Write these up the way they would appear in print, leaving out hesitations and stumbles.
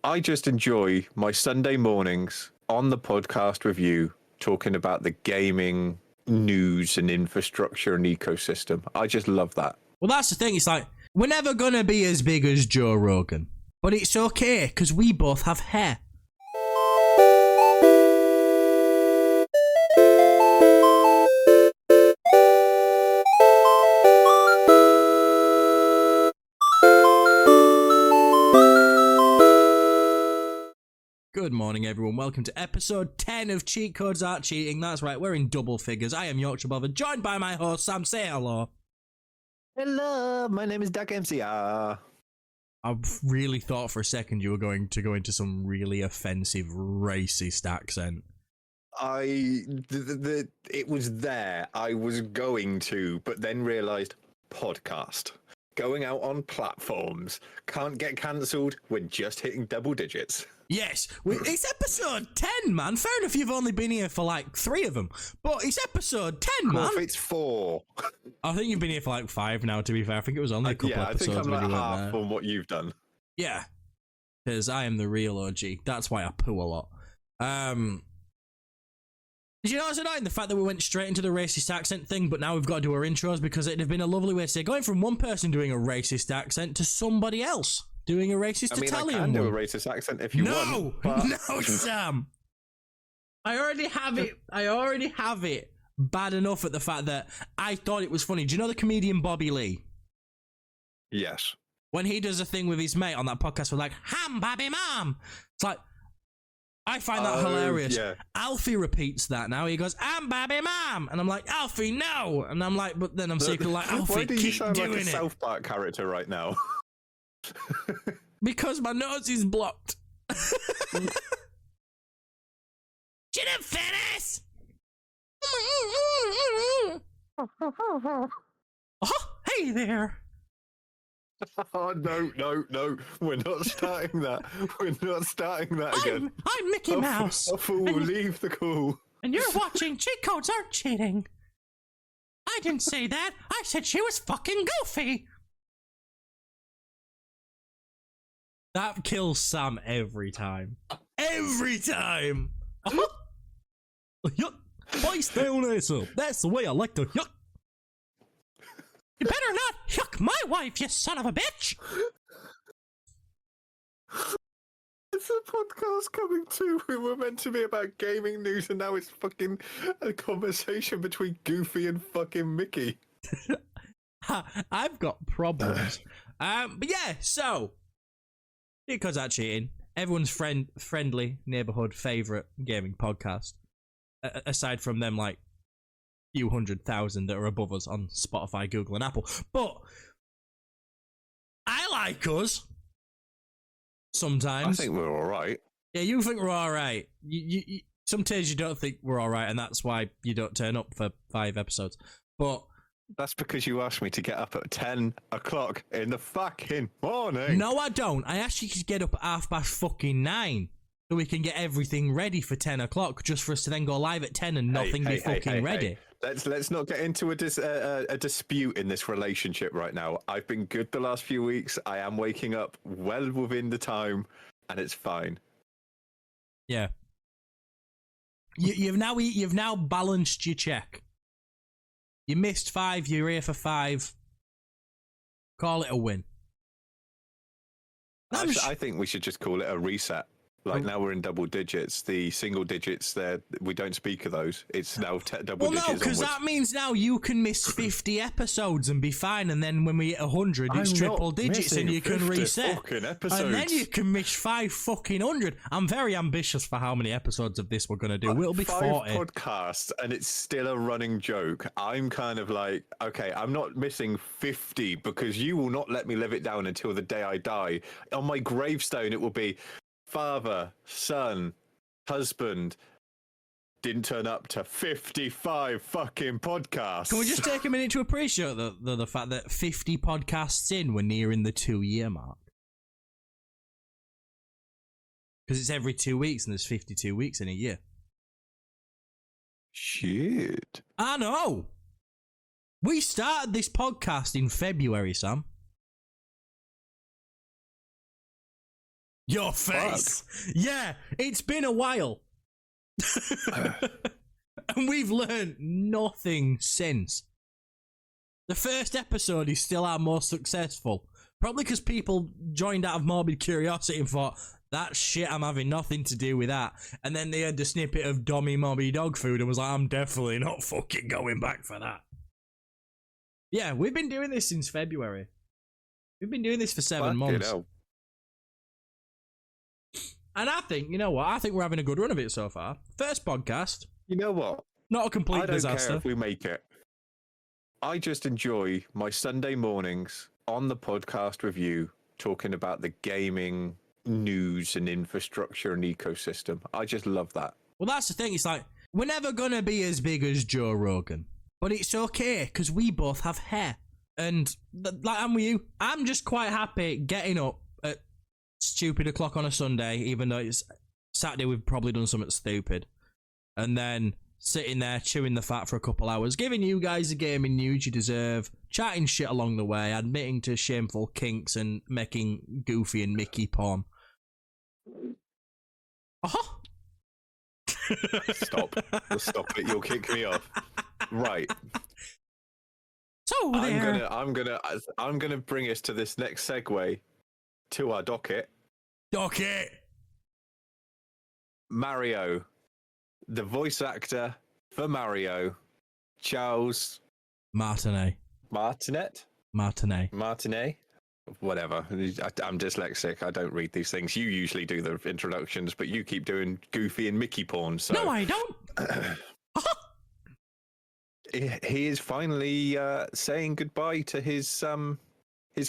I just enjoy my Sunday mornings on the podcast with you talking about the gaming news and infrastructure and ecosystem. I just love that. Well, that's the thing. It's like, we're never going to be as big as Joe Rogan. But it's okay, because we both have hair. Good morning, everyone. Welcome to episode 10 of Cheat Codes Aren't Cheating. That's right, we're in double figures. I am Yorkshire Bothered, joined by my host, Sam. Say hello. Hello, my name is Duck MCR. I really thought for a second you were going to go into some really offensive, racist accent. It was there. I was going to, but then realised podcast. Going out on platforms. Can't get cancelled. We're just hitting double digits. Yes, it's episode 10, man. Fair enough, you've only been here for like 3 of them. But it's episode 10, man. If it's 4. I think you've been here for like 5 now, to be fair. I think it was only a couple episodes. I think I'm when like you half there. on what you've done. Yeah, because I am the real OG. That's why I poo a lot. Did you know it's annoying the fact that we went straight into the racist accent thing, but now we've got to do our intros, because it'd have been a lovely way to say going from one person doing a racist accent to somebody else doing a racist Italian I can one. do a racist accent if you want. No, Sam. I already have it bad enough at the fact that I thought it was funny. Do you know the comedian Bobby Lee? Yes. When he does a thing with his mate on that podcast with like, ham, baby, mom. It's like, I find that hilarious. Yeah. Alfie repeats that now. He goes, I'm baby, mom. And I'm like, Alfie, no. And I'm like, but then I'm secretly like, Alfie, why do you keep sound doing like a it. South Park character right now? Because my nose is blocked. She didn't finish. Oh, hey there. Oh, no. We're not starting that. We're not starting that again. I'm Mickey Mouse. A fool, leave the call. And you're watching Cheat Codes Aren't Cheating. I didn't say that. I said she was fucking goofy. That kills Sam every time. Every time. Yuck. Why stay on there, so? That's the way I like to yuck. You better not yuck my wife, you son of a bitch. It's a podcast coming to. We were meant to be about gaming news, and now it's fucking a conversation between Goofy and fucking Mickey. I've got problems. But yeah, so because I'm cheating, everyone's friendly neighborhood favorite gaming podcast, aside from them like few 100,000 that are above us on Spotify, Google, and Apple. But I like us sometimes. I think we're all right. Yeah, you think we're all right. You sometimes you don't think we're all right, and that's why you don't turn up for 5 episodes. But that's because you asked me to get up at 10 o'clock in the fucking morning. No, I don't. I asked you to get up at 9:30 so we can get everything ready for 10 o'clock, just for us to then go live at 10 and nothing be fucking ready. Let's not get into a dispute in this relationship right now. I've been good the last few weeks. I am waking up well within the time, and it's fine. Yeah. You've now balanced your check. You missed 5. You're here for 5. Call it a win. I think we should just call it a reset. Like now we're in double digits. The single digits there, we don't speak of those. It's now double digits. Well, no, because that means now you can miss 50 episodes and be fine, and then when we hit 100, it's triple digits, and you can reset. And then you can miss 5 fucking 100. I'm very ambitious for how many episodes of this we're gonna do. We'll be 40 podcasts, and it's still a running joke. I'm kind of like, okay, I'm not missing 50 because you will not let me live it down until the day I die. On my gravestone, it will be father, son, husband didn't turn up to 55 fucking podcasts. Can we just take a minute to appreciate the fact that 50 podcasts in, we're nearing the 2-year mark? Because it's every 2 weeks and there's 52 weeks in a year. Shit. I know. We started this podcast in February, Sam. Your face. Yeah, it's been a while. And we've learned nothing since. The first episode is still our most successful. Probably because people joined out of morbid curiosity and thought, that shit, I'm having nothing to do with that. And then they had the snippet of Dommy Mobby dog food and was like, I'm definitely not fucking going back for that. Yeah, we've been doing this since February. We've been doing this for 7 months. Hell. And I think, you know what? I think we're having a good run of it so far. First podcast. You know what? Not a complete I don't disaster. care if we make it. I just enjoy my Sunday mornings on the podcast with you, talking about the gaming news and infrastructure and ecosystem. I just love that. Well, that's the thing. It's like, we're never going to be as big as Joe Rogan. But it's okay, because we both have hair. And like I'm with you, I'm just quite happy getting up at stupid o'clock on a Sunday, even though it's Saturday, we've probably done something stupid. And then sitting there chewing the fat for a couple hours, giving you guys the gaming news you deserve, chatting shit along the way, admitting to shameful kinks and making Goofy and Mickey porn. Uh-huh. Stop it, you'll kick me off. Right. So there. I'm gonna bring us to this next segue to our docket. Mario, the voice actor for Mario, Charles Martinet, whatever. I'm dyslexic. I don't read these things. You usually do the introductions, but you keep doing Goofy and Mickey porn. So no, I don't. He is finally saying goodbye to his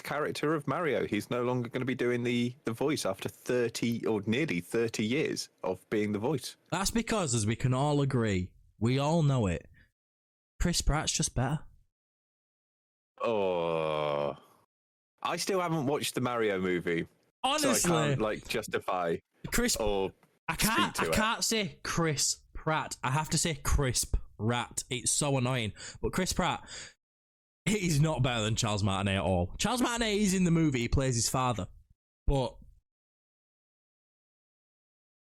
character of Mario. He's no longer going to be doing the voice after 30 or nearly 30 years of being the voice. That's because, as we can all agree, we all know it, Chris Pratt's just better. Oh, I still haven't watched the Mario movie. Honestly, so I can't justify Chris. Or I can't say Chris Pratt. I have to say Crisp Rat. It's so annoying. But Chris Pratt, he's not better than Charles Martinet at all. Charles Martinet is in the movie. He plays his father. But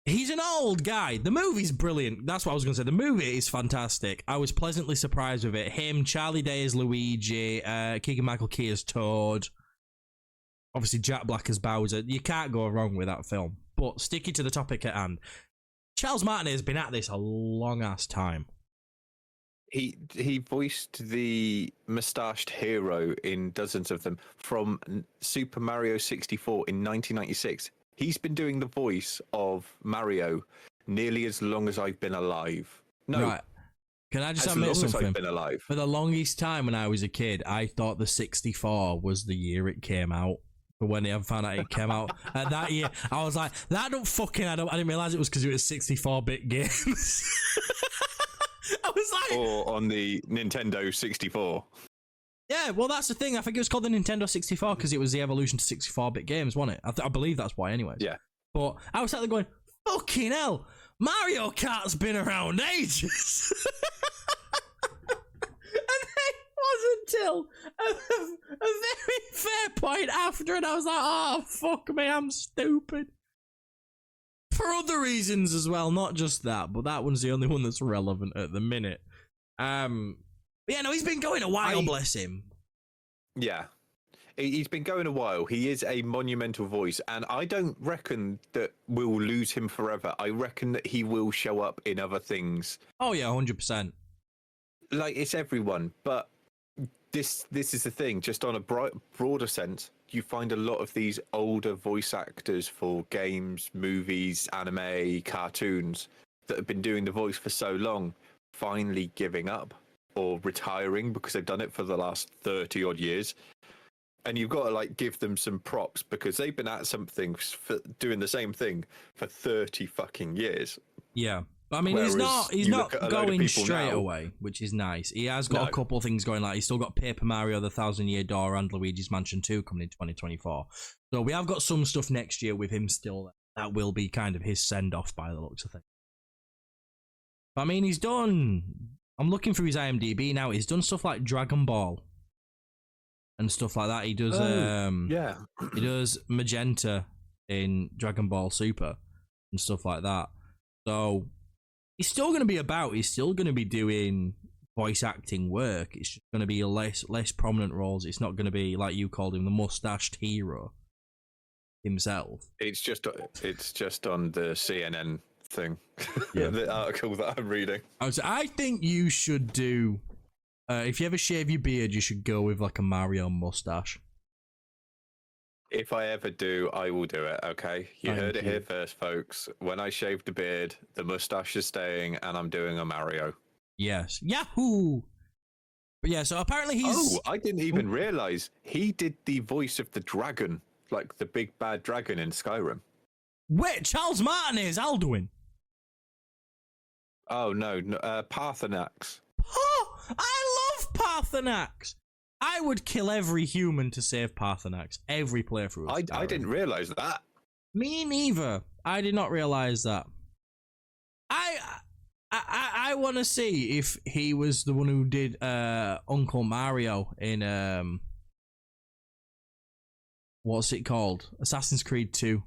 he's an old guy. The movie's brilliant. That's what I was going to say. The movie is fantastic. I was pleasantly surprised with it. Him, Charlie Day as Luigi, Keegan-Michael Key as Toad. Obviously, Jack Black as Bowser. You can't go wrong with that film. But sticking to the topic at hand, Charles Martinet has been at this a long-ass time. He voiced the mustached hero in dozens of them from Super Mario 64 in 1996. He's been doing the voice of Mario nearly as long as I've been alive. No. Right. Can I just as admit long something? As I've been alive. For the longest time when I was a kid, I thought the 64 was the year it came out. But when I found out it came out that year, I was like, that don't fucking add up. I didn't realise it was because it was 64-bit games. I was like... Or on the Nintendo 64. Yeah, well, that's the thing. I think it was called the Nintendo 64 because it was the evolution to 64-bit games, wasn't it? I believe that's why, anyways. Yeah. But I was sat there going, fucking hell, Mario Kart's been around ages. And it wasn't until a very fair point after, and I was like, oh, fuck me, I'm stupid. For other reasons as well, not just that, but that one's the only one that's relevant at the minute. But yeah, no, he's been going a while, bless him. Yeah. He's been going a while. He is a monumental voice, and I don't reckon that we'll lose him forever. I reckon that he will show up in other things. Oh, yeah, 100%. Like, it's everyone, but this is the thing. Just on a broader sense, you find a lot of these older voice actors for games, movies, anime, cartoons that have been doing the voice for so long, finally giving up or retiring because they've done it for the last 30 odd years. And you've got to like give them some props because they've been at something for doing the same thing for 30 fucking years. Yeah. I mean, he's not going straight away, which is nice. He has got a couple of things going. Like he's still got Paper Mario: The Thousand Year Door and Luigi's Mansion 2 coming in 2024. So we have got some stuff next year with him still. That will be kind of his send off by the looks of things. But I mean, he's done. I'm looking through his IMDb now. He's done stuff like Dragon Ball and stuff like that. He does. Yeah. He does Magenta. in Dragon Ball Super and stuff like that. So he's still going to be about. He's still going to be doing voice acting work. It's just going to be less prominent roles. It's not going to be like you called him, the mustached hero himself. It's just on the CNN thing, Yeah. the article that I'm reading. I think you should do. If you ever shave your beard, you should go with like a Mario mustache. If I ever do, I will do it, okay? You Thank heard it you. here first, folks. When I shave the beard, the mustache is staying, and I'm doing a Mario. Yes. Yahoo! But yeah, so apparently he's... Oh, I didn't even realise he did the voice of the dragon, like the big bad dragon in Skyrim. Wait, Charles Martinet is Alduin. Oh, no, Parthenax. Oh, I love Parthenax. I would kill every human to save Parthenax. Every playthrough. I didn't realise that. Me neither. I did not realise that. I want to see if he was the one who did Uncle Mario in what's it called? Assassin's Creed 2.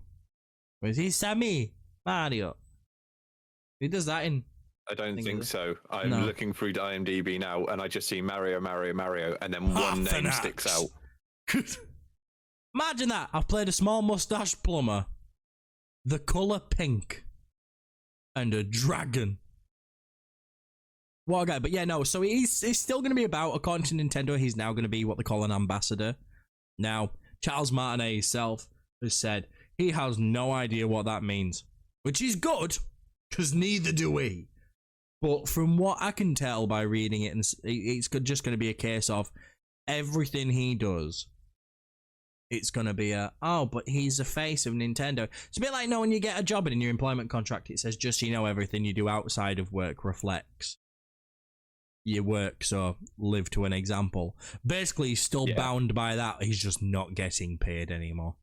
Was he Sammy Mario? Who does that in? I don't think so. I'm No. looking through IMDb now, and I just see Mario, and then one name Parthenax. sticks out. Imagine that. I've played a small mustache plumber, the colour pink, and a dragon. What a guy. But yeah, no, so he's still going to be about, according to Nintendo, he's now going to be what they call an ambassador. Now, Charles Martinet himself has said he has no idea what that means, which is good, because neither do we. But from what I can tell by reading it, it's just going to be a case of everything he does, it's going to be but he's the face of Nintendo. It's a bit like, when you get a job and in your employment contract, it says, just so you know, everything you do outside of work reflects your work, so live to an example. Basically, he's still bound by that. He's just not getting paid anymore.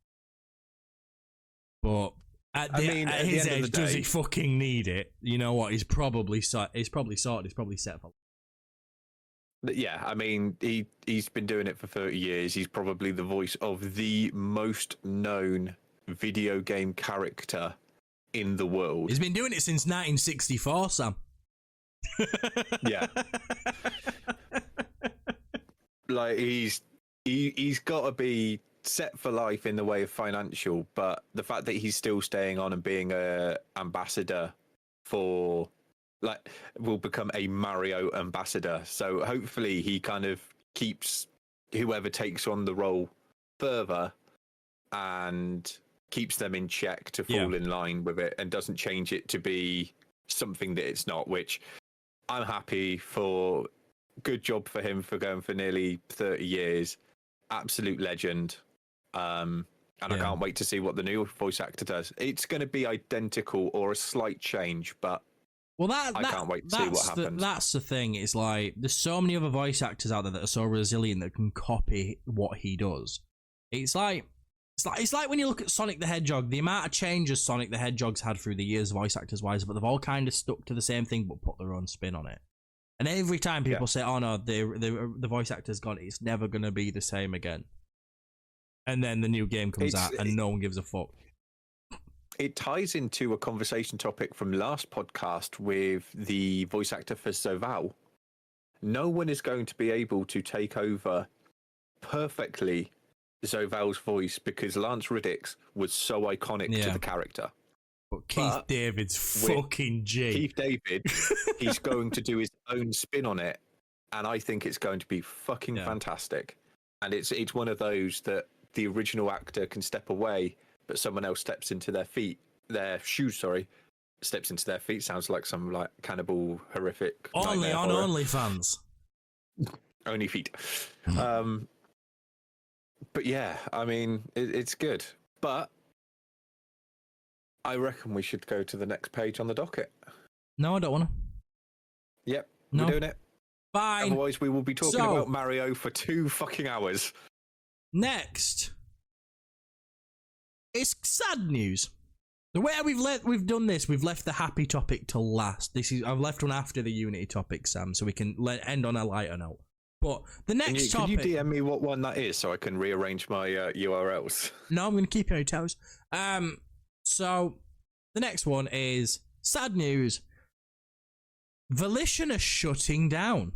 But at his age, does he fucking need it? You know what? He's probably sorted. He's probably set for. Yeah, I mean, he's been doing it for 30 years. He's probably the voice of the most known video game character in the world. He's been doing it since 1964, Sam. Yeah. Like, he's got to be set for life in the way of financial, but the fact that he's still staying on and being a ambassador for, like, will become a Mario ambassador. So hopefully he kind of keeps whoever takes on the role further and keeps them in check to fall in line with it and doesn't change it to be something that it's not, which I'm happy for. Good job for him for going for nearly 30 years. Absolute legend. And I can't wait to see what the new voice actor does. It's going to be identical or a slight change, but I can't wait to see what happens. That's the thing. It's like, there's so many other voice actors out there that are so resilient that can copy what he does. It's like when you look at Sonic the Hedgehog, the amount of changes Sonic the Hedgehog's had through the years, voice actors wise, but they've all kind of stuck to the same thing but put their own spin on it. And every time people say, "Oh no, the voice actor's gone," it's never gonna be the same again. And then the new game comes out, and no one gives a fuck. It ties into a conversation topic from last podcast with the voice actor for Zoval. No one is going to be able to take over perfectly Zoval's voice because Lance Reddick's was so iconic to the character. But Keith David's fucking G. Keith David, he's going to do his own spin on it, and I think it's going to be fucking fantastic. And it's one of those that the original actor can step away, but someone else steps into their shoes. Steps into their feet. Sounds like some like cannibal horrific. Only on OnlyFans. Only feet. But yeah, I mean, it's good, but I reckon we should go to the next page on the docket. No, I don't want to. Yep, we're doing it. Fine. Otherwise, we will be talking about Mario for 2 fucking hours. Next, it's sad news. The way we've done this, we've left the happy topic till last. I've left one after the Unity topic, Sam, so we can end on a lighter note. But the next Can you topic. DM me what one that is so I can rearrange my URLs? No, I'm going to keep you on your toes. So the next one is sad news. Volition are shutting down.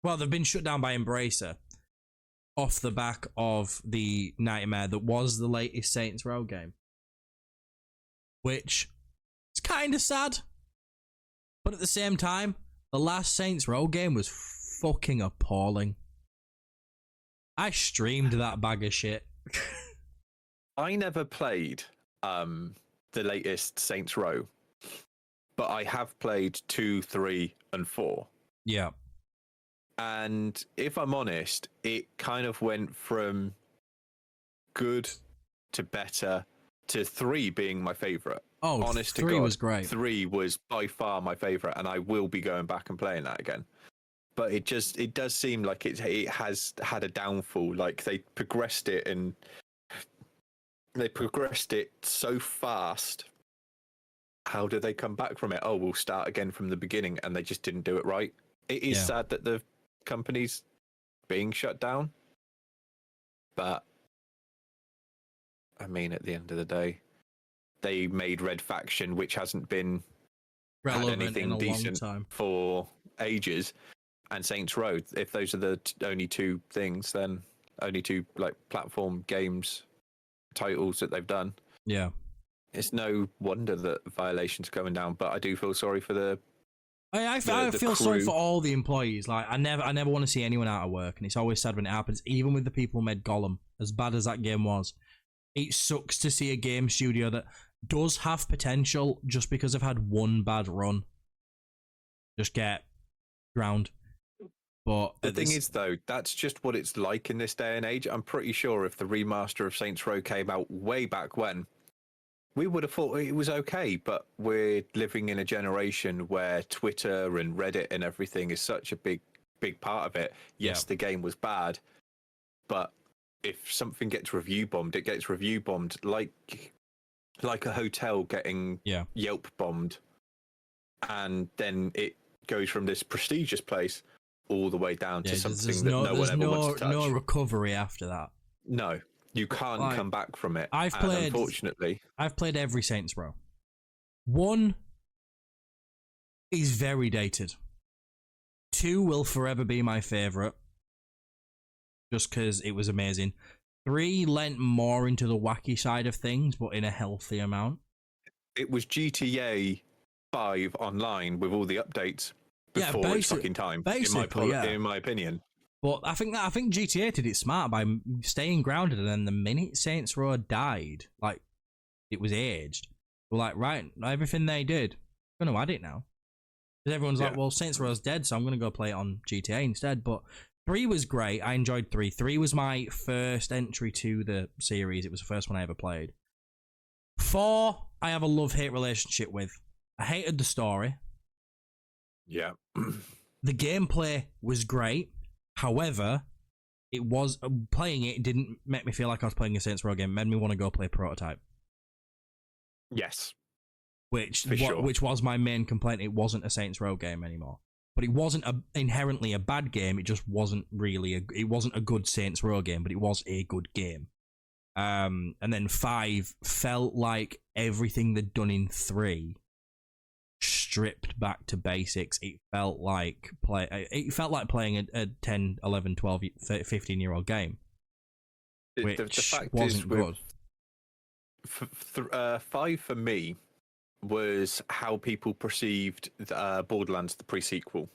Well, they've been shut down by Embracer off the back of the nightmare that was the latest Saints Row game, which is kind of sad. But at the same time, the last Saints Row game was fucking appalling. I streamed that bag of shit. I never played the latest Saints Row, but I have played 2, 3, and 4. Yeah. And if I'm honest, it kind of went from good to better to 3 being my favorite. Oh, honest 3 to God, was great. 3 was by far my favorite, and I will be going back and playing that again. But it does seem like it has had a downfall. Like they progressed it so fast. How do they come back from it? Oh, we'll start again from the beginning, and they just didn't do it right. It is sad that the company's being shut down, but I mean, at the end of the day, they made Red Faction, which hasn't been Relevant anything in a decent long time for ages, and Saints Row. If those are the only two things, then only two like platform games titles that they've done. Yeah. It's no wonder that violations are going down, but I do feel sorry for the I feel sorry for all the employees. Like I never want to see anyone out of work, and it's always sad when it happens. Even with the people who made Gollum, as bad as that game was, it sucks to see a game studio that does have potential just because they've had one bad run just get drowned. But the thing is, though, that's just what it's like in this day and age. I'm pretty sure if the remaster of Saints Row came out way back when, we would have thought it was okay, but we're living in a generation where Twitter and Reddit and everything is such a big part of it. Yes, the game was bad, but if something gets review bombed, it gets review bombed like a hotel getting Yelp bombed, and then it goes from this prestigious place all the way down to something that no one ever wants to touch. No recovery after that. No. You can't come back from it. Unfortunately, I've played every Saints Row. 1 is very dated. 2 will forever be my favorite, just because it was amazing. 3 lent more into the wacky side of things, but in a healthy amount. It was GTA 5 online with all the updates before its fucking time. In my opinion. But I think GTA did it smart by staying grounded, and then the minute Saints Row died, like it was aged. We're like, right, everything they did, I'm gonna add it now. Because everyone's like, well, Saints Row's dead, so I'm gonna go play it on GTA instead. But 3 was great. I enjoyed 3. 3 was my first entry to the series. It was the first one I ever played. 4, I have a love-hate relationship with. I hated the story. Yeah. The gameplay was great. However, it was playing it didn't make me feel like I was playing a Saints Row game. It made me want to go play Prototype. Yes, which was my main complaint. It wasn't a Saints Row game anymore. But it wasn't inherently a bad game. It just wasn't really it wasn't a good Saints Row game, but it was a good game. And then 5 felt like everything they'd done in 3. Stripped back to basics. It felt like playing a 10, 11, 12, 15-year-old game. The fact wasn't good. 5 for me was how people perceived Borderlands, the pre-sequel.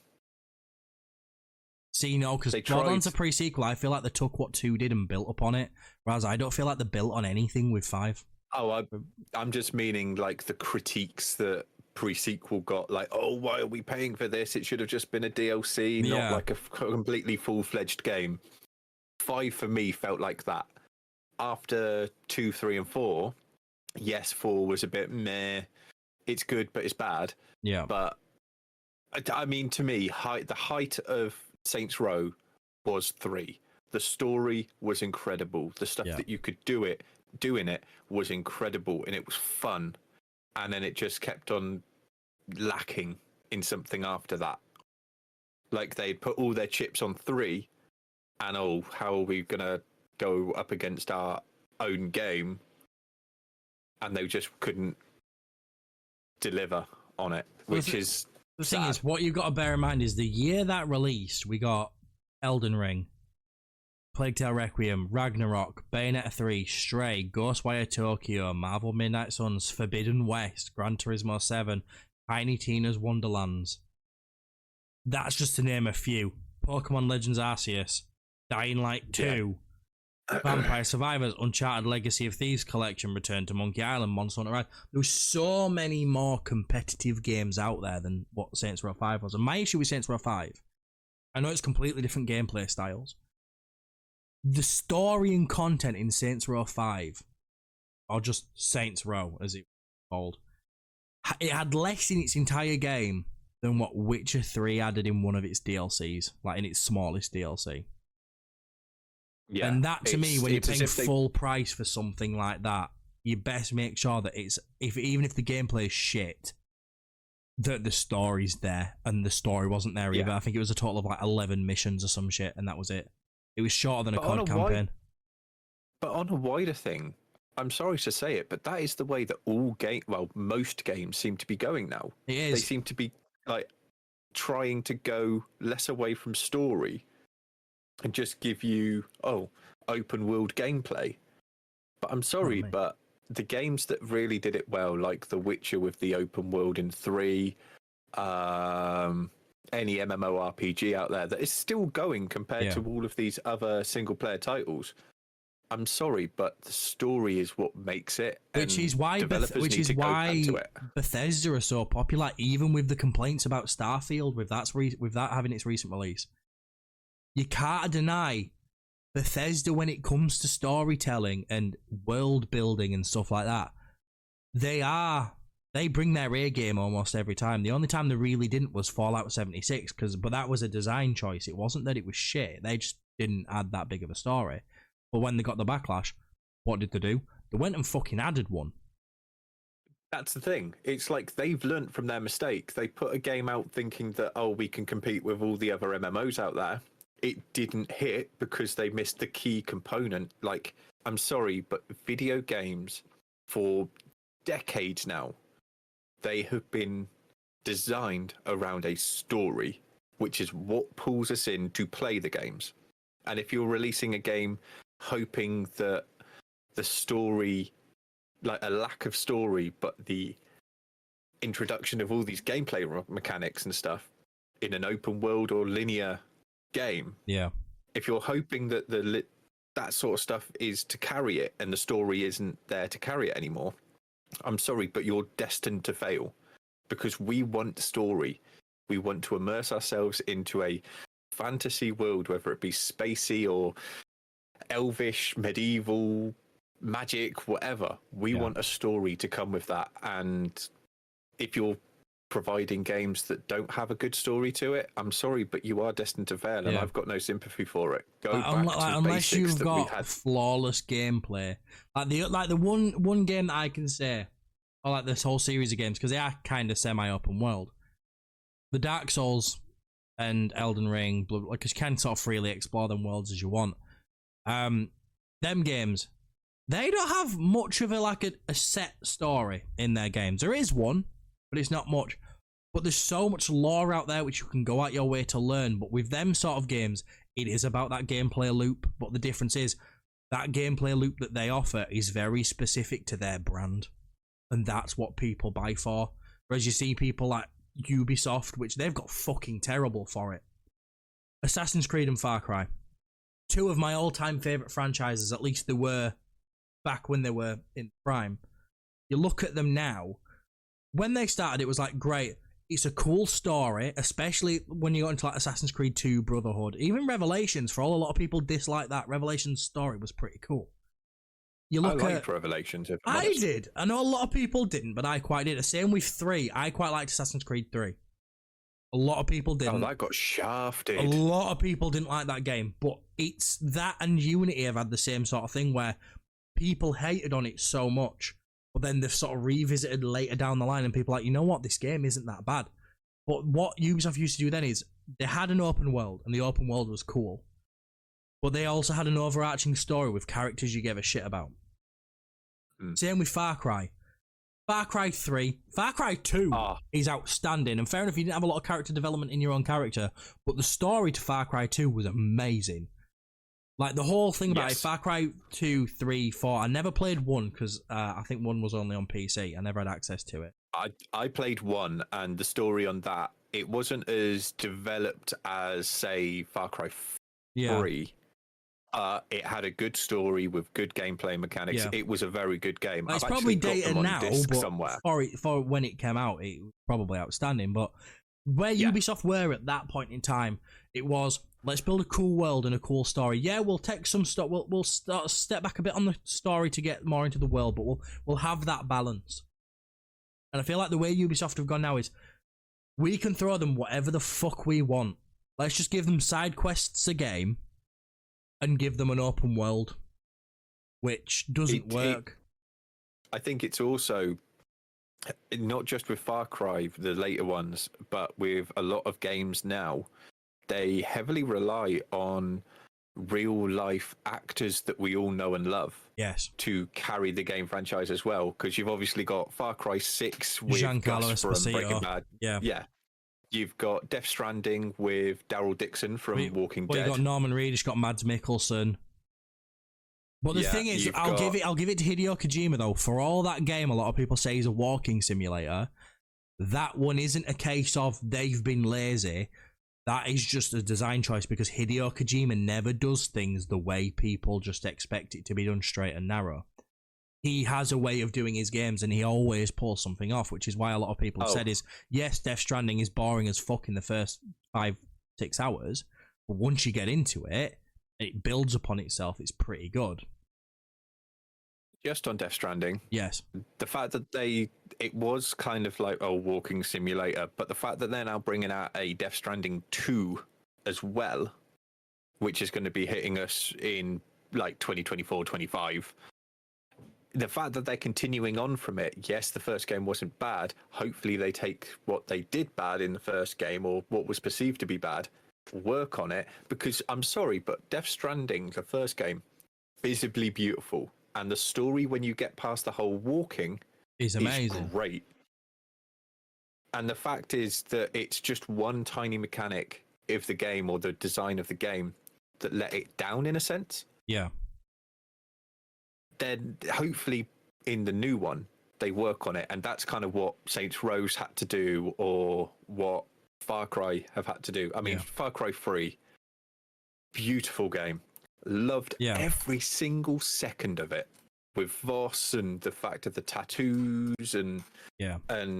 See, no, because Borderlands, a pre-sequel, I feel like they took what 2 did and built upon it, whereas I don't feel like they built on anything with 5. Oh, I'm just meaning like the critiques that pre-sequel got, like, oh, why are we paying for this? It should have just been a DLC, not like a completely full-fledged game. 5 for me felt like that. After 2, 3, and 4, yes, 4 was a bit meh. It's good, but it's bad. Yeah. But I mean, to me, the height of Saints Row was 3. The story was incredible. The stuff that you could do in it was incredible, and it was fun. And then it just kept on lacking in something after that. Like they'd put all their chips on 3, and how are we gonna go up against our own game? And they just couldn't deliver on it, which is the sad. thing is, what you've got to bear in mind is the year that released, we got Elden Ring, Plague Tale Requiem, Ragnarok, Bayonetta 3, Stray, Ghostwire Tokyo, Marvel Midnight Suns, Forbidden West, Gran Turismo 7, Tiny Tina's Wonderlands. That's just to name a few. Pokemon Legends Arceus, Dying Light 2, Vampire Survivors, Uncharted Legacy of Thieves Collection, Return to Monkey Island, Monster Hunter Rise. There were so many more competitive games out there than what Saints Row 5 was. And my issue with Saints Row 5, I know it's completely different gameplay styles. The story and content in Saints Row 5, or just Saints Row as it's called, it had less in its entire game than what Witcher 3 added in one of its DLCs, like in its smallest DLC. Yeah, and that to me, when you're paying full price for something like that, you best make sure that it's even if the gameplay is shit, that the story's there, and the story wasn't there either. I think it was a total of like 11 missions or some shit, and that was it. It was shorter than a COD campaign. But on a wider thing, I'm sorry to say it, but that is the way that most games seem to be going now. It is. They seem to be like trying to go less away from story and just give you open world gameplay. But I'm sorry, but the games that really did it well, like The Witcher with the open world in 3, any MMORPG out there that is still going compared to all of these other single player titles. I'm sorry, but the story is what makes it. Which is why Bethesda are so popular, even with the complaints about Starfield, with that having its recent release. You can't deny Bethesda when it comes to storytelling and world building and stuff like that. They bring their A game almost every time. The only time they really didn't was Fallout 76, but that was a design choice. It wasn't that it was shit. They just didn't add that big of a story. But when they got the backlash, what did they do? They went and fucking added one. That's the thing. It's like they've learnt from their mistake. They put a game out thinking that, we can compete with all the other MMOs out there. It didn't hit because they missed the key component. Like, I'm sorry, but video games for decades now, they have been designed around a story, which is what pulls us in to play the games. And if you're releasing a game hoping that the story, like a lack of story, but the introduction of all these gameplay mechanics and stuff in an open world or linear game, if you're hoping that that sort of stuff is to carry it and the story isn't there to carry it anymore, I'm sorry, but you're destined to fail, because we want story. We want to immerse ourselves into a fantasy world, whether it be spacey or elvish, medieval, magic, whatever. We want a story to come with that. And if you're providing games that don't have a good story to it, I'm sorry, but you are destined to fail, and I've got no sympathy for it. Go back to the unless basics you've that got we had. flawless gameplay, like the one game that I can say, or like this whole series of games, because they are kind of semi-open world, the Dark Souls and Elden Ring, because you can sort of freely explore them worlds as you want. Them games, they don't have much of a set story in their games. There is one, but it's not much. But there's so much lore out there which you can go out your way to learn. But with them sort of games, it is about that gameplay loop. But the difference is that gameplay loop that they offer is very specific to their brand. And that's what people buy for. Whereas you see people like Ubisoft, which they've got fucking terrible for it. Assassin's Creed and Far Cry. Two of my all-time favourite franchises, at least they were back when they were in prime. You look at them now, when they started, it was like, great, it's a cool story, especially when you got into like Assassin's Creed 2 Brotherhood. Even Revelations, for all a lot of people dislike that, Revelations' story was pretty cool. You look I liked Revelations. I did. I know a lot of people didn't, but I quite did. The same with 3. I quite liked Assassin's Creed 3. A lot of people didn't. Oh, that got shafted. A lot of people didn't like that game, but it's that and Unity have had the same sort of thing where people hated on it so much, but then they've sort of revisited later down the line and people are like, you know what, this game isn't that bad. But what Ubisoft used to do then is they had an open world, and the open world was cool. But they also had an overarching story with characters you gave a shit about. Same with Far Cry. Far Cry 3. Far Cry 2 is outstanding. And fair enough, you didn't have a lot of character development in your own character, but the story to Far Cry 2 was amazing. Like, the whole thing about it, Far Cry 2, 3, 4, I never played 1 because I think 1 was only on PC. I never had access to it. I played 1, and the story on that, it wasn't as developed as, say, Far Cry 3. It had a good story with good gameplay mechanics. Yeah. It was a very good game. Well, it's I've probably actually got dated them on now, disc but somewhere. for when it came out, it was probably outstanding. But where Ubisoft were at that point in time, it was, let's build a cool world and a cool story. Yeah, we'll take some stuff. We'll step back a bit on the story to get more into the world, but we'll have that balance. And I feel like the way Ubisoft have gone now is, we can throw them whatever the fuck we want. Let's just give them side quests a game and give them an open world, which doesn't work. I think it's also not just with Far Cry, the later ones, but with a lot of games now, they heavily rely on real life actors that we all know and love. Yes. To carry the game franchise as well, because you've obviously got Far Cry 6 with Gus from Breaking Bad. Yeah. You've got Death Stranding with Daryl Dixon from Walking Dead. You've got Norman Reedus, got Mads Mikkelsen. But the thing is, I'll give it to Hideo Kojima though. For all that game, a lot of people say he's a walking simulator. That one isn't a case of they've been lazy. That is just a design choice, because Hideo Kojima never does things the way people just expect it to be done, straight and narrow. He has a way of doing his games, and he always pulls something off, which is why a lot of people have said is, yes, Death Stranding is boring as fuck in the first 5-6 hours, but once you get into it, it builds upon itself. It's pretty good. Just on Death Stranding, yes, the fact that it was kind of like a walking simulator, but the fact that they're now bringing out a Death Stranding 2 as well, which is going to be hitting us in like 2024, 25. The fact that they're continuing on from it, yes, the first game wasn't bad. Hopefully they take what they did bad in the first game, or what was perceived to be bad, work on it, because I'm sorry, but Death Stranding, the first game, visibly beautiful. And the story, when you get past the whole walking, is amazing. Is great. And the fact is that it's just one tiny mechanic of the game, or the design of the game, that let it down in a sense. Yeah. Then hopefully in the new one, they work on it. And that's kind of what Saints Row had to do, or what Far Cry have had to do. I mean, Far Cry 3, beautiful game. Loved every single second of it, with Voss and the fact of the tattoos and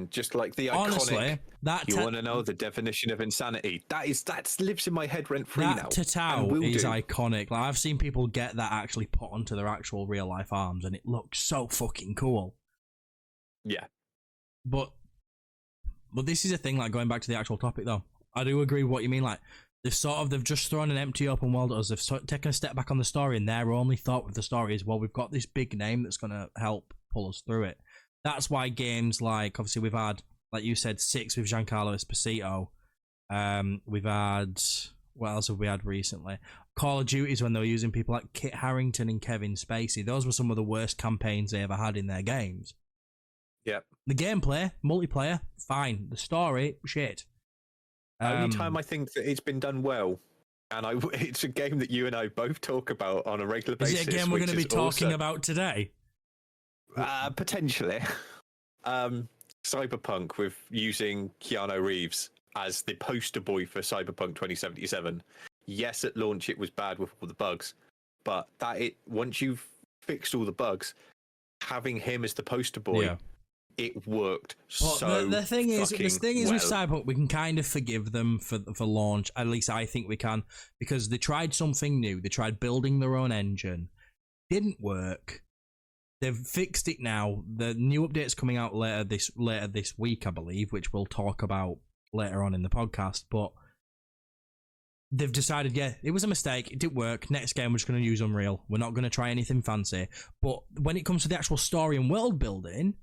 just like the iconic. You want to know the definition of insanity? That lives in my head rent free now. That tatoo is iconic. Like, I've seen people get that actually put onto their actual real life arms, and it looks so fucking cool. Yeah, but this is a thing. Like, going back to the actual topic, though, I do agree with what you mean. Like, they've just thrown an empty open world at us. They've taken a step back on the story, and their only thought with the story is, well, we've got this big name that's going to help pull us through it. That's why games like, obviously, we've had, like you said, 6 with Giancarlo Esposito. We've had, what else have we had recently? Call of Duty's, when they were using people like Kit Harington and Kevin Spacey. Those were some of the worst campaigns they ever had in their games. Yep. The gameplay, multiplayer, fine. The story, shit. Only time I think that it's been done well, and it's a game that you and I both talk about on a regular basis. Is it a game we're going to be talking about today? Potentially. Cyberpunk, with using Keanu Reeves as the poster boy for Cyberpunk 2077. Yes, at launch it was bad with all the bugs, but once you've fixed all the bugs, having him as the poster boy, it worked the thing is with Cyberpunk, we can kind of forgive them for launch. At least I think we can, because they tried something new. They tried building their own engine, didn't work. They've fixed it now. The new update's coming out later this week, I believe, which we'll talk about later on in the podcast. But they've decided, it was a mistake. It didn't work. Next game, we're just going to use Unreal. We're not going to try anything fancy. But when it comes to the actual story and world building,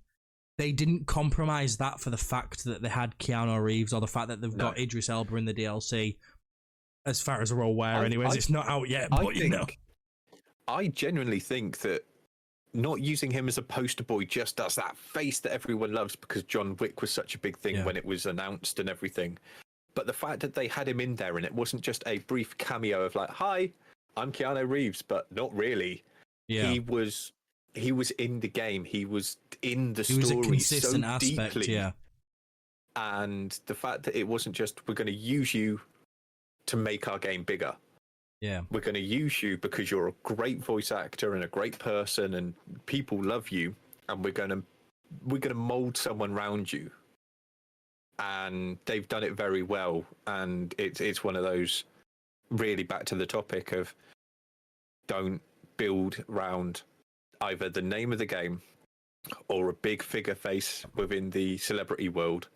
they didn't compromise that for the fact that they had Keanu Reeves or the fact that they've got Idris Elba in the DLC. As far as we're aware, anyways, it's not out yet. But I genuinely think that not using him as a poster boy just as that face that everyone loves, because John Wick was such a big thing when it was announced and everything. But the fact that they had him in there and it wasn't just a brief cameo of like, "Hi, I'm Keanu Reeves," but not really. Yeah. He was in the game. He was in the story. He was a consistent so aspect, deeply. yeah. And the fact that it wasn't just, we're going to use you to make our game bigger. Yeah. We're going to use you because you're a great voice actor and a great person and people love you, and we're going to mold someone around you. And they've done it very well, and it's one of those, really back to the topic of, don't build around either the name of the game or a big figure face within the celebrity world.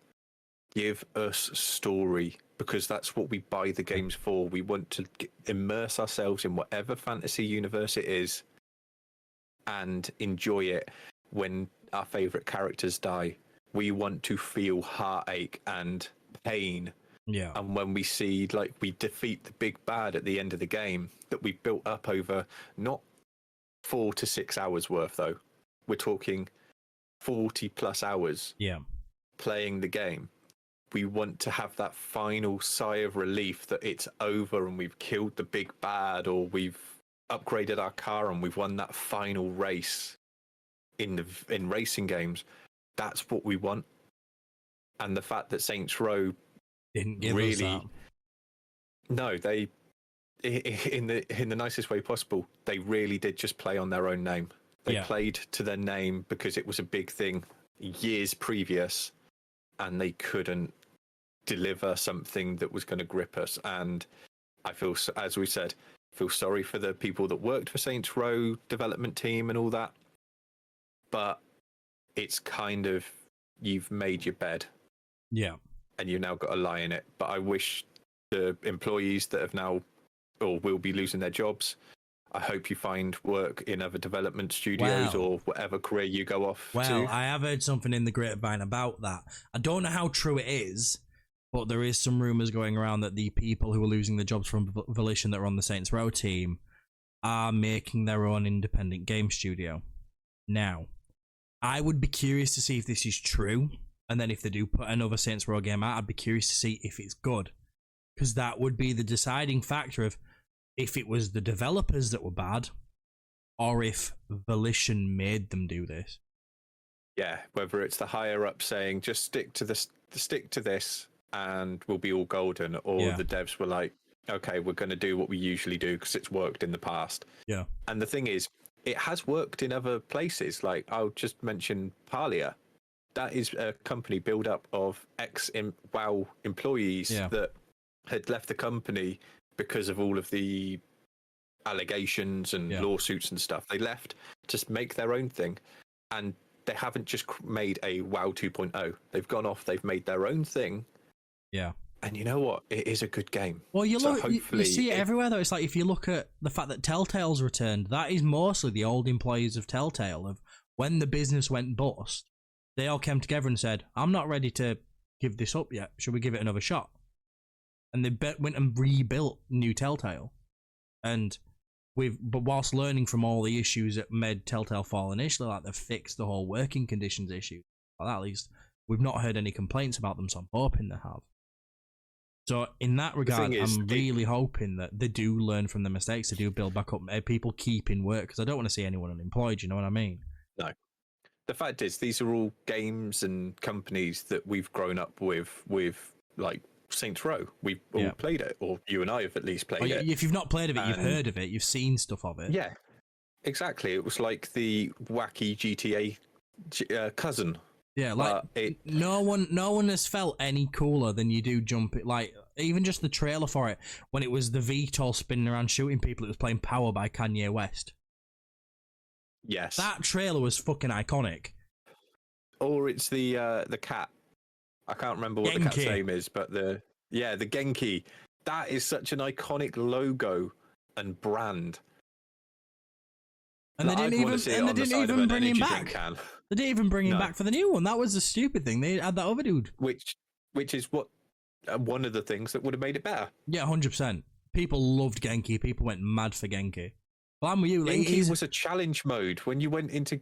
Give us story, because that's what we buy the games for. We want to immerse ourselves in whatever fantasy universe it is and enjoy it. When our favorite characters die, we want to feel heartache and pain. Yeah. And when we see, like, we defeat the big bad at the end of the game that we built up over not 4 to 6 hours worth, though. We're talking 40 plus hours playing the game. We want to have that final sigh of relief that it's over and we've killed the big bad, or we've upgraded our car and we've won that final race in racing games. That's what we want. And the fact that Saints Row didn't give really us that. No, they, in the nicest way possible, they really did just play on their own name. They played to their name because it was a big thing years previous, and they couldn't deliver something that was going to grip us. And I feel, as we said, feel sorry for the people that worked for Saints Row development team and all that. But it's kind of, you've made your bed. Yeah. And you've now got to lie in it. But I wish the employees that have now or will be losing their jobs, I hope you find work in other development studios or whatever career you go off to. Well, I have heard something in the grapevine about that. I don't know how true it is, but there is some rumours going around that the people who are losing their jobs from Volition that are on the Saints Row team are making their own independent game studio. Now, I would be curious to see if this is true, and then if they do put another Saints Row game out, I'd be curious to see if it's good, because that would be the deciding factor of if it was the developers that were bad, or if Volition made them do this. Yeah, whether it's the higher up saying just stick to this, and we'll be all golden, or the devs were like, okay, we're going to do what we usually do because it's worked in the past. Yeah. And the thing is, it has worked in other places. Like, I'll just mention Palia. That is a company built up of WoW employees that had left the company because of all of the allegations and lawsuits and stuff. They left to make their own thing. And they haven't just made a WoW 2.0. They've gone off, they've made their own thing. Yeah. And you know what? It is a good game. Well, you see it everywhere, though. It's like, if you look at the fact that Telltale's returned, that is mostly the old employees of Telltale. Of when the business went bust, they all came together and said, I'm not ready to give this up yet. Should we give it another shot? And they went and rebuilt new Telltale. But whilst learning from all the issues that made Telltale fall initially, like they've fixed the whole working conditions issue. Well, at least we've not heard any complaints about them, so I'm hoping they have. So in that regard, I'm really hoping that they do learn from the mistakes, they do build back up, people keep in work, because I don't want to see anyone unemployed, you know what I mean? No. The fact is, these are all games and companies that we've grown up with like Saints Row. We've all played it, or you and I have at least played it. If you've not played of it, you've heard of it, you've seen stuff of it. Yeah, exactly. It was like the wacky GTA cousin. Yeah, like no one has felt any cooler than you do jump it. Like, even just the trailer for it, when it was the VTOL spinning around shooting people, it was playing Power by Kanye West. Yes, that trailer was fucking iconic. Or it's the cat. I can't remember what the cat's name is, but the Genki. That is such an iconic logo and brand. And they Like, didn't I'd wanna even see it and they on the didn't side of even an bring him energy drink back. can. They didn't even bring him No. back for the new one. That was the stupid thing. They had that other dude. Which is what one of the things that would have made it better. Yeah, 100%. People loved Genki. People went mad for Genki. Well, I'm with you. Like, Genki was a challenge mode when you went into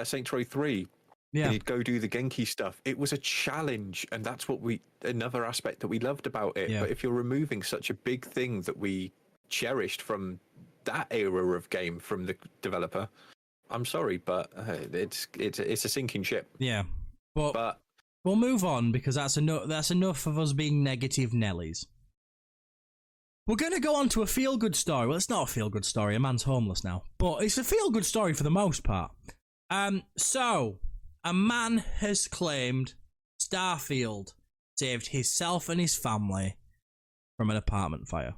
Sanctuary 3. yeah, And you'd go do the Genki stuff. It was a challenge, and that's what another aspect that we loved about it. Yeah. But if you're removing such a big thing that we cherished from that era of game from the developer, I'm sorry, but it's a sinking ship. yeah. But we'll move on because that's enough of us being negative Nellies. We're going to go on to a feel-good story. Well, it's not a feel-good story. A man's homeless now. But it's a feel-good story for the most part. So, a man has claimed Starfield saved himself and his family from an apartment fire.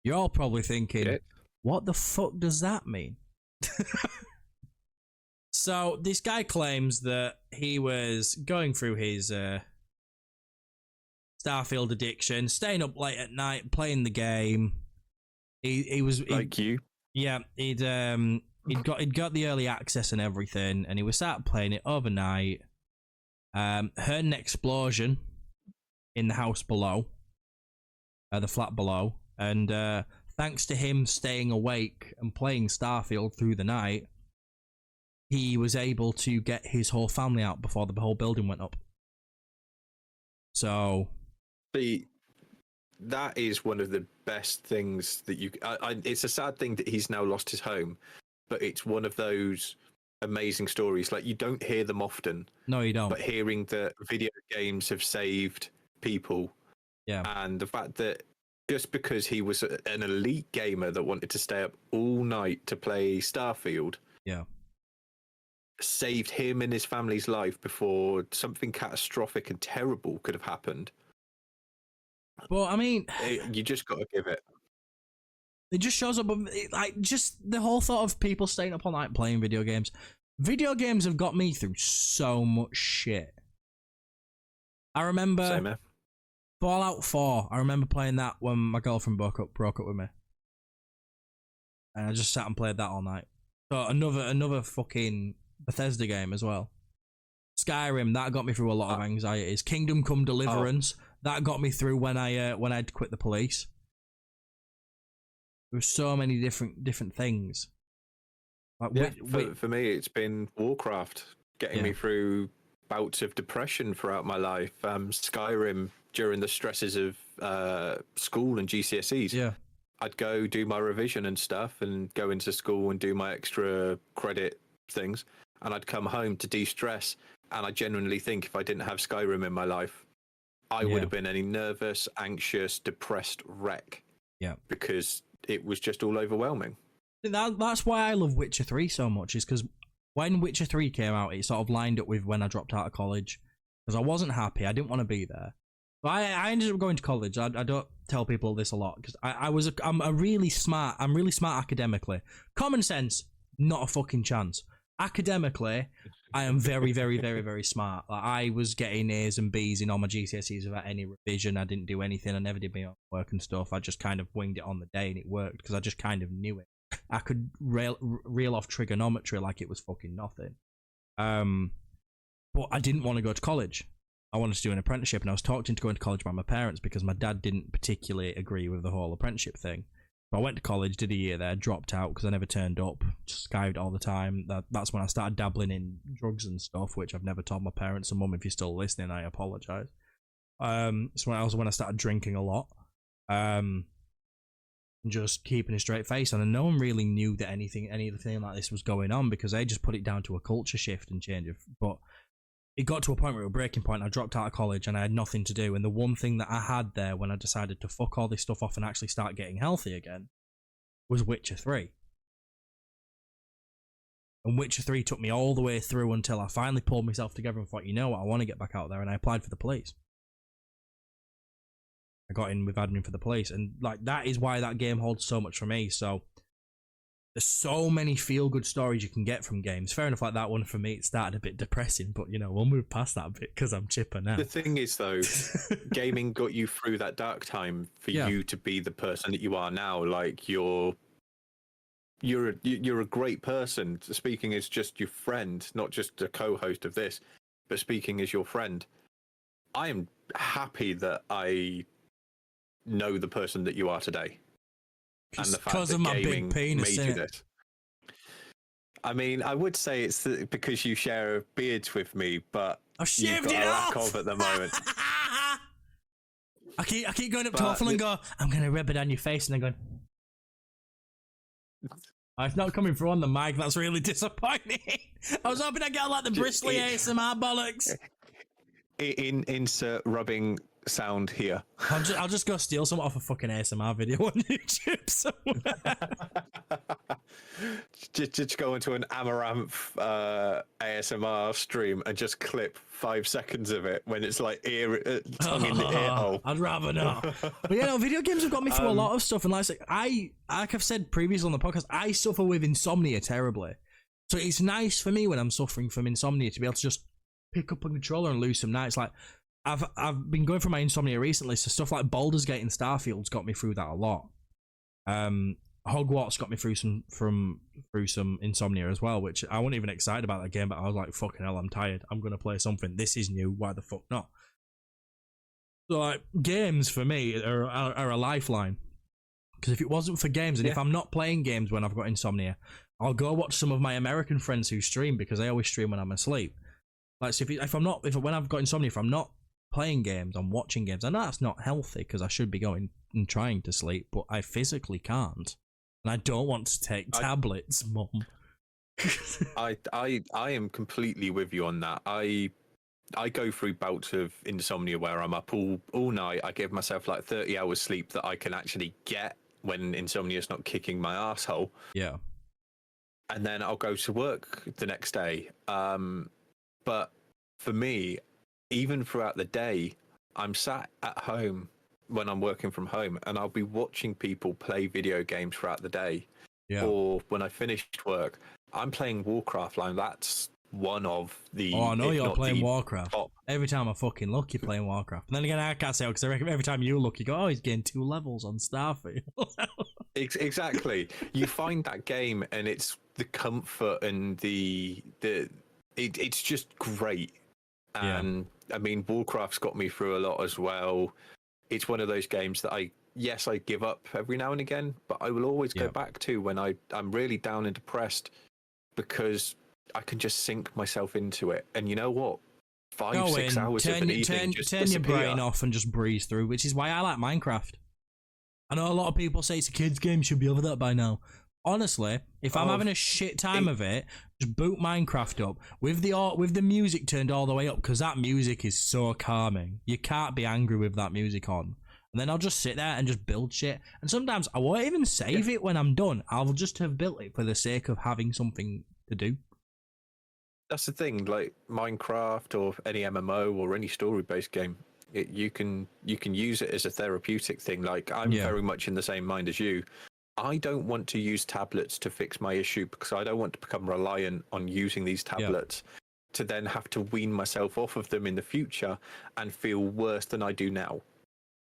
You're all probably thinking, what the fuck does that mean? So, this guy claims that he was going through his Starfield addiction, staying up late at night, playing the game. He was Like you. Yeah, he'd got the early access and everything, and he was sat playing it overnight. Heard an explosion in the house below, the flat below, and thanks to him staying awake and playing Starfield through the night, he was able to get his whole family out before the whole building went up. So, that is one of the best things that you. It's a sad thing that he's now lost his home, but it's one of those amazing stories. Like, you don't hear them often. No, you don't. But hearing that video games have saved people, Yeah, and the fact that just because he was an elite gamer that wanted to stay up all night to play Starfield, yeah, saved him and his family's life before something catastrophic and terrible could have happened. Well, I mean, You just got to give it. it just shows up, like, just the whole thought of people staying up all night playing video games. Video games have got me through so much shit. I remember Same here. Fallout 4. I remember playing that when my girlfriend broke up with me, and I just sat and played that all night. So another fucking Bethesda game as well. Skyrim, that got me through a lot of anxieties. Kingdom Come Deliverance, that got me through when I'd quit the police. There were so many different things. Like, Yeah, for me, it's been Warcraft getting me through bouts of depression throughout my life. Skyrim during the stresses of school and GCSEs. Yeah. I'd go do my revision and stuff and go into school and do my extra credit things. And I'd come home to de-stress. And I genuinely think if I didn't have Skyrim in my life, I would have been any nervous, anxious, depressed wreck. Yeah. Because it was just all overwhelming. That's why I love Witcher 3 so much, is because when Witcher 3 came out, it sort of lined up with when I dropped out of college. Because I wasn't happy. I didn't want to be there. But I ended up going to college. I don't tell people this a lot because I'm really smart academically. Common sense, not a fucking chance. Academically, I am very, very, very, very smart. Like, I was getting A's and B's in all my GCSEs without any revision. I didn't do anything. I never did my own work and stuff. I just kind of winged it on the day, and it worked because I just kind of knew it. I could reel off trigonometry like it was fucking nothing. But I didn't want to go to college. I wanted to do an apprenticeship, and I was talked into going to college by my parents because my dad didn't particularly agree with the whole apprenticeship thing. So I went to college, did a year there, dropped out because I never turned up, just skived all the time. That's when I started dabbling in drugs and stuff, which I've never told my parents. So, Mum, if you're still listening, I apologise. So when I started drinking a lot, just keeping a straight face, and no one really knew that anything like this was going on because they just put it down to a culture shift and change. But it got to a point where it was a breaking point. I dropped out of college and I had nothing to do. And the one thing that I had there when I decided to fuck all this stuff off and actually start getting healthy again was Witcher 3. And Witcher 3 took me all the way through until I finally pulled myself together and thought, you know what, I want to get back out there. And I applied for the police. I got in with admin for the police. And like, that is why that game holds so much for me. So there's so many feel-good stories you can get from games. Fair enough, like that one for me, it started a bit depressing, but you know, we'll move past that bit because I'm chipper now. The thing is, though, gaming got you through that dark time for you to be the person that you are now. Like, you're you're a great person. Speaking as just your friend, not just a co-host of this, but speaking as your friend. I am happy that I know the person that you are today, and the fact Because that of my gaming big penis, made you innit? this. I mean, I would say it's because you share beards with me, but I've you've shaved got it a lack off! of at the moment. I keep going up to But Waffle and go, I'm going to rub it on your face, and they're going, oh, it's not coming through on the mic. That's really disappointing. I was hoping I'd get like the bristly ASMR bollocks. Insert rubbing sound here. I'll just go steal some off a fucking ASMR video on YouTube somewhere. just go into an Amaranth ASMR stream and just clip 5 seconds of it when it's like tongue in the ear hole. I'd rather not. But yeah, no, video games have got me through a lot of stuff, and like I've said previously on the podcast, I suffer with insomnia terribly. So it's nice for me when I'm suffering from insomnia to be able to just pick up a controller and lose some nights. Like I've been going through my insomnia recently, so stuff like Baldur's Gate and Starfield's got me through that a lot. Hogwarts got me through some insomnia as well, which I wasn't even excited about that game, but I was like, fucking hell, I'm tired. I'm gonna play something. This is new. Why the fuck not? So like games for me are a lifeline. Because if it wasn't for games, and if I'm not playing games when I've got insomnia, I'll go watch some of my American friends who stream, because they always stream when I'm asleep. Like, so when I've got insomnia, if I'm not playing games, I'm watching games. I know that's not healthy because I should be going and trying to sleep, but I physically can't, and I don't want to take tablets, Mum. I am completely with you on that. I go through bouts of insomnia where I'm up all night. I give myself like 30 hours sleep that I can actually get when insomnia is not kicking my asshole. Yeah. And then I'll go to work the next day. But for me, even throughout the day, I'm sat at home when I'm working from home, and I'll be watching people play video games throughout the day. Yeah. Or when I finished work, I'm playing Warcraft. Like, that's one of the. Oh, I know you're playing Warcraft. Top. Every time I fucking look, you're playing Warcraft. And then again, I can't say because I reckon every time you look, you go, oh, he's getting 2 levels on Starfield. Exactly. You find that game, and it's the comfort and it's just great. And I mean, Warcraft's got me through a lot as well. It's one of those games that I give up every now and again, but I will always go back to when I'm really down and depressed, because I can just sink myself into it. And you know what? 5-6 hours of an evening just turn your brain off and just breeze through, which is why I like Minecraft. I know a lot of people say it's a kid's game, should be over that by now. Honestly, if I'm having a shit time of it, just boot Minecraft up with the music turned all the way up, because that music is so calming. You can't be angry with that music on. And then I'll just sit there and just build shit. And sometimes I won't even save it when I'm done. I'll just have built it for the sake of having something to do. That's the thing, like Minecraft or any MMO or any story-based game. You can use it as a therapeutic thing. Like, I'm very much in the same mind as you. I don't want to use tablets to fix my issue, because I don't want to become reliant on using these tablets to then have to wean myself off of them in the future and feel worse than I do now.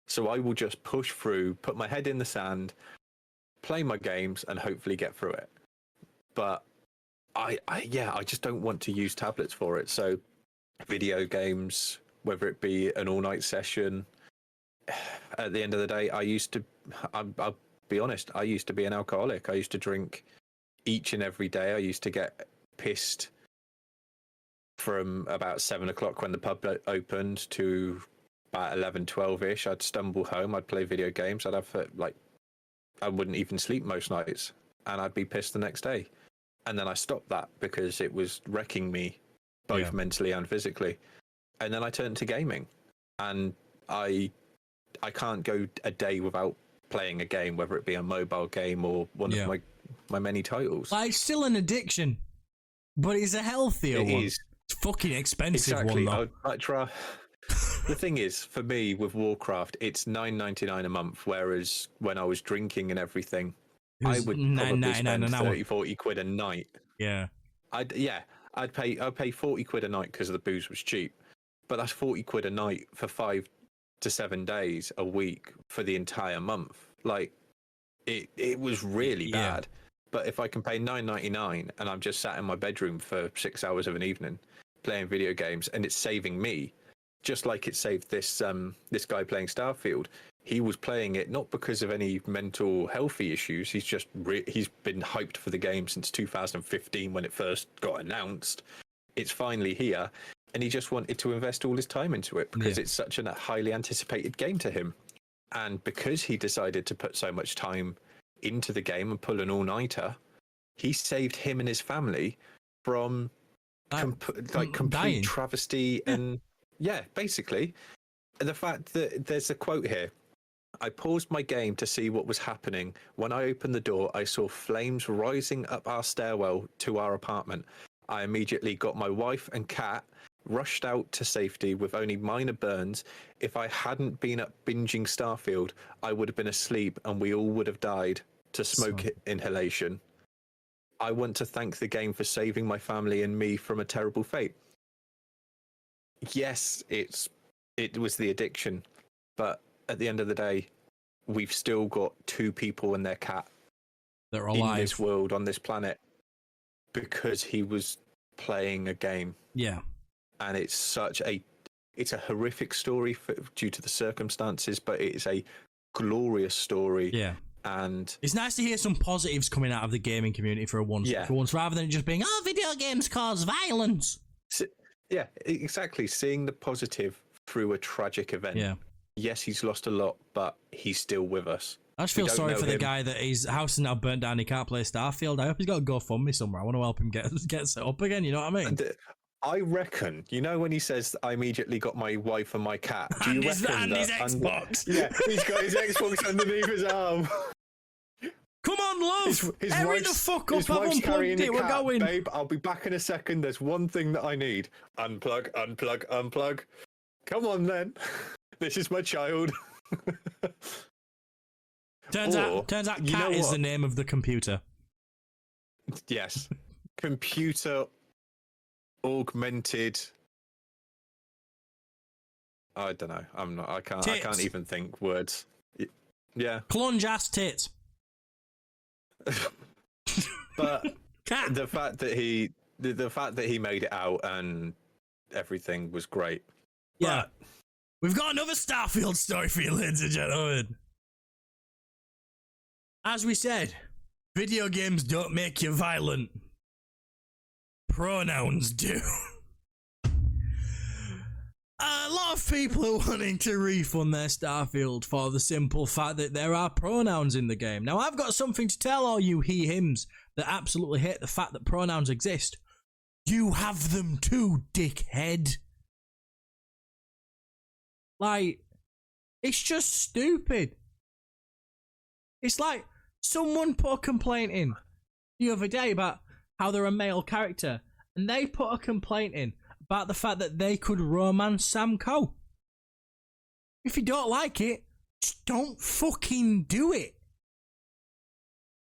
So I will just push through, put my head in the sand, play my games, and hopefully get through it. But I just don't want to use tablets for it. So video games, whether it be an all-night session, at the end of the day, I'll be honest, I used to be an alcoholic. I used to drink each and every day. I used to get pissed from about 7 o'clock when the pub opened to about 11, 12-ish. I'd stumble home. I'd play video games. I'd have I wouldn't even sleep most nights, and I'd be pissed the next day. And then I stopped that because it was wrecking me both mentally and physically. And then I turned to gaming, and I can't go a day without playing a game, whether it be a mobile game or one of my many titles. Like, it's still an addiction, but it's a healthier one. It's fucking expensive one, though. The thing is, for me, with Warcraft, it's $9.99 a month, whereas when I was drinking and everything, I would probably spend 30, 40 quid a night. Yeah. I'd pay 40 quid a night because the booze was cheap, but that's 40 quid a night for 5 to 7 days a week for the entire month. Like, it was really bad. But if I can pay $9.99 and I'm just sat in my bedroom for 6 hours of an evening playing video games, and it's saving me, just like it saved this this guy playing Starfield. He was playing it not because of any mental healthy issues. He's just he's been hyped for the game since 2015 when it first got announced. It's finally here, and he just wanted to invest all his time into it because it's such a highly anticipated game to him. And because he decided to put so much time into the game and pull an all-nighter, he saved him and his family from complete dying. travesty. And basically, the fact that there's a quote here: I paused my game to see what was happening. When I opened the door, I saw flames rising up our stairwell to our apartment. I immediately got my wife and cat, rushed out to safety with only minor burns. If I hadn't been up binging Starfield, I would have been asleep and we all would have died to smoke inhalation. I want to thank the game for saving my family and me from a terrible fate. Yes, it was the addiction, but at the end of the day, we've still got 2 people and their cat that are alive in this world, on this planet, because he was playing a game. Yeah. And it's a horrific story due to the circumstances, but it is a glorious story. Yeah. And it's nice to hear some positives coming out of the gaming community for once, rather than it just being, video games cause violence. Yeah, exactly. Seeing the positive through a tragic event. Yeah. Yes, he's lost a lot, but he's still with us. I just feel sorry for the guy that his house is now burnt down. He can't play Starfield. I hope he's got a GoFundMe somewhere. I want to help him get set up again. You know what I mean? And, I reckon, when he says, I immediately got my wife and my cat, do you reckon his Xbox. He's got his Xbox underneath his arm. Come on, love. Hurry the fuck up. I've unplugged it. We're going. Babe, I'll be back in a second. There's one thing that I need. Unplug, unplug, unplug. Come on, then. This is my child. Turns out cat is the name of the computer. Yes. Computer augmented. I don't know. I can't even think words. Yeah. Clunge ass tits. But the fact that he made it out and everything was great. Yeah. But we've got another Starfield story for you, ladies and gentlemen. As we said, video games don't make you violent. Pronouns do. A lot of people are wanting to refund their Starfield for the simple fact that there are pronouns in the game. Now, I've got something to tell all you he-hims that absolutely hate the fact that pronouns exist. You have them too, dickhead. Like, it's just stupid. It's like someone put a complaint in the other day about how they're a male character, and they put a complaint in about the fact that they could romance Sam Coe. If you don't like it, just don't fucking do it.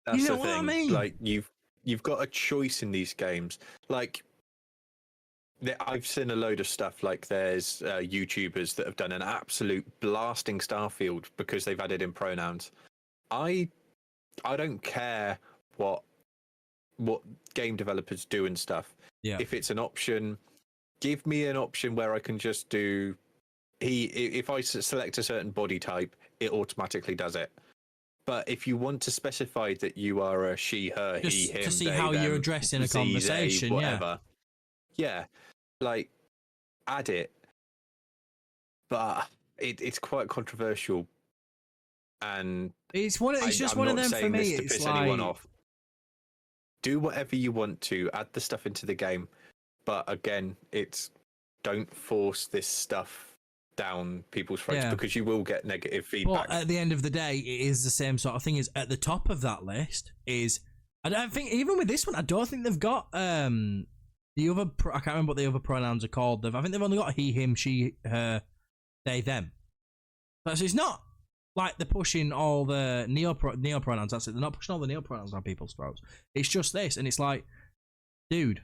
That's you know the what thing. I mean? Like, you've got a choice in these games. Like, I've seen a load of stuff. Like, there's YouTubers that have done an absolute blasting Starfield because they've added in pronouns. I don't care what game developers do and stuff. Yeah. If it's an option, give me an option where I can just do he. If I select a certain body type, it automatically does it. But if you want to specify that you are a she, her, just he, him, to see they, how them, you're addressing a conversation, whatever. Yeah, like add it. But it's quite controversial, and it's just one of them for me. To it's piss like anyone off. Do whatever you want to, add the stuff into the game, but again, don't force this stuff down people's throats because you will get negative feedback. But at the end of the day, it is the same sort of thing. Is at the top of that list is, I don't think even with this one, I don't think they've got the other. I can't remember what the other pronouns are called. I think they've only got he, him, she, her, they, them. But so it's not like they're pushing all the neo pronouns. That's it. They're not pushing all the neo pronouns on people's throats. It's just this, and it's like, dude,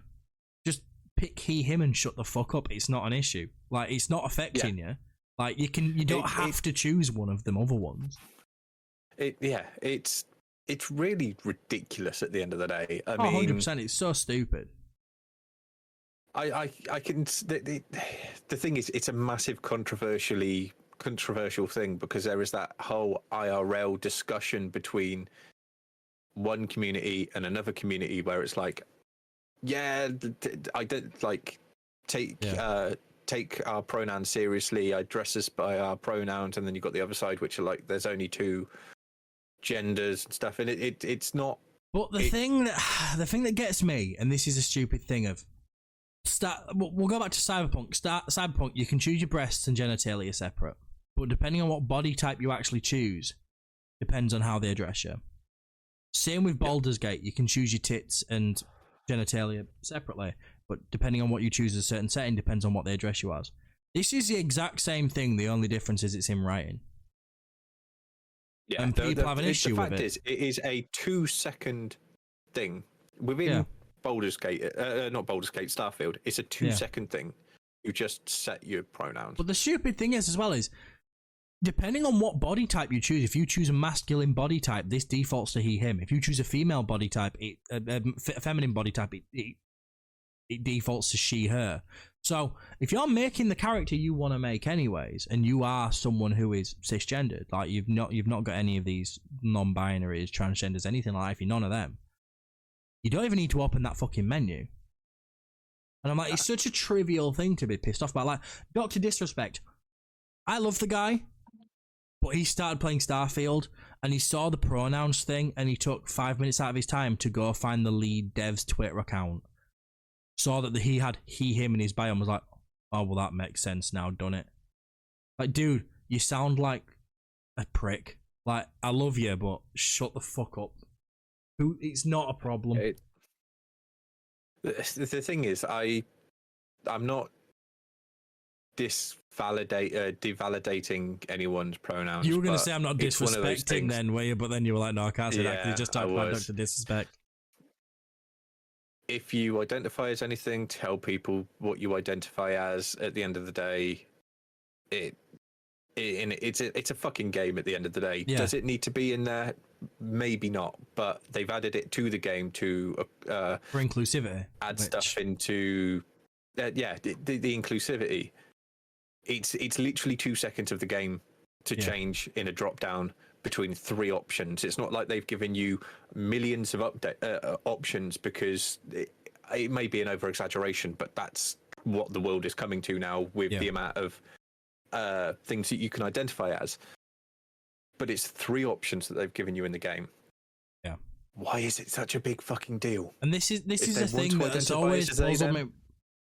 just pick he, him, and shut the fuck up. It's not an issue. Like, it's not affecting you. Like, you don't have to choose one of them other ones. It's it's really ridiculous at the end of the day. I Oh, mean, 100%. It's so stupid. I can. The thing is, it's a massive controversial thing because there is that whole IRL discussion between one community and another community where it's like, yeah, I don't like take our pronouns seriously. I dress us by our pronouns, and then you've got the other side, which are like, there's only two genders and stuff, and it's not. But the thing that gets me, and this is a stupid thing of. We'll go back to Cyberpunk. Cyberpunk, you can choose your breasts and genitalia separate, but depending on what body type you actually choose, depends on how they address you. Same with Baldur's Gate, you can choose your tits and genitalia separately, but depending on what you choose as a certain setting, depends on what they address you as. This is the exact same thing. The only difference is it's in writing. Yeah, and people have an issue with it. The fact is, it is a 2-second thing within. Baldur's Gate, not Baldur's Gate, Starfield. It's a 2-second thing. You just set your pronouns. But the stupid thing is, as well, is depending on what body type you choose. If you choose a masculine body type, this defaults to he, him. If you choose a female body type, a feminine body type, it defaults to she, her. So if you're making the character you want to make anyways, and you are someone who is cisgendered, like you've not got any of these non-binaries, transgenders, anything like that, if you're none of them, you don't even need to open that fucking menu. And I'm like, it's such a trivial thing to be pissed off about. Like, Dr. Disrespect, I love the guy, but he started playing Starfield and he saw the pronouns thing and he took 5 minutes out of his time to go find the lead dev's Twitter account. Saw that he had he, him in his bio and was like, oh, well, that makes sense now, done it. Like, dude, you sound like a prick. Like, I love you, but shut the fuck up. It's not a problem. The thing is, I'm not devalidating anyone's pronouns. You were going to say I'm not disrespecting then, were you? But then you were like, no, I can't say that because you just talked about Dr. Disrespect. If you identify as anything, tell people what you identify as. At the end of the day, it's a fucking game at the end of the day. Yeah. Does it need to be in there? Maybe not, but they've added it to the game to for inclusivity. Add stuff into the inclusivity. It's literally 2 seconds of the game to change in a drop down between 3 options. It's not like they've given you millions of options because it may be an over exaggeration, but that's what the world is coming to now with the amount of things that you can identify as. But it's 3 options that they've given you in the game. Yeah. Why is it such a big fucking deal? And this is the thing that's always puzzled me.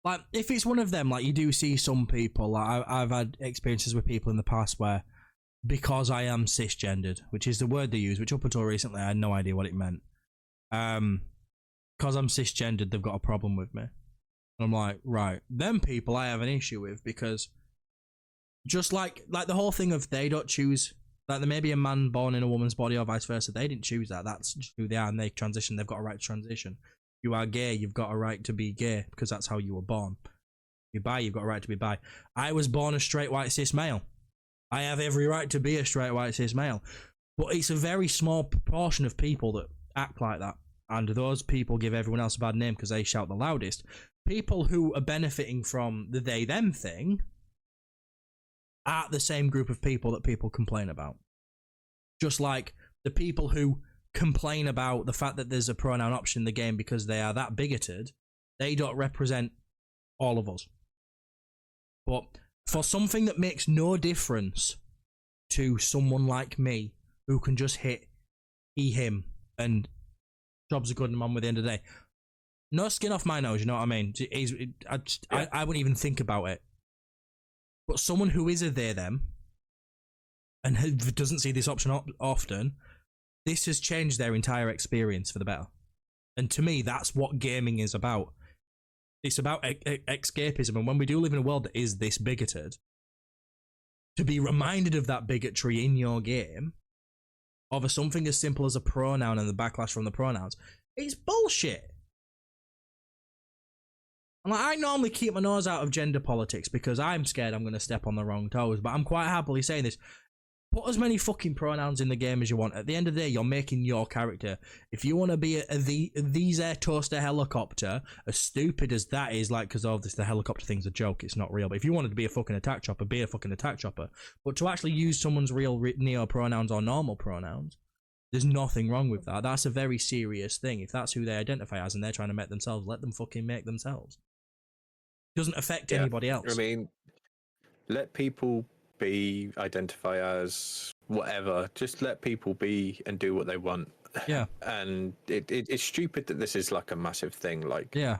Like, if it's one of them, like you do see some people, like I've had experiences with people in the past where, because I am cisgendered, which is the word they use, which up until recently I had no idea what it meant. Because I'm cisgendered, they've got a problem with me. And I'm like, right, them people I have an issue with because just like the whole thing of they don't choose. Like, there may be a man born in a woman's body or vice versa. They didn't choose that. That's just who they are, and they transition. They've got a right to transition. You are gay. You've got a right to be gay because that's how you were born. You're bi. You've got a right to be bi. I was born a straight white cis male. I have every right to be a straight white cis male. But it's a very small proportion of people that act like that, and those people give everyone else a bad name because they shout the loudest. People who are benefiting from the they-them thing are the same group of people that people complain about. Just like the people who complain about the fact that there's a pronoun option in the game because they are that bigoted, they don't represent all of us. But for something that makes no difference to someone like me who can just hit he, him, and jobs are good and I'm on with the end of the day, no skin off my nose, you know what I mean? I wouldn't even think about it. But someone who is a they, them, and who doesn't see this option often, this has changed their entire experience for the better. And to me, that's what gaming is about. It's about escapism. And when we do live in a world that is this bigoted, to be reminded of that bigotry in your game, of something as simple as a pronoun and the backlash from the pronouns, it's bullshit. And I normally keep my nose out of gender politics because I'm scared I'm going to step on the wrong toes, but I'm quite happily saying this. Put as many fucking pronouns in the game as you want. At the end of the day, you're making your character. If you want to be these air toaster helicopter, as stupid as that is, like, because of this, the helicopter thing's a joke, it's not real. But if you wanted to be a fucking attack chopper, be a fucking attack chopper. But to actually use someone's real neo pronouns or normal pronouns, there's nothing wrong with that. That's a very serious thing. If that's who they identify as and they're trying to make themselves, let them fucking make themselves. It doesn't affect anybody else. I mean, let people identify as whatever. Just let people be and do what they want. Yeah. And it's stupid that this is like a massive thing. Like, yeah,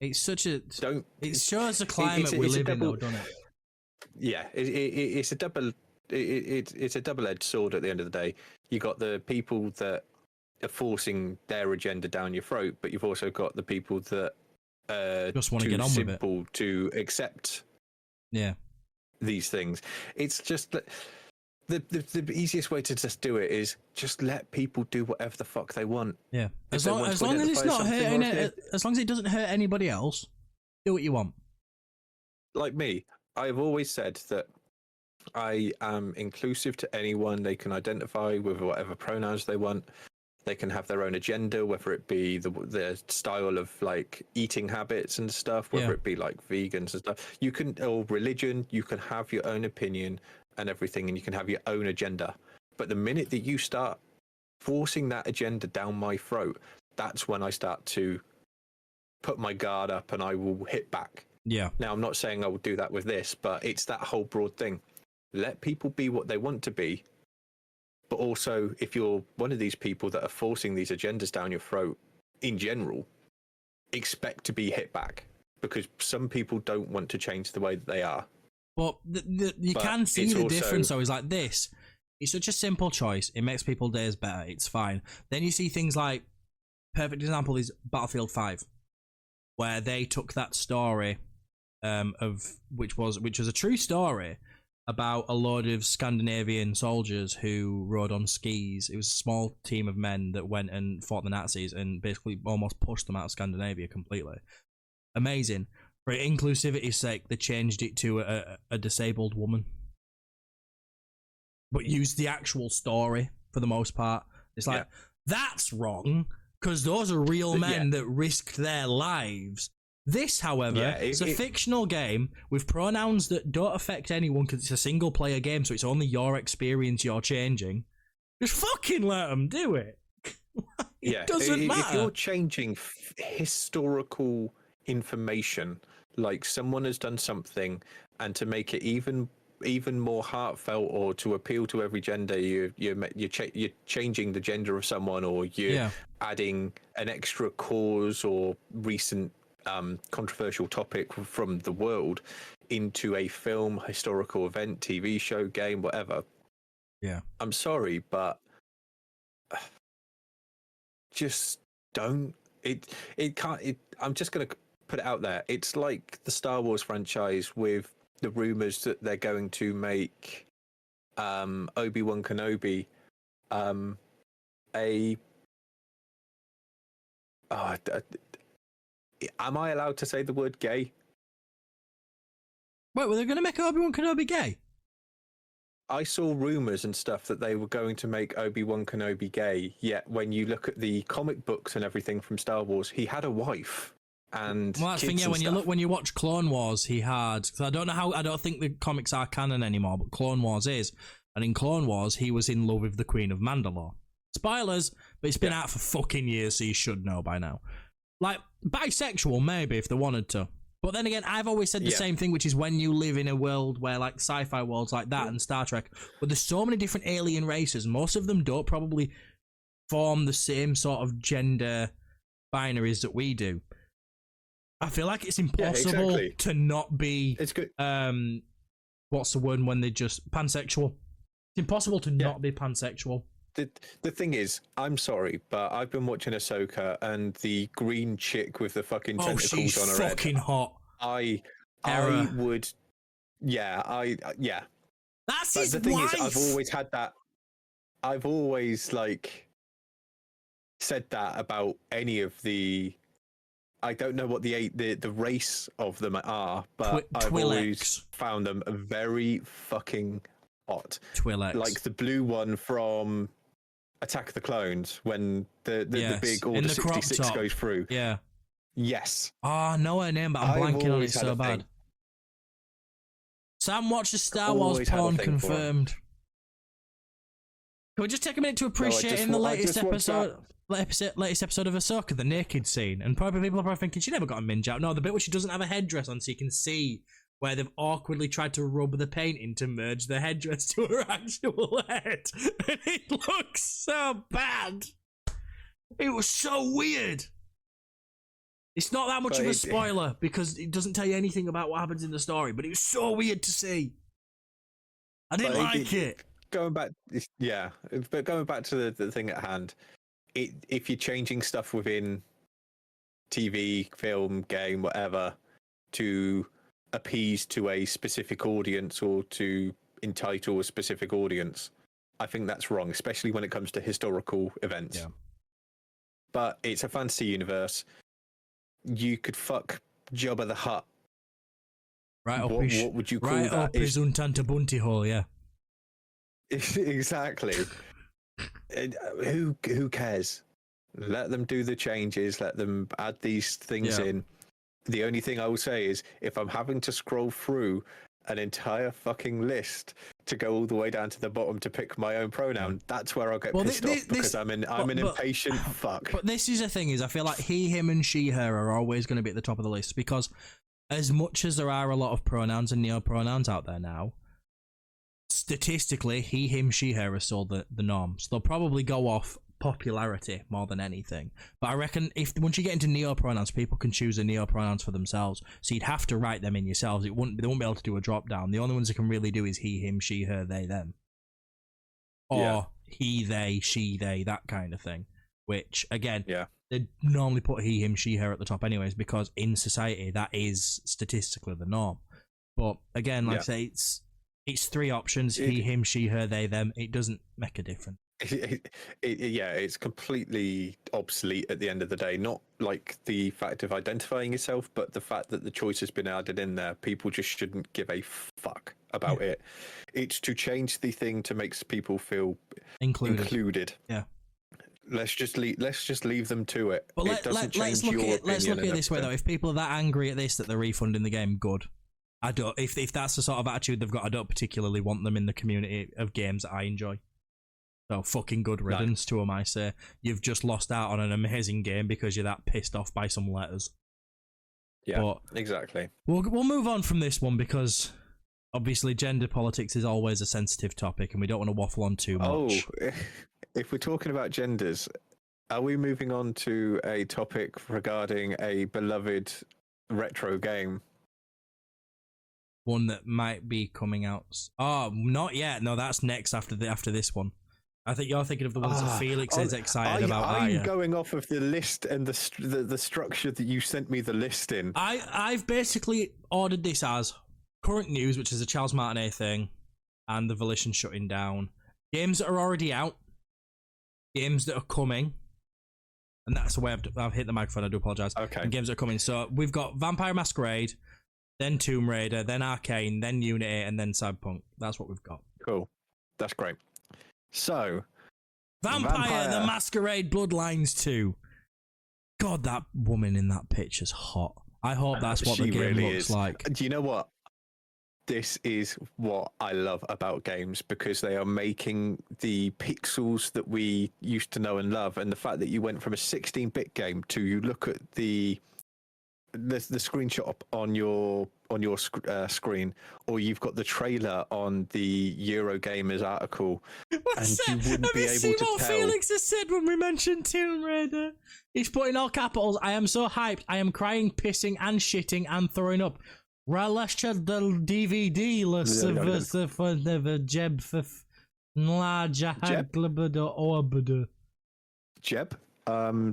it's such a don't. It shows the climate we live in, though, doesn't it? Yeah, it's a double. It's a double-edged sword. At the end of the day, you got the people that are forcing their agenda down your throat, but you've also got the people that just want to get on with it. Simple to accept. Yeah. These things. It's just that the easiest way to just do it is just let people do whatever the fuck they want. Yeah. As long as it's not hurting it, as long as it doesn't hurt anybody else, do what you want. Like me, I've always said that I am inclusive to anyone. They can identify with whatever pronouns they want. They can have their own agenda, whether it be the style of like eating habits and stuff, whether it be like vegans and stuff. You can, or religion, you can have your own opinion and everything, and you can have your own agenda. But the minute that you start forcing that agenda down my throat, that's when I start to put my guard up and I will hit back. Yeah. Now, I'm not saying I will do that with this, but it's that whole broad thing. Let people be what they want to be. But also, if you're one of these people that are forcing these agendas down your throat in general, expect to be hit back, because some people don't want to change the way that they are. But you can see the difference, though. Is like this. It's such a simple choice. It makes people's days better. It's fine. Then you see things like, perfect example is Battlefield 5, where they took that story which was a true story about a load of Scandinavian soldiers who rode on skis. It was a small team of men that went and fought the Nazis and basically almost pushed them out of Scandinavia completely. Amazing. For inclusivity's sake, they changed it to a disabled woman, but used the actual story for the most part. It's like, that's wrong, because those are real men that risked their lives. This, however, is a fictional game with pronouns that don't affect anyone because it's a single-player game, so it's only your experience you're changing. Just fucking let them do it. It doesn't matter. If you're changing historical information, like someone has done something, and to make it even more heartfelt or to appeal to every gender, you're changing the gender of someone, or you're adding an extra cause or recent controversial topic from the world into a film, historical event, TV show, game, whatever. Yeah. I'm sorry, but just don't. It can't. I'm just going to put it out there. It's like the Star Wars franchise with the rumors that they're going to make Obi-Wan Kenobi am I allowed to say the word gay? Wait, were they going to make Obi-Wan Kenobi gay? I saw rumors and stuff that they were going to make Obi-Wan Kenobi gay, yet when you look at the comic books and everything from Star Wars, he had a wife and that's kids. The thing, when you watch Clone Wars, he had, cause I don't think the comics are canon anymore, but Clone Wars is. And in Clone Wars, he was in love with the Queen of Mandalore. Spoilers, but it's been out for fucking years, so you should know by now. Like, bisexual, maybe, if they wanted to. But then again, I've always said the same thing, which is when you live in a world where, like, sci-fi worlds like that and Star Trek, but there's so many different alien races, most of them don't probably form the same sort of gender binaries that we do. I feel like it's impossible to not be... It's good. What's the word when they just... Pansexual. It's impossible to not be pansexual. The thing is, I'm sorry, but I've been watching Ahsoka, and the green chick with the fucking tentacles on her head. Oh, she's fucking hot. I would, That's but his the thing wife. is, I've always had that. I've always said that about any of the. I don't know what the race of them are, but I've always found them very fucking hot. Twi'leks. Like the blue one from Attack of the Clones when the big in Order the crop 66 top. goes through. Yeah. Yes. Oh, I know her name, but I'm I've blanking on it always had so a bad. thing. Sam watches Star Wars Always had a porn thing for it. confirmed. Can we just take a minute to appreciate in the latest episode of Ahsoka, the naked scene? And probably people are probably thinking she never got a minge out. No, the bit where she doesn't have a headdress on, so you can see where they've awkwardly tried to rub the paint in to merge the headdress to her actual head. And it looks so bad. It was so weird. It's not that much of a spoiler because it doesn't tell you anything about what happens in the story, but it was so weird to see. I didn't like it. Going back, yeah, but going back to the thing at hand, if you're changing stuff within TV, film, game, whatever, to appease to a specific audience or to entitle a specific audience, I think that's wrong, especially when it comes to historical events. Yeah. But it's a fantasy universe. You could fuck Jabba the Hutt. Right up what would you call right that? Up his untanta bunty hole, yeah. Exactly. Who cares? Let them do the changes. Let them add these things in. The only thing I will say is, if I'm having to scroll through an entire fucking list to go all the way down to the bottom to pick my own pronoun, that's where I'll get pissed off because I'm an impatient fuck. But this is the thing: is I feel like he, him, and she, her are always going to be at the top of the list because, as much as there are a lot of pronouns and neo-pronouns out there now, statistically, he, him, she, her are still the norm. So they'll probably go off popularity more than anything. But I reckon once you get into neo-pronouns, people can choose the neo-pronouns for themselves. So you'd have to write them in yourselves. They won't be able to do a drop down. The only ones that can really do is he, him, she, her, they, them. Or he, they, she, they, that kind of thing. Which, again, they normally put he, him, she, her at the top anyways, because in society, that is statistically the norm. But again, like I say, it's three options: he, him, she, her, they, them. It doesn't make a difference. It's completely obsolete at the end of the day. Not like the fact of identifying yourself, but the fact that the choice has been added in there. People just shouldn't give a fuck about it. It's to change the thing to make people feel included. Yeah. Let's just leave them to it. But let's look at it this way though. If people are that angry at this that they're refunding the game, good. I don't. If that's the sort of attitude they've got, I don't particularly want them in the community of games that I enjoy. So fucking good riddance to them, I say. You've just lost out on an amazing game because you're that pissed off by some letters. Yeah, but exactly. We'll move on from this one because obviously gender politics is always a sensitive topic and we don't want to waffle on too much. Oh, if we're talking about genders, are we moving on to a topic regarding a beloved retro game? One that might be coming out. Oh, not yet. No, that's next after this one. I think you're thinking of the ones that Felix is excited about. I'm going off of the list and the structure that you sent me the list in. I've basically ordered this as current news, which is a Charles Martinet thing, and the Volition shutting down. Games that are already out, games that are coming, and that's the way I've hit the microphone. I do apologise. Okay. And games that are coming. So we've got Vampire Masquerade, then Tomb Raider, then Arcane, then Unity, and then Cyberpunk. That's what we've got. Cool. That's great. So, Vampire the Masquerade Bloodlines 2. God, that woman in that picture's hot. I hope that's what the game really looks like. Do you know what? This is what I love about games, because they are making the pixels that we used to know and love, and the fact that you went from a 16-bit game to you look at the screenshot on your screen, or you've got the trailer on the Eurogamer's article. What's and that? You wouldn't Have be you able seen to what tell. Felix has said when we mentioned Tomb Raider? He's put in all capitals, "I am so hyped. I am crying, pissing, and shitting, and throwing up. Ralasha the DVD Jeb Jeb.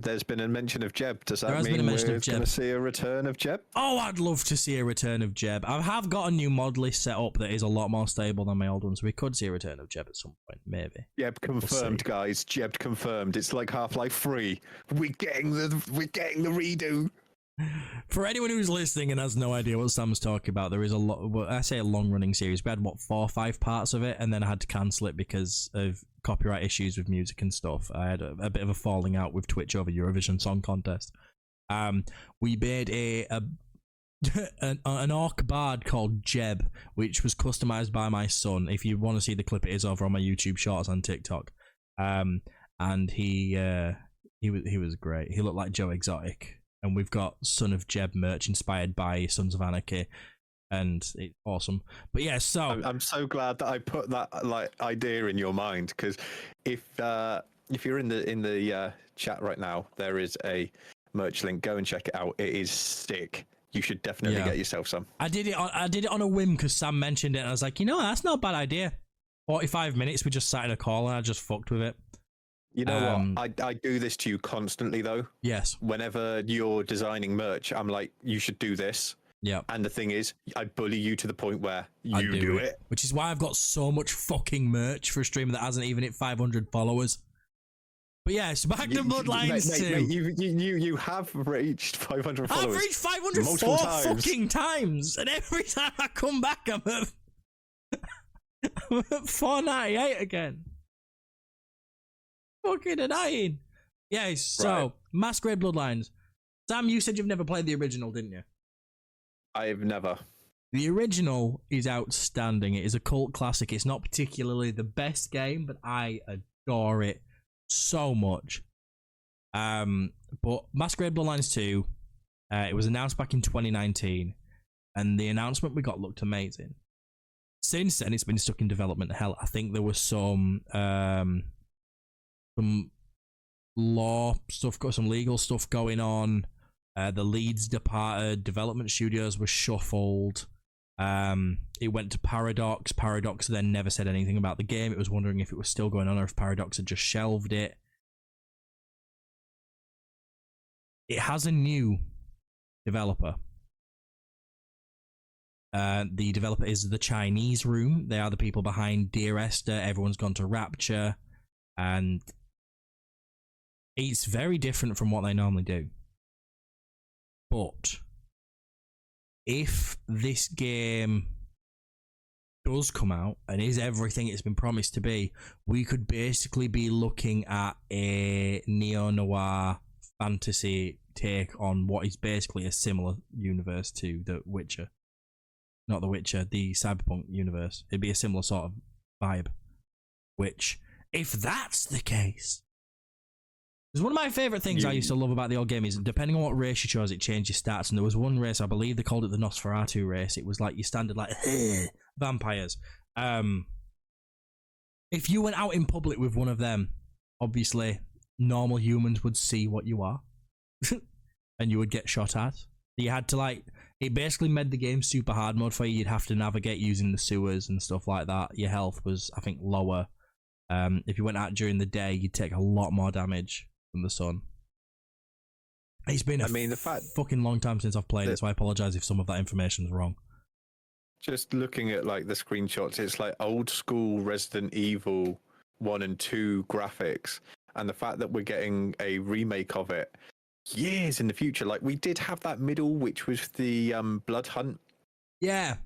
There's been a mention of Jeb. Does that mean we're going to see a return of Jeb? Oh, I'd love to see a return of Jeb. I have got a new mod list set up that is a lot more stable than my old one, so we could see a return of Jeb at some point, maybe. Jeb confirmed, guys. Jeb confirmed. It's like Half-Life 3. We're getting the redo. For anyone who's listening and has no idea what Sam's talking about, there is a lot. Well, I say a long-running series. We had 4 or 5 parts of it, and then I had to cancel it because of copyright issues with music and stuff. I had a bit of a falling out with Twitch over Eurovision Song Contest. We made an orc bard called Jeb, which was customized by my son. If you want to see the clip, it is over on my YouTube Shorts on TikTok. And he was great. He looked like Joe Exotic. And we've got Son of Jeb merch inspired by Sons of Anarchy, and it's awesome. But yeah, so I'm so glad that I put that idea in your mind, because if you're in the chat right now, there is a merch link. Go and check it out. It is sick. You should definitely get yourself some. I did it on a whim because Sam mentioned it, and I was like, that's not a bad idea. 45 minutes, we just sat in a call, and I just fucked with it. You know what? I do this to you constantly, though. Yes. Whenever you're designing merch, I'm like, you should do this. Yeah. And the thing is, I bully you to the point where you do it. Which is why I've got so much fucking merch for a streamer that hasn't even hit 500 followers. But yeah, it's back to Bloodlines 2. Mate, you have reached 500 followers. I've reached 504 fucking times. And every time I come back, I'm at 498 again. Fucking annoying. Yeah, so right. Masquerade Bloodlines. Sam, you said you've never played the original, didn't you? I've never. The original is outstanding. It is a cult classic. It's not particularly the best game, but I adore it so much. But Masquerade Bloodlines 2, it was announced back in 2019, and the announcement we got looked amazing. Since then, it's been stuck in development hell. I think there was some law stuff, got some legal stuff going on. The leads departed, development studios were shuffled. It went to Paradox. Paradox then never said anything about the game. It was wondering if it was still going on or if Paradox had just shelved it. It has a new developer. The developer is the Chinese Room. They are the people behind Dear Esther, Everyone's Gone to Rapture, and it's very different from what they normally do. But if this game does come out and is everything it's been promised to be, we could basically be looking at a neo-noir fantasy take on what is basically a similar universe to The Witcher. Not The Witcher, the Cyberpunk universe. It'd be a similar sort of vibe. Which, if that's the case... Because one of my favourite things I used to love about the old game is, depending on what race you chose, it changed your stats. And there was one race, I believe they called it the Nosferatu race. It was like your standard, like, vampires. If you went out in public with one of them, obviously, normal humans would see what you are. And you would get shot at. You had to, like... It basically made the game super hard mode for you. You'd have to navigate using the sewers and stuff like that. Your health was, I think, lower. If you went out during the day, you'd take a lot more damage from the sun. It's been a fucking long time since I've played it, so I apologize if some of that information is wrong. Just looking at like the screenshots, it's like old school Resident Evil 1 and 2 graphics, and the fact that we're getting a remake of it years in the future. Like, we did have that middle, which was the Blood Hunt. Yeah.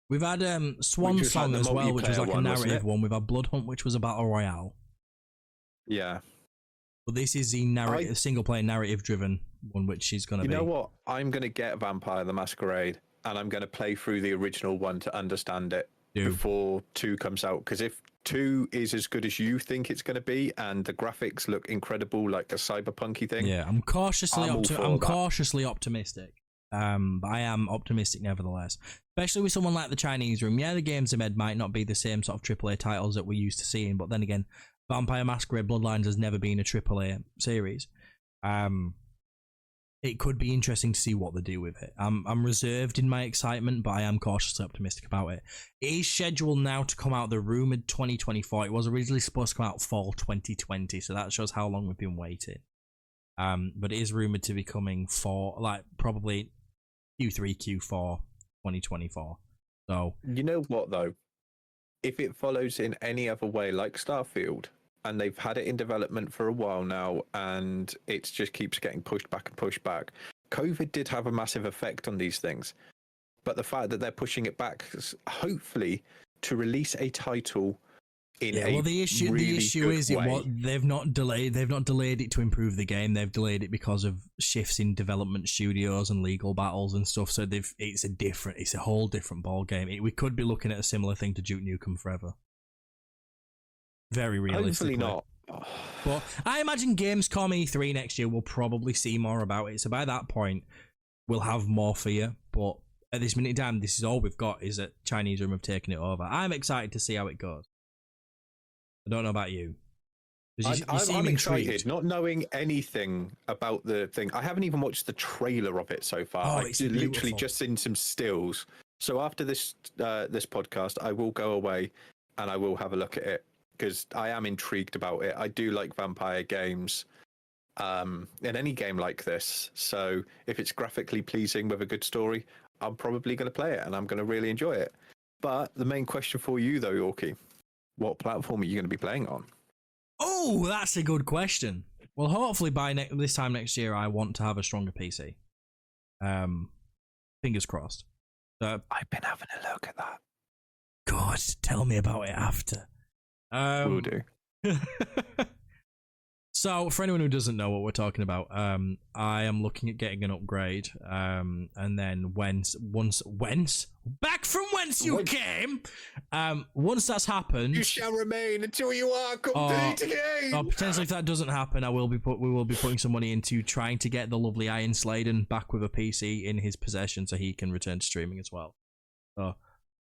We've had Swan Song as well, which was like a narrative one. We've had Blood Hunt, which was a battle royale. Yeah. But this is the single-player narrative-driven one, which is going to be... You know what? I'm going to get Vampire the Masquerade, and I'm going to play through the original one to understand it before 2 comes out. Because if 2 is as good as you think it's going to be, and the graphics look incredible, like a cyberpunky thing... Yeah, I'm cautiously optimistic. But I am optimistic nevertheless. Especially with someone like the Chinese Room. Yeah, the games they made might not be the same sort of AAA titles that we're used to seeing, but then again, Vampire Masquerade Bloodlines has never been a AAA series. It could be interesting to see what they do with it. I'm reserved in my excitement, but I am cautiously optimistic about it. It is scheduled now to come out the rumoured 2024. It was originally supposed to come out fall 2020, so that shows how long we've been waiting. But it is rumoured to be coming for, like, probably Q3, Q4 2024. So, you know what, though? If it follows in any other way, like Starfield, and they've had it in development for a while now, and it just keeps getting pushed back and pushed back, COVID did have a massive effect on these things, but the fact that they're pushing it back, hopefully, to release a title in the issue is they've not delayed it to improve the game. They've delayed it because of shifts in development studios and legal battles and stuff. So it's a whole different ball game. We could be looking at a similar thing to Duke Nukem Forever. Very realistically. Hopefully not. But I imagine Gamescom E3 next year will probably see more about it. So by that point, we'll have more for you. But at this minute in time, this is all we've got, is that Chinese Room have taken it over. I'm excited to see how it goes. I don't know about you. I'm excited, not knowing anything about the thing. I haven't even watched the trailer of it so far. I've literally just seen some stills. So after this podcast, I will go away and I will have a look at it because I am intrigued about it. I do like vampire games, and any game like this. So if it's graphically pleasing with a good story, I'm probably going to play it and I'm going to really enjoy it. But the main question for you, though, Yorkie, what platform are you going to be playing on? Oh, that's a good question. Well, hopefully by this time next year, I want to have a stronger PC. Fingers crossed. So, I've been having a look at that. God, tell me about it after. Will do. So, for anyone who doesn't know what we're talking about, I am looking at getting an upgrade, and then once back from whence you came, once that's happened, you shall remain until you are complete again. Or potentially, if that doesn't happen, we will be putting some money into trying to get the lovely Iron Sladen back with a PC in his possession, so he can return to streaming as well. So,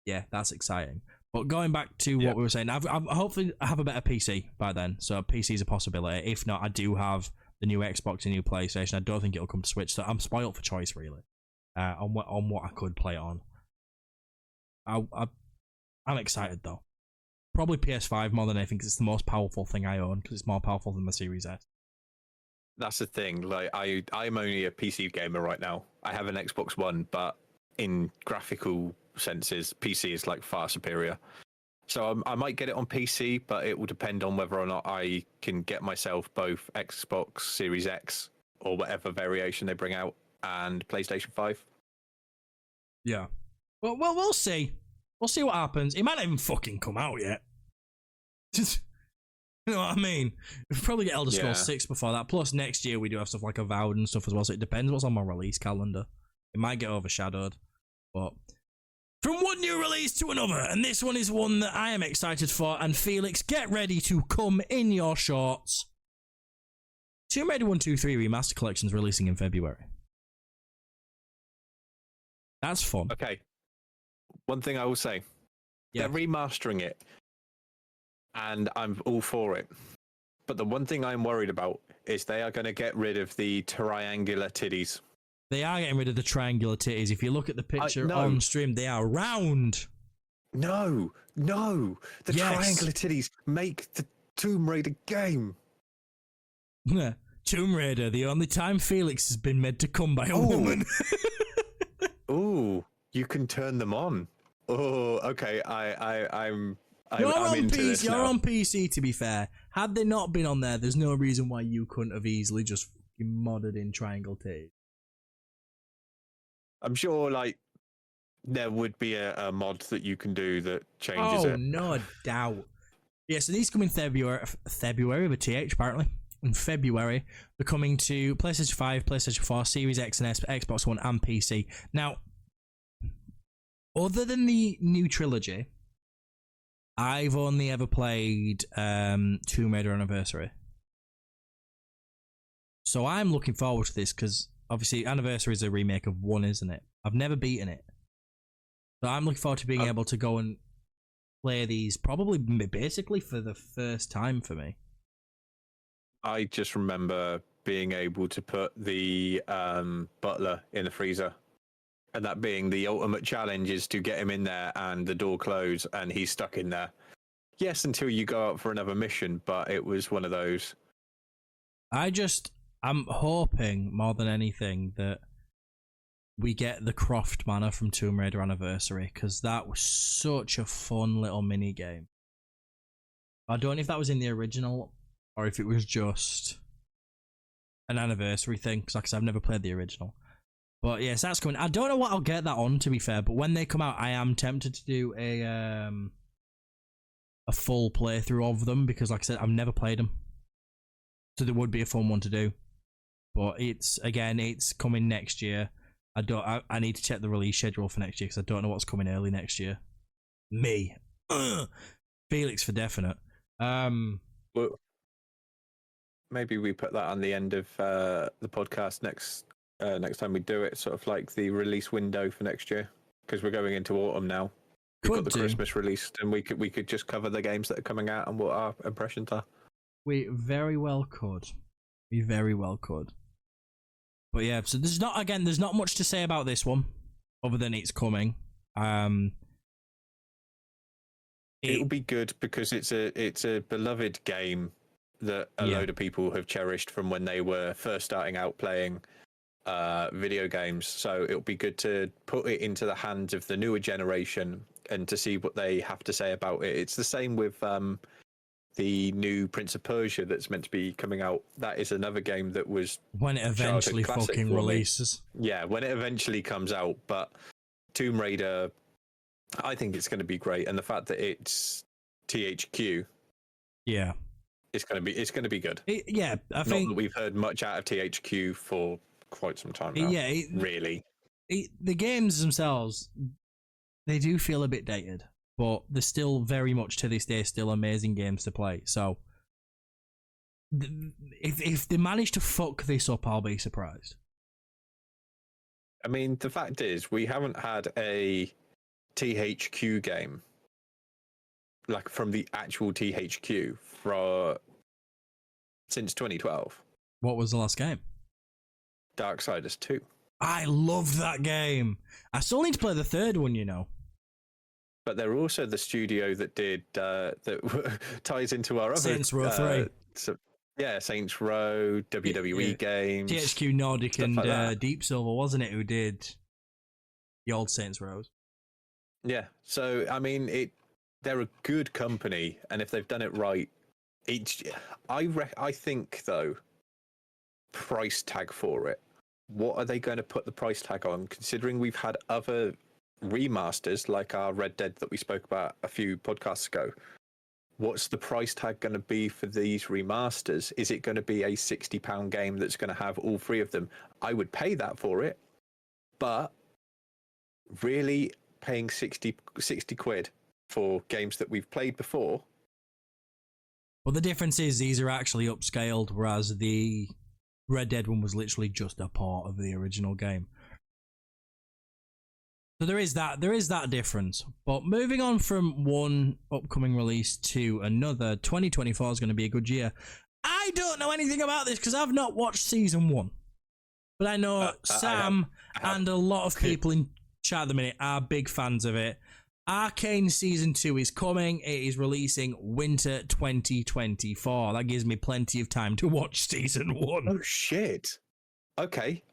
yeah, that's exciting. But going back to what we were saying, I've hopefully I have a better PC by then. So PC is a possibility. If not, I do have the new Xbox and new PlayStation. I don't think it'll come to Switch. So I'm spoiled for choice, really, on what I could play on. I'm excited though. Probably PS5 more than anything because it's the most powerful thing I own because it's more powerful than the Series S. That's the thing. Like I'm only a PC gamer right now. I have an Xbox One, but in graphical senses, PC is like far superior. So I might get it on PC, but it will depend on whether or not I can get myself both Xbox Series X or whatever variation they bring out and PlayStation 5. Yeah. Well, we'll see. We'll see what happens. It might not even fucking come out yet. Just, you know what I mean? We'll probably get Elder Scrolls 6 before that. Plus, next year we do have stuff like Avowed and stuff as well. So it depends what's on my release calendar. It might get overshadowed. But from one new release to another, and this one is one that I am excited for. And Felix, get ready to come in your shorts. Tomb Raider 1, 2, 3 Remaster Collection's releasing in February. That's fun. Okay. One thing I will say. They're remastering it. And I'm all for it. But the one thing I'm worried about is they are going to get rid of the triangular titties. They are getting rid of the triangular titties. If you look at the picture on stream, they are round. No. The triangular titties make the Tomb Raider game. Tomb Raider, the only time Felix has been made to come by a woman. Ooh, you can turn them on. Oh, okay. I'm into this now. You're on PC, to be fair. Had they not been on there's no reason why you couldn't have easily just modded in triangle titties. I'm sure, like, there would be a mod that you can do that changes it. Oh, no doubt. Yeah, so these come in February with TH, apparently. In February, they're coming to PlayStation 5, PlayStation 4, Series X and S, Xbox One, and PC. Now, other than the new trilogy, I've only ever played Tomb Raider Anniversary. So I'm looking forward to this because obviously Anniversary is a remake of 1, isn't it? I've never beaten it. So I'm looking forward to being able to go and play these probably basically for the first time for me. I just remember being able to put the butler in the freezer. And that being the ultimate challenge is to get him in there and the door closed and he's stuck in there. Yes, until you go out for another mission, but it was one of those. I'm hoping more than anything that we get the Croft Manor from Tomb Raider Anniversary because that was such a fun little mini game. I don't know if that was in the original or if it was just an anniversary thing because like I said, I've never played the original. But yes, that's coming. I don't know what I'll get that on, to be fair. But when they come out, I am tempted to do a full playthrough of them because, like I said, I've never played them, so there would be a fun one to do. But it's coming next year. I need to check the release schedule for next year because I don't know what's coming early next year. Me, Felix for definite. Well, maybe we put that on the end of the podcast next time we do it, sort of like the release window for next year, because we're going into autumn now. We've got the Christmas released, and we could just cover the games that are coming out and what our impressions are. We very well could. We very well could. But yeah, so there's not much to say about this one, other than it's coming. It'll be good because it's a beloved game that a load of people have cherished from when they were first starting out playing video games. So it'll be good to put it into the hands of the newer generation and to see what they have to say about it. It's the same with the new Prince of Persia that's meant to be coming out. That is another game that was when it eventually fucking releases. Yeah, when it eventually comes out. But Tomb Raider, I think it's going to be great, and the fact that it's THQ, it's going to be good. I think not that we've heard much out of THQ for quite some time now. Really, the games themselves, they do feel a bit dated, but they're still very much to this day still amazing games to play. So if they manage to fuck this up, I'll be surprised. I mean, the fact is, we haven't had a THQ game, like from the actual THQ, since 2012. What was the last game? Darksiders 2. I loved that game. I still need to play the third one, you know. But they're also the studio that did that ties into our other Saints Row 3. Saints Row, WWE games, THQ Nordic and like Deep Silver, wasn't it? Who did the old Saints Rows? Yeah. So I mean, they're a good company, and if they've done it right, I think though, price tag for it. What are they going to put the price tag on? Considering we've had other remasters like our Red Dead that we spoke about a few podcasts ago. What's the price tag going to be for these remasters? Is it going to be a £60 game that's going to have all three of them? I would pay that for it, but really paying 60 quid for games that we've played before. Well, the difference is these are actually upscaled, whereas the Red Dead one was literally just a part of the original game. So there is that difference. But moving on from one upcoming release to another, 2024 is going to be a good year. I don't know anything about this because I've not watched season 1. But I know Sam I have. And a lot of people in chat at the minute are big fans of it. Arcane season 2 is coming. It is releasing winter 2024. That gives me plenty of time to watch season 1. Oh shit. Okay.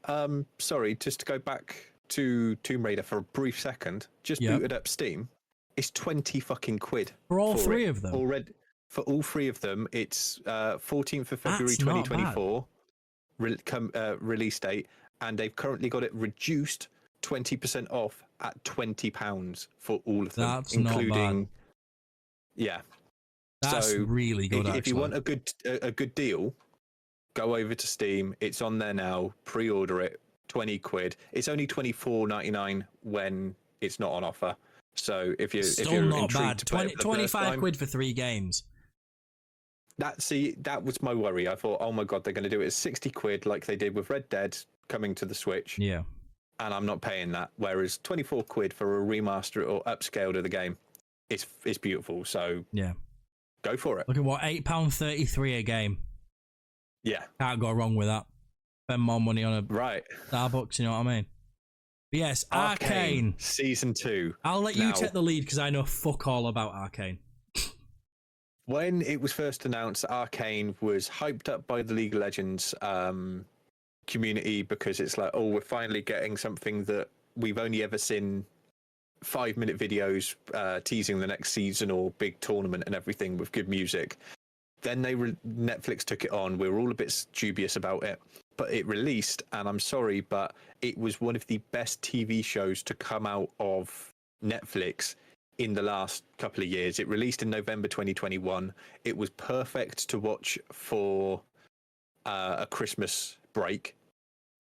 Sorry, just to go back to Tomb Raider for a brief second, just booted up Steam. It's 20 fucking quid for all three of them. Already for all three of them, it's 14th of February 2024 release date, and they've currently got it reduced 20% off at £20 for all of them. That's including not bad. Yeah, that's really good. If you want a good deal, go over to Steam. It's on there now. Pre-order it. 20 quid. It's only $24.99 when it's not on offer. So if you're not intrigued bad. to play 25 quid for 3 games. That was my worry. I thought, oh my god, they're going to do it at 60 quid like they did with Red Dead coming to the Switch. Yeah. And I'm not paying that. Whereas 24 quid for a remaster or upscale to the game, it's beautiful. So yeah, go for it. Look at what, £8.33 a game. Yeah, can't go wrong with that. Spend more money on a Starbucks, you know what I mean? But yes, Arcane season 2. I'll let you take the lead because I know fuck all about Arcane. When it was first announced, Arcane was hyped up by the League of Legends community because it's like, oh, we're finally getting something that we've only ever seen 5-minute videos teasing the next season or big tournament and everything with good music. then Netflix took it on. We were all a bit dubious about it, but it released, and I'm sorry, but it was one of the best TV shows to come out of Netflix in the last couple of years. It released in November 2021. It was perfect to watch for a Christmas break.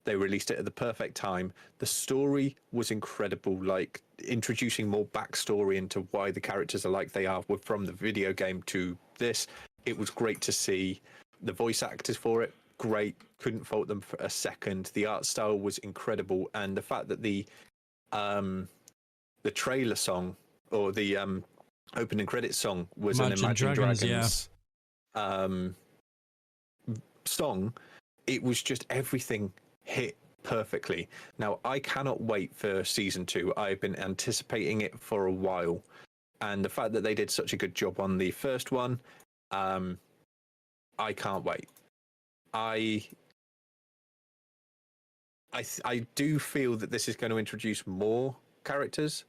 They released it at the perfect time. The story was incredible, like introducing more backstory into why the characters are like they are from the video game to this. It was great to see. The voice actors for it, great. Couldn't fault them for a second. The art style was incredible, and the fact that the trailer song or the opening credits song was an Imagine Dragons song. It was just everything hit perfectly. Now, I cannot wait for season 2. I've been anticipating it for a while, and the fact that they did such a good job on the first one, I can't wait. I do feel that this is going to introduce more characters.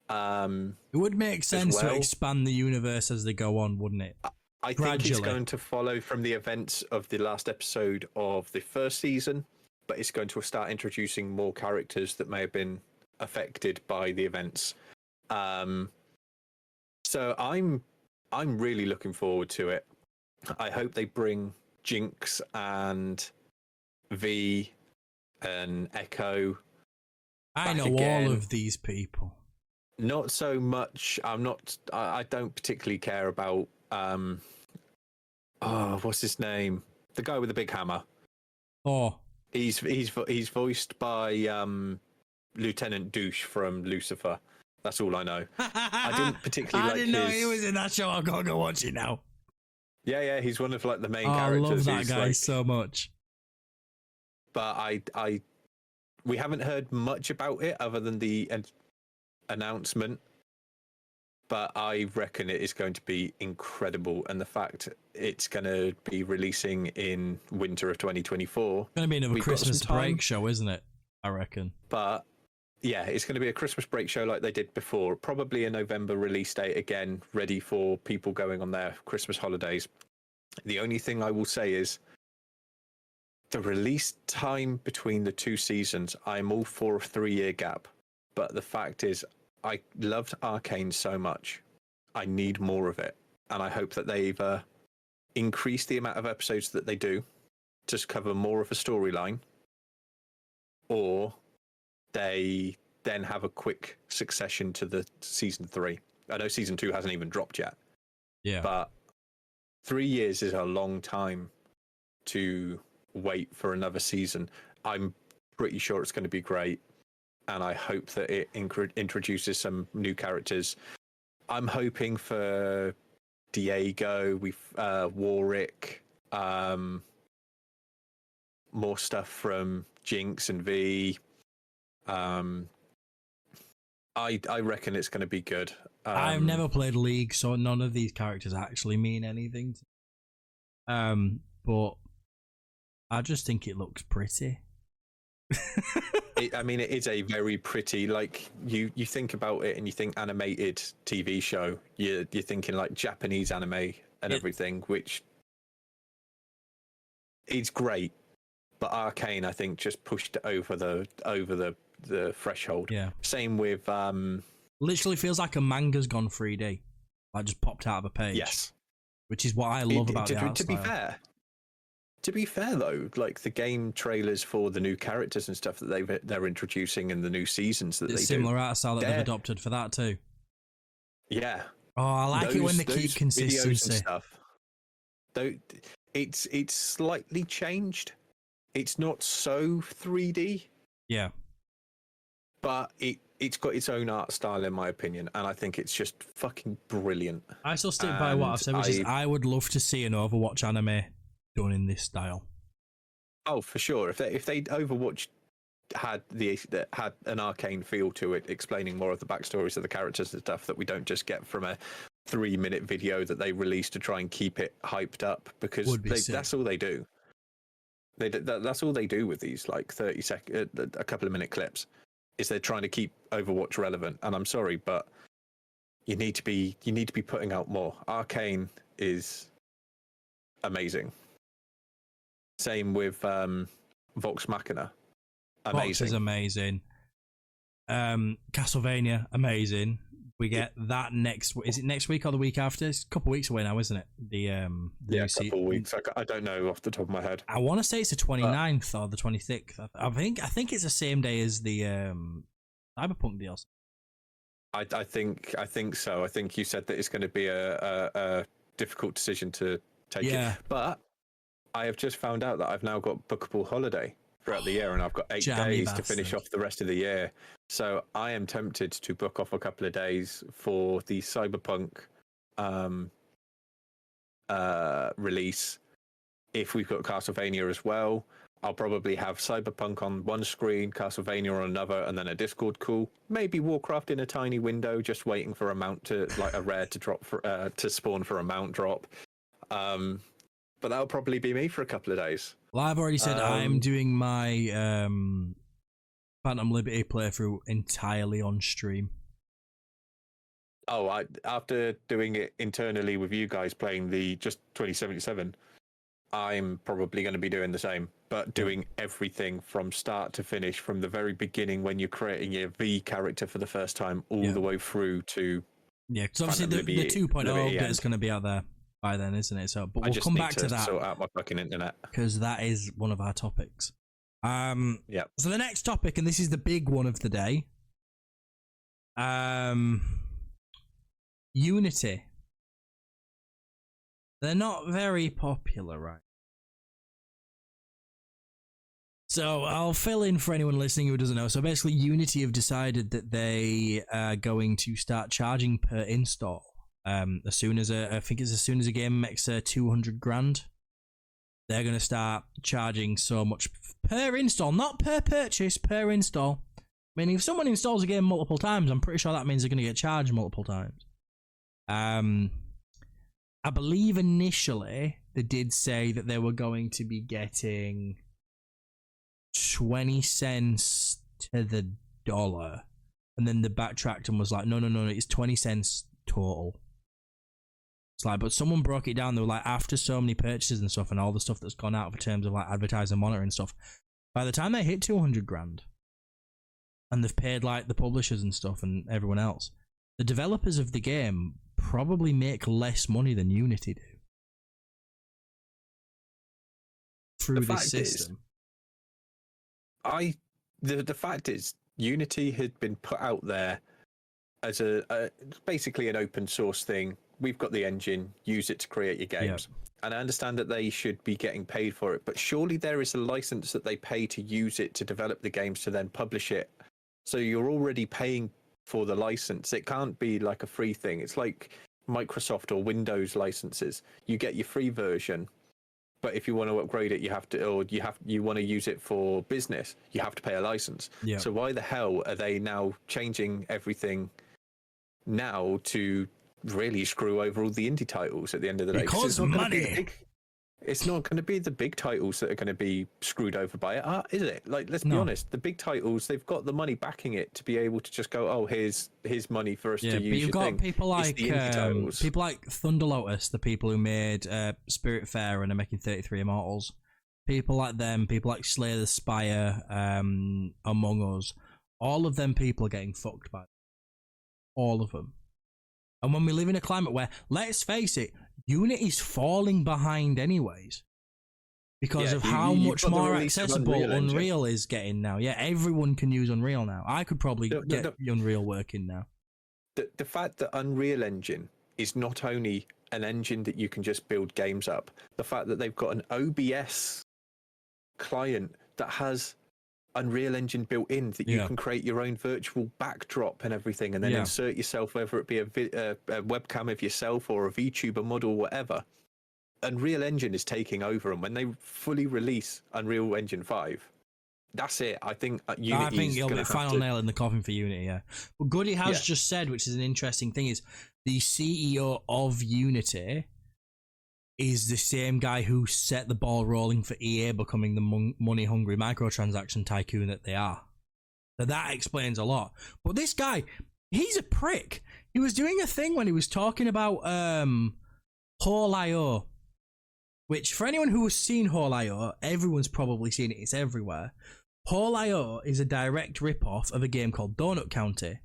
It would make sense to expand the universe as they go on, wouldn't it? I think it's going to follow from the events of the last episode of the first season, but it's going to start introducing more characters that may have been affected by the events. So I'm really looking forward to it. I hope they bring Jinx and V and Echo. I know all of these people. Not so much. I don't particularly care about. What's his name? The guy with the big hammer. Oh, he's voiced by Lieutenant Douche from Lucifer. That's all I know. I didn't particularly. I didn't know he was in that show. I've got to go watch it now. Yeah, he's one of like the main characters. I love that guy so much. But we haven't heard much about it other than the announcement. But I reckon it is going to be incredible, and the fact it's going to be releasing in winter of 2024. It's going to be another Christmas break show, isn't it? I reckon. But yeah, it's going to be a Christmas break show like they did before. Probably a November release date again, ready for people going on their Christmas holidays. The only thing I will say is the release time between the two seasons. I'm all for a 3-year gap, but the fact is, I loved Arcane so much. I need more of it, and I hope that they've increased the amount of episodes that they do to cover more of a storyline, or they then have a quick succession to the season 3. I know season 2 hasn't even dropped yet. Yeah. But 3 years is a long time to wait for another season. I'm pretty sure it's going to be great, and I hope that it introduces some new characters. I'm hoping for Diego, Warwick, more stuff from Jinx and V. I reckon it's going to be good. I've never played League, so none of these characters actually mean anything. But I just think it looks pretty. It is a very pretty, like, you think about it and you think animated TV show, you're thinking like Japanese anime and everything, which is great. But Arcane, I think, just pushed it over the threshold. Yeah. Same with literally feels like a manga's gone 3D, like just popped out of a page. Yes. Which is what I love about the art style. To be fair, though, like the game trailers for the new characters and stuff that they're introducing in the new seasons that it's similar art style that they've adopted for that too. Yeah. Oh, I like it when they keep consistency. And stuff, though, it's slightly changed. It's not so 3D. Yeah. But it's got its own art style, in my opinion, and I think it's just fucking brilliant. I still stick by what I've said, which is I would love to see an Overwatch anime done in this style. Oh, for sure. If they Overwatch had an Arcane feel to it, explaining more of the backstories of the characters and stuff that we don't just get from a 3-minute video that they release to try and keep it hyped up, because that's all they do. That's all they do with these like 30-second, a couple of minute clips, is they're trying to keep Overwatch relevant. And I'm sorry, but you need to be putting out more. Arcane is amazing. Same with Vox Machina, Fox is amazing. amazing. Castlevania, amazing. We get that is it next week or the week after? It's a couple of weeks away now, isn't it? The Yeah, a couple of weeks. I don't know off the top of my head. I want to say it's the 29th or the 26th. I think it's the same day as the Cyberpunk DLC. I think so. I think you said that it's going to be a difficult decision to take it. But I have just found out that I've now got bookable holiday throughout the year, and I've got 8 days to finish off the rest of the year. So I am tempted to book off a couple of days for the Cyberpunk release. If we've got Castlevania as well, I'll probably have Cyberpunk on one screen, Castlevania on another, and then a Discord call. Maybe Warcraft in a tiny window, just waiting for a mount to, like a rare to drop to spawn for a mount drop. But that'll probably be me for a couple of days. Well, I've already said I'm doing my Phantom Liberty playthrough entirely on stream. Oh, after doing it internally with you guys playing the just 2077, I'm probably going to be doing the same, but doing everything from start to finish, from the very beginning when you're creating your V character for the first time, all the way through to... Yeah, because obviously the 2.0 update is going to be out there by then, isn't it? So, but we'll come back to that. Sort out my fucking internet, because that is one of our topics. Yeah. So the next topic, and this is the big one of the day, Unity. They're not very popular, right? So I'll fill in for anyone listening who doesn't know. So basically, Unity have decided that they are going to start charging per install. As soon as a game makes 200 grand, they're going to start charging so much per install, not per purchase, per install. I mean, if someone installs a game multiple times, I'm pretty sure that means they're going to get charged multiple times. I believe initially they did say that they were going to be getting 20 cents to the dollar, and then they backtracked and was like, no, it's 20 cents total. It's like, but someone broke it down. They were like, after so many purchases and stuff and all the stuff that's gone out for terms of like advertising, monitoring stuff, by the time they hit 200 grand and they've paid like the publishers and stuff and everyone else, the developers of the game probably make less money than Unity do through this system. The fact is, Unity had been put out there as a basically an open source thing. We've got the engine, use it to create your games. Yep. And I understand that they should be getting paid for it, but surely there is a license that they pay to use it to develop the games to then publish it. So you're already paying for the license. It can't be like a free thing. It's like Microsoft or Windows licenses. You get your free version, but if you want to upgrade it, you want to use it for business, you have to pay a license. Yep. So why the hell are they now changing everything now to really screw over all the indie titles at the end of the day? Because money. It's not going to be the big titles that are going to be screwed over by it, is it? Like, let's be honest. The big titles, they've got the money backing it to be able to just go, oh, here's money for us to use. But you've got thing. people like Thunder Lotus, the people who made Spiritfarer and are making 33 Immortals. People like them, people like Slay the Spire, Among Us. All of them people are getting fucked by it. All of them. And when we live in a climate where, let's face it, Unity's falling behind anyways because of how much more accessible Unreal is getting now. Yeah, everyone can use Unreal now. I could probably get Unreal working now. The fact that Unreal Engine is not only an engine that you can just build games up, the fact that they've got an OBS client that has Unreal Engine built in, that you can create your own virtual backdrop and everything, and then insert yourself, whether it be a webcam of yourself or a VTuber model, whatever. Unreal Engine is taking over, and when they fully release Unreal Engine 5, that's it. I think Unity it'll be the final nail in the coffin for Unity. Yeah, but Goody has just said, which is an interesting thing, is the CEO of Unity is the same guy who set the ball rolling for EA becoming the money-hungry microtransaction tycoon that they are. So that explains a lot. But this guy, he's a prick. He was doing a thing when he was talking about Whole.io. which for anyone who has seen Whole.io, everyone's probably seen it. It's everywhere. Whole.io is a direct rip-off of a game called Donut County.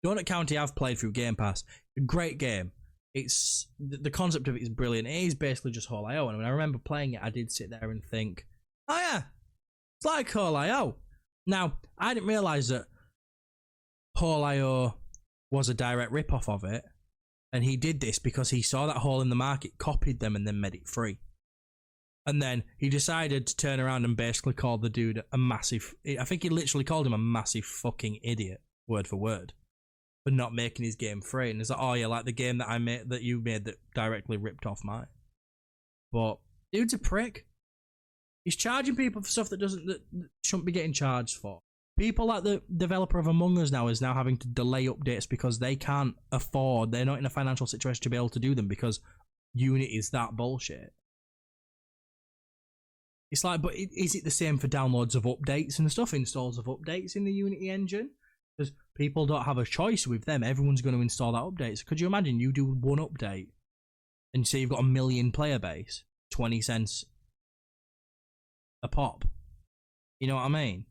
Donut County I've played through Game Pass. A great game. It's the concept of it is brilliant. It is basically just Whole.io, and when I remember playing it, I did sit there and think, oh yeah, it's like Whole.io. Now, I didn't realise that Whole.io was a direct rip-off of it, and he did this because he saw that hole in the market, copied them, and then made it free. And then he decided to turn around and basically call the dude a massive... I think he literally called him a massive fucking idiot, word for word, for not making his game free. And it's like, oh yeah, like the game that I made, that you made, that directly ripped off mine. But dude's a prick. He's charging people for stuff that shouldn't be getting charged for. People like the developer of Among Us now is now having to delay updates because they can't afford, they're not in a financial situation to be able to do them because Unity is that bullshit. It's like, but is it the same for downloads of updates and stuff, installs of updates in the Unity engine? Because people don't have a choice with them. Everyone's going to install that update. So could you imagine you do one update and say you've got 1 million player base, 20 cents a pop? You know what I mean?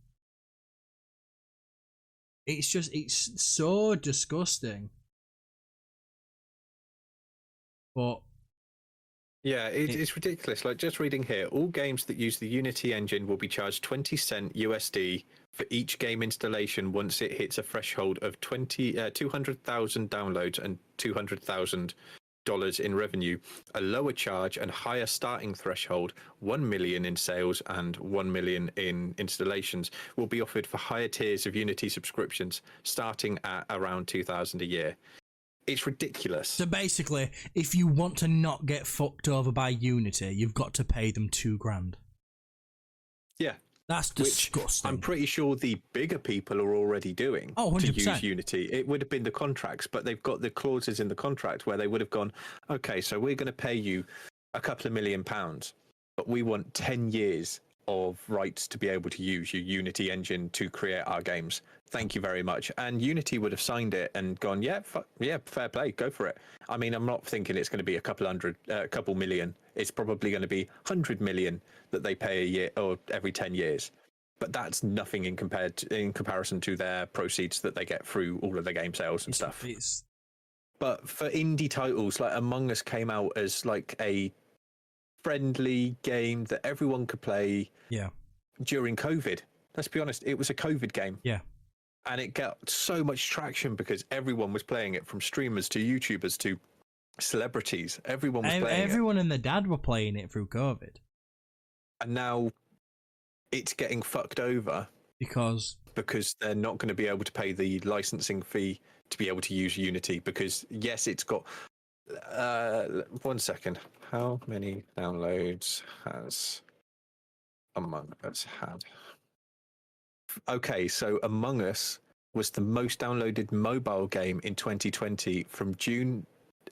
It's just, it's so disgusting. But yeah, it's ridiculous. Like, just reading here, all games that use the Unity engine will be charged 20 cent USD for each game installation once it hits a threshold of 200,000 downloads and $200,000 in revenue. A lower charge and higher starting threshold, 1 million in sales and 1 million in installations, will be offered for higher tiers of Unity subscriptions, starting at around 2,000 a year. It's ridiculous. So basically, if you want to not get fucked over by Unity, you've got to pay them $2,000. Yeah. That's disgusting. Which I'm pretty sure the bigger people are already doing to use Unity. It would have been the contracts, but they've got the clauses in the contract where they would have gone, okay, so we're going to pay you a couple of £1 million, but we want 10 years of rights to be able to use your Unity engine to create our games. Thank you very much. And Unity would have signed it and gone, yeah, fair play, go for it. I mean, I'm not thinking it's going to be a couple million. It's probably going to be 100 million that they pay a year or every 10 years. But that's nothing in comparison to their proceeds that they get through all of the game sales and stuff. But for indie titles, like Among Us came out as like a friendly game that everyone could play during COVID. Let's be honest, it was a COVID game. Yeah. And it got so much traction because everyone was playing it, from streamers to YouTubers to celebrities. Everyone was playing it. Everyone and their dad were playing it through COVID. And now it's getting fucked over because they're not going to be able to pay the licensing fee to be able to use Unity, because yes, it's got 1 second. How many downloads has Among Us had? Okay, so Among Us was the most downloaded mobile game in 2020. From June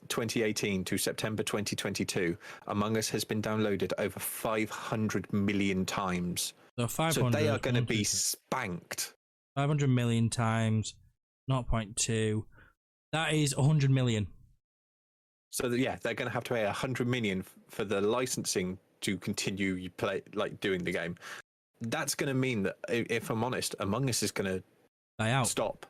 2018 to September 2022, Among Us has been downloaded over 500 million times. So they are going to be spanked. 500 million times 0.2. That is 100 million. So yeah, they're going to have to pay 100 million for the licensing to continue doing the game. That's going to mean that, if I'm honest, Among Us is going to die out. Stop.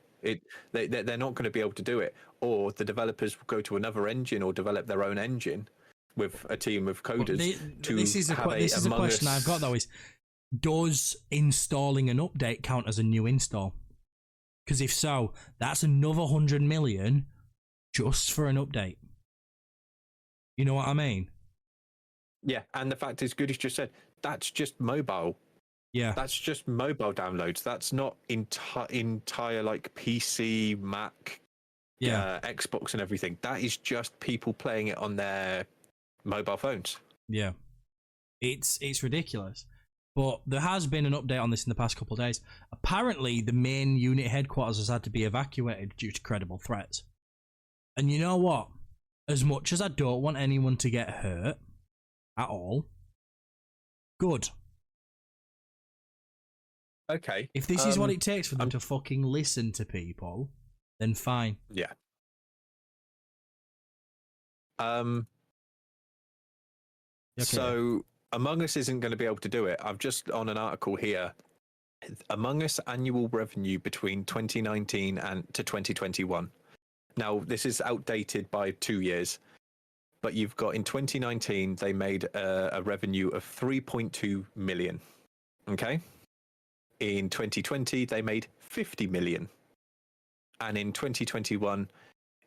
They're not going to be able to do it, or the developers will go to another engine or develop their own engine with a team of coders. This is a question I've got though: is does installing an update count as a new install? Because if so, that's another 100 million just for an update. You know what I mean? Yeah, and the fact is, Goodies just said, that's just mobile. Yeah, that's just mobile downloads. That's not entire like PC, Mac, Xbox and everything. That is just people playing it on their mobile phones. Yeah, it's ridiculous. But there has been an update on this in the past couple of days. Apparently, the main unit headquarters has had to be evacuated due to credible threats. And you know what? As much as I don't want anyone to get hurt at all, good. Okay. If this is what it takes for them to fucking listen to people, then fine. Yeah. Okay. So Among Us isn't going to be able to do it. I've just on an article here. Among Us annual revenue between 2019 and to 2021. Now, this is outdated by 2 years, but you've got in 2019, they made a revenue of 3.2 million. Okay. In 2020, they made 50 million. And in 2021,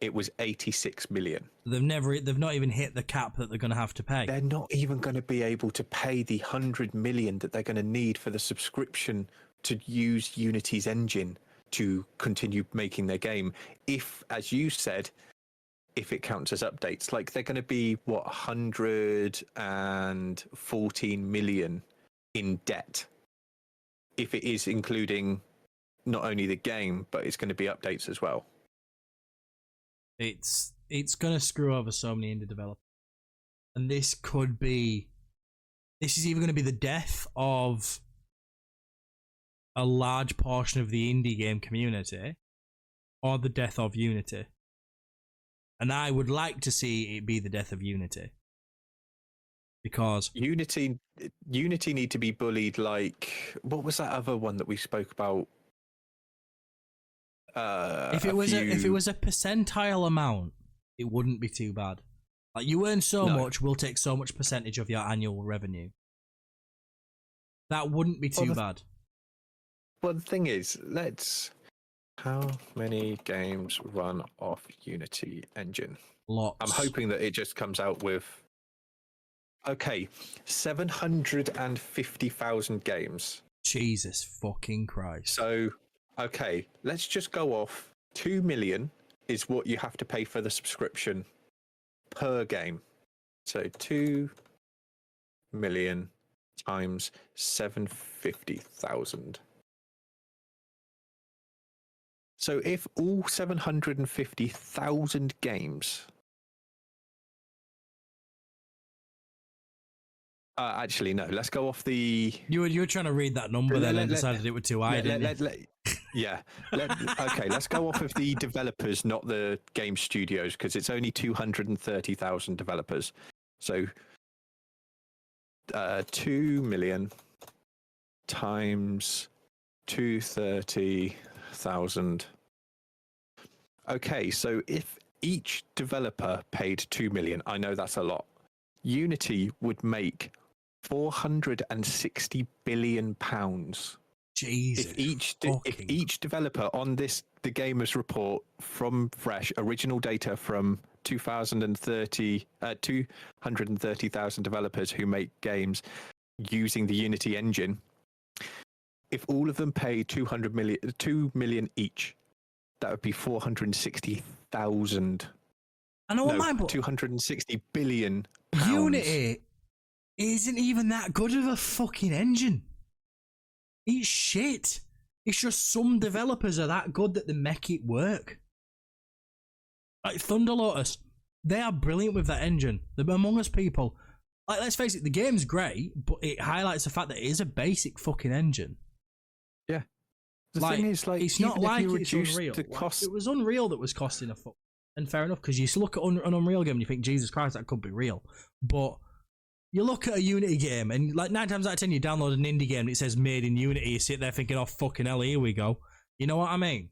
it was 86 million. They've not even hit the cap that they're going to have to pay. They're not even going to be able to pay the 100 million that they're going to need for the subscription to use Unity's engine to continue making their game. If, as you said, if it counts as updates, like they're going to be 114 million in debt. If it is including not only the game, but it's going to be updates as well. It's going to screw over so many indie developers. And this is either going to be the death of a large portion of the indie game community or the death of Unity. And I would like to see it be the death of Unity. Because Unity need to be bullied like, what was that other one that we spoke about? If it was a percentile amount, it wouldn't be too bad. Like, you earn so much, we'll take so much percentage of your annual revenue. That wouldn't be too bad. Well, the thing is, how many games run off Unity engine? Lots. I'm hoping that it just comes out with 750,000 games. Jesus fucking Christ. So, okay, let's just go off 2 million is what you have to pay for the subscription per game. So 2 million times 750,000. So if all 750,000 games... actually, no, let's go off the... You were trying to read that number then and decided it was too high, didn't you? Yeah. Okay, let's go off of the developers, not the game studios, because it's only 230,000 developers. So 2 million times 230,000. Okay, so if each developer paid 2 million, I know that's a lot. Unity would make 460 billion pounds. Jesus. If each developer on the Gamers Report from Fresh, original data from 230,000 developers who make games using the Unity engine, if all of them pay 2 million each, that would be 460,000. I know what mine, but 260 billion pounds. Unity isn't even that good of a fucking engine. It's shit. It's just some developers are that good that they make it work. Like Thunder Lotus, they are brilliant with that engine. The Among Us people, like, let's face it, the game's great, but it highlights the fact that it is a basic fucking engine. Yeah. The thing is, like, it's not like it's Unreal. The cost... It was Unreal that was costing a fuck. And fair enough, because you look at an Unreal game and you think, Jesus Christ, that could be real. But you look at a Unity game and, like, 9 times out of 10, you download an indie game and it says made in Unity. You sit there thinking, oh, fucking hell, here we go. You know what I mean?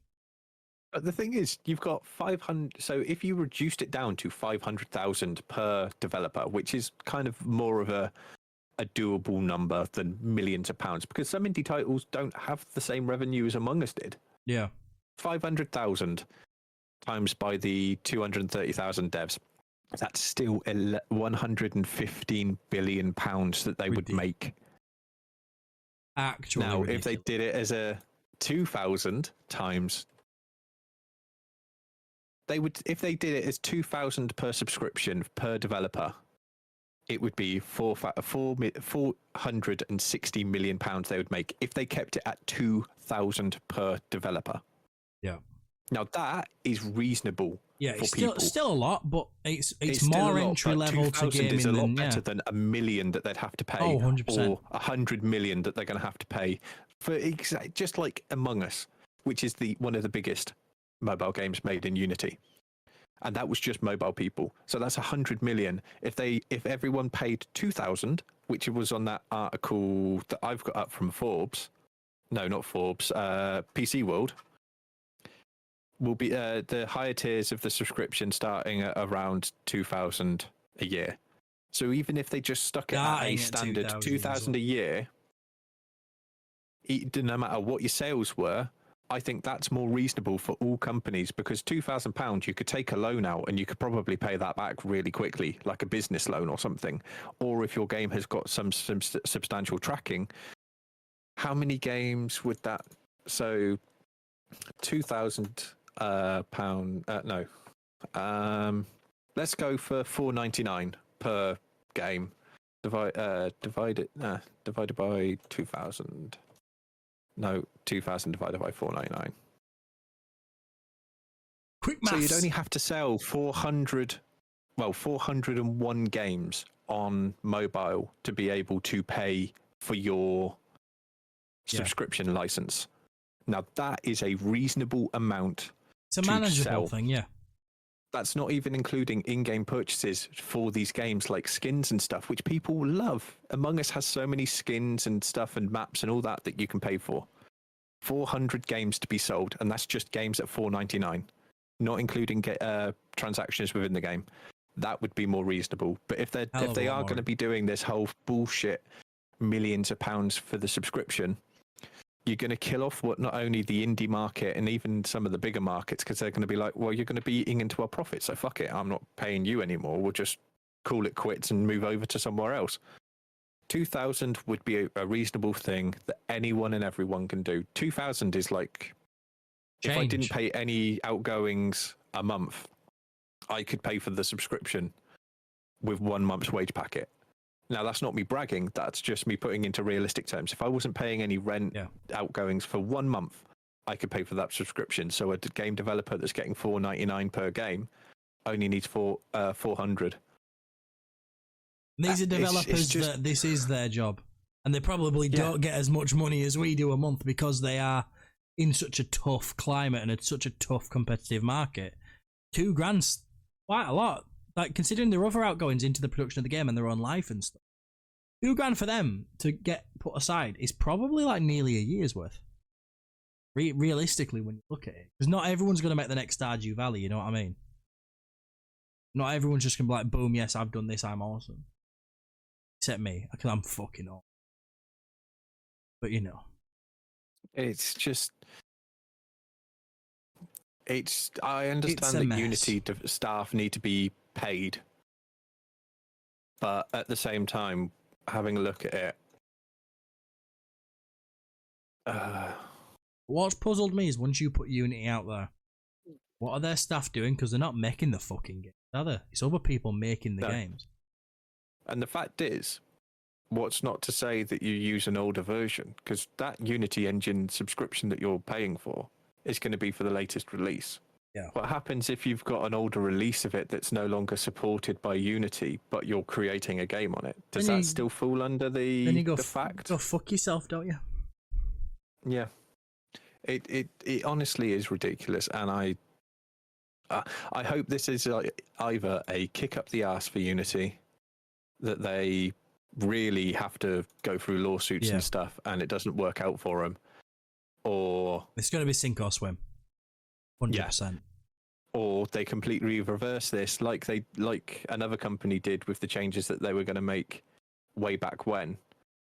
But the thing is, you've got 500. So if you reduced it down to 500,000 per developer, which is kind of more of a doable number than millions of pounds, because some indie titles don't have the same revenue as Among Us did. Yeah. 500,000 times by the 230,000 devs. That's still 115 billion pounds that they would make. Actually, now, ridiculous. if they did it as a 2,000 times, they would. If they did it as 2,000 per subscription per developer, it would be 460 million pounds they would make if they kept it at 2,000 per developer. Yeah. Now that is reasonable. Yeah, for it's people. still a lot, but it's still more a lot, entry but level to 2,000 gaming is a lot than, better than $1 million that they'd have to pay, 100%. or 100 million that they're going to have to pay for just like Among Us, which is one of the biggest mobile games made in Unity. and that was just mobile people. So that's 100 million. If everyone paid 2,000, which was on that article that I've got up from Forbes, no, not Forbes, PC World, will be the higher tiers of the subscription starting at around 2,000 a year. So even if they just stuck it at a standard 2,000 a year, no matter what your sales were, I think that's more reasonable for all companies, because £2,000 you could take a loan out and you could probably pay that back really quickly, like a business loan or something. Or if your game has got some substantial tracking, how many games would that? So £2,000 no. Let's go for $4.99 per game. Divided by 2,000. No, 2,000 divided by 4.99. Quick maths. So you'd only have to sell 401 games on mobile to be able to pay for your subscription license. Now that is a reasonable amount. It's a manageable thing, yeah. That's not even including in-game purchases for these games like skins and stuff, which people love. Among Us has so many skins and stuff and maps and all that you can pay for. 400 games to be sold, and that's just games at $4.99, not including transactions within the game. That would be more reasonable. But if they are going to be doing this whole bullshit millions of pounds for the subscription, you're going to kill off not only the indie market and even some of the bigger markets, because they're going to be like, well, you're going to be eating into our profit, so fuck it, I'm not paying you anymore. We'll just call it quits and move over to somewhere else. 2,000 would be a reasonable thing that anyone and everyone can do. 2,000 is like, if I didn't pay any outgoings a month, I could pay for the subscription with 1 month's wage packet. Now, that's not me bragging. That's just me putting into realistic terms. If I wasn't paying any rent outgoings for 1 month, I could pay for that subscription. So a game developer that's getting $4.99 per game only needs 400. These are developers that this is their job. And they probably don't get as much money as we do a month because they are in such a tough climate and it's such a tough competitive market. $2,000's quite a lot. Like, considering their other outgoings into the production of the game and their own life and stuff, $2,000 for them to get put aside is probably like nearly a year's worth. Realistically, when you look at it, because not everyone's going to make the next Stardew Valley. You know what I mean? Not everyone's just going to be like, boom, yes, I've done this, I'm awesome. Except me, because I'm fucking awesome. But you know, it's just. I understand that Unity staff need to be paid, but at the same time, having a look at it, what's puzzled me is once you put Unity out there, what are their staff doing? Because they're not making the fucking games, are they? It's other people making the games. And the fact is, what's not to say that you use an older version? Because that Unity engine subscription that you're paying for is going to be for the latest release. Yeah. What happens if you've got an older release of it that's no longer supported by Unity, but you're creating a game on it? Does that still fall under the fact? Go fuck yourself, don't you? Yeah. It honestly is ridiculous, and I hope this is either a kick up the ass for Unity, that they really have to go through lawsuits and stuff, and it doesn't work out for them, or it's going to be sink or swim, 100%. Or they completely reverse this, like another company did with the changes that they were going to make way back when.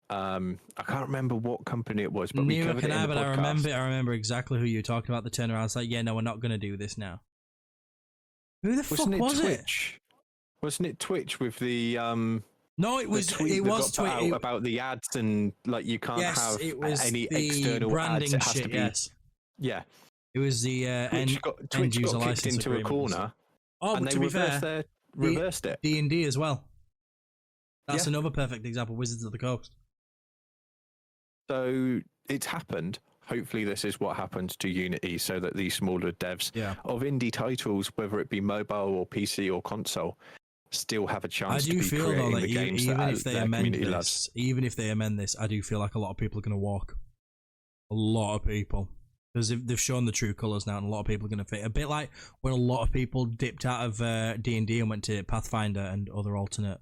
I can't remember what company it was, but we covered it in the podcast. I remember exactly who you were talking about. The turnaround. It's like, yeah, no, we're not going to do this now. Who the fuck was Twitch? It? Wasn't it Twitch with the No, it was Twitch about the ads, and like you can't have any external branding ads. It has shit, to be It was the Twitch got kicked into a corner. Oh, and but they to be fair, reversed it. D&D as well. That's another perfect example. Wizards of the Coast. So it's happened. Hopefully this is what happens to Unity, so that these smaller devs of indie titles, whether it be mobile or PC or console, still have a chance to be creating the games that their community loves. Even if they amend this, I do feel like a lot of people are going to walk. A lot of people. because they've shown the true colours now, and a lot of people are going to fit. A bit like when a lot of people dipped out of D&D and went to Pathfinder and other alternate.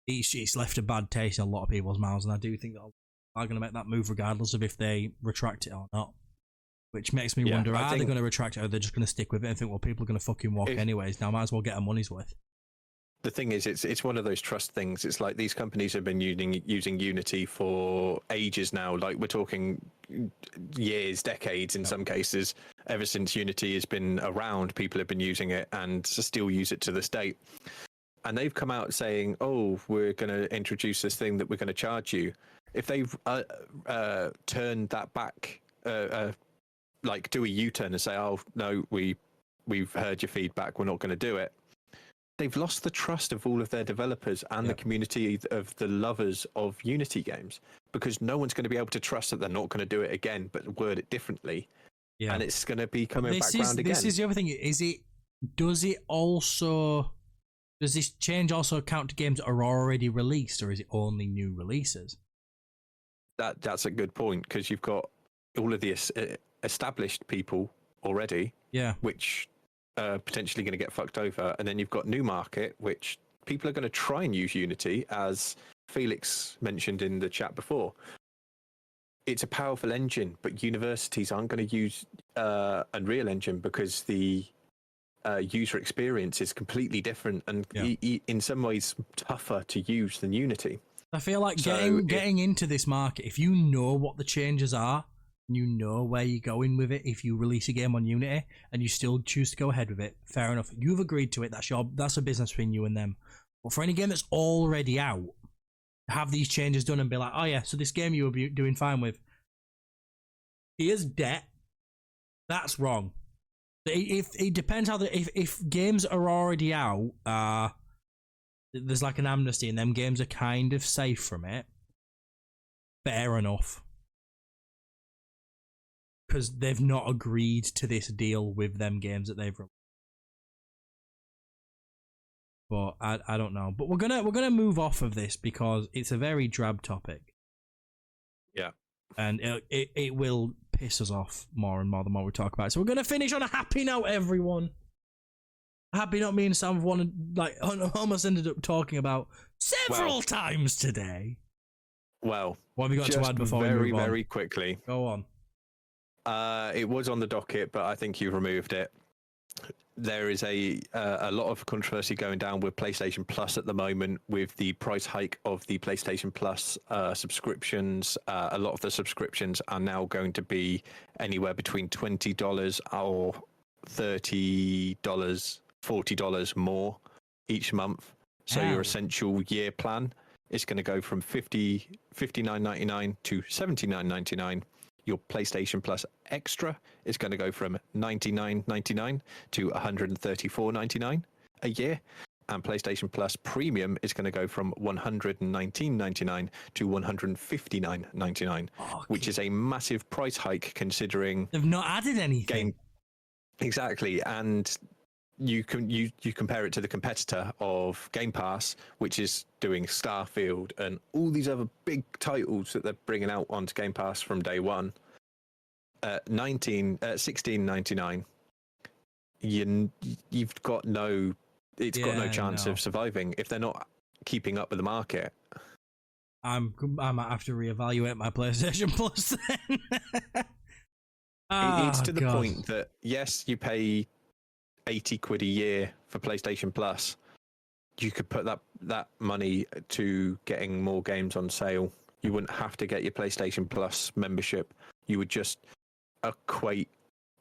It's left a bad taste in a lot of people's mouths, and I do think they're going to make that move regardless of if they retract it or not. Which makes me wonder, are they going to retract it, or are they just going to stick with it and think, well, people are going to fucking walk anyways, now I might as well get our money's worth. The thing is, it's one of those trust things. It's like these companies have been using Unity for ages now. Like, we're talking years, decades in some cases. Ever since Unity has been around, people have been using it and still use it to this date. And they've come out saying, oh, we're going to introduce this thing that we're going to charge you. If they've turned that back, like do a U-turn and say, oh, no, we've heard your feedback, we're not going to do it. They've lost the trust of all of their developers and the community of the lovers of Unity games, because no one's going to be able to trust that they're not going to do it again, but word it differently. Yeah. And it's going to be coming back around again. This is the other thing. Does this change also count to games that are already released, or is it only new releases? That's a good point, because you've got all of the established people already, which are potentially going to get fucked over, and then you've got new market, which people are going to try and use Unity, as Felix mentioned in the chat before. It's a powerful engine, but universities aren't going to use Unreal Engine because the user experience is completely different and in some ways tougher to use than Unity. I feel like getting into this market, if you know what the changes are, and you know where you're going with it, if you release a game on Unity and you still choose to go ahead with it, fair enough. You've agreed to it. That's a business between you and them. But for any game that's already out, have these changes done and be like, oh yeah, so this game you were doing fine with, here's debt. That's wrong. It depends how if games are already out, there's like an amnesty and them games are kind of safe from it. Fair enough. Because they've not agreed to this deal with them games that they've released. But I don't know. But we're gonna move off of this because it's a very drab topic. Yeah. And it will piss us off more and more the more we talk about it. So we're gonna finish on a happy note, everyone. A happy note me and Sam have almost ended up talking about several times today. Well, what have you got to add before we move on? Very quickly. Go on. It was on the docket, but I think you removed it. There is a lot of controversy going down with PlayStation Plus at the moment, with the price hike of the PlayStation Plus subscriptions. A lot of the subscriptions are now going to be anywhere between $20 or $30, $40 more each month. So your essential year plan is going to go from $59.99 to $79.99. Your PlayStation Plus Extra is going to go from $99.99 to $134.99 a year. And PlayStation Plus Premium is going to go from $119.99 to $159.99, which is a massive price hike considering they've not added anything. Exactly, and you compare it to the competitor of Game Pass, which is doing Starfield and all these other big titles that they're bringing out onto Game Pass from day one. $16.99. You've got no chance of surviving if they're not keeping up with the market. I might have to reevaluate my PlayStation Plus then. It's to the point that yes, you pay £80 a year for PlayStation Plus. You could put that money to getting more games on sale. You wouldn't have to get your PlayStation Plus membership. You would just equate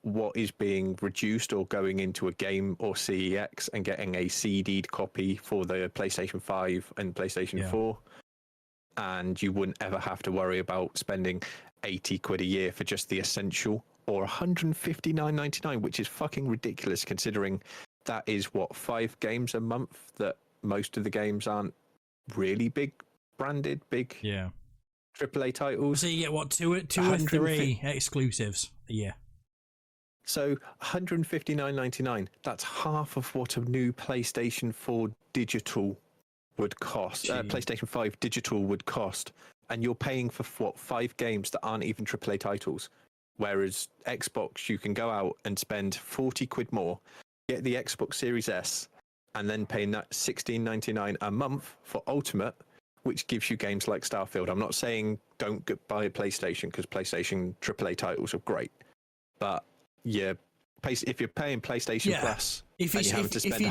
what is being reduced or going into a game or CEX and getting a CD'd copy for the PlayStation 5 and PlayStation 4. And you wouldn't ever have to worry about spending £80 a year for just the essential, or $159.99, which is fucking ridiculous considering that is 5 games a month, that most of the games aren't really big branded, AAA titles. So you get two or three exclusives a year. So $159.99, that's half of what a new PlayStation 4 digital would cost. PlayStation 5 digital would cost. And you're paying for 5 games that aren't even AAA titles. Whereas Xbox, you can go out and spend 40 quid more, get the Xbox Series S, and then pay $16.99 a month for Ultimate, which gives you games like Starfield. I'm not saying don't buy a PlayStation, because PlayStation AAA titles are great, but yeah, if you're paying PlayStation Plus, if your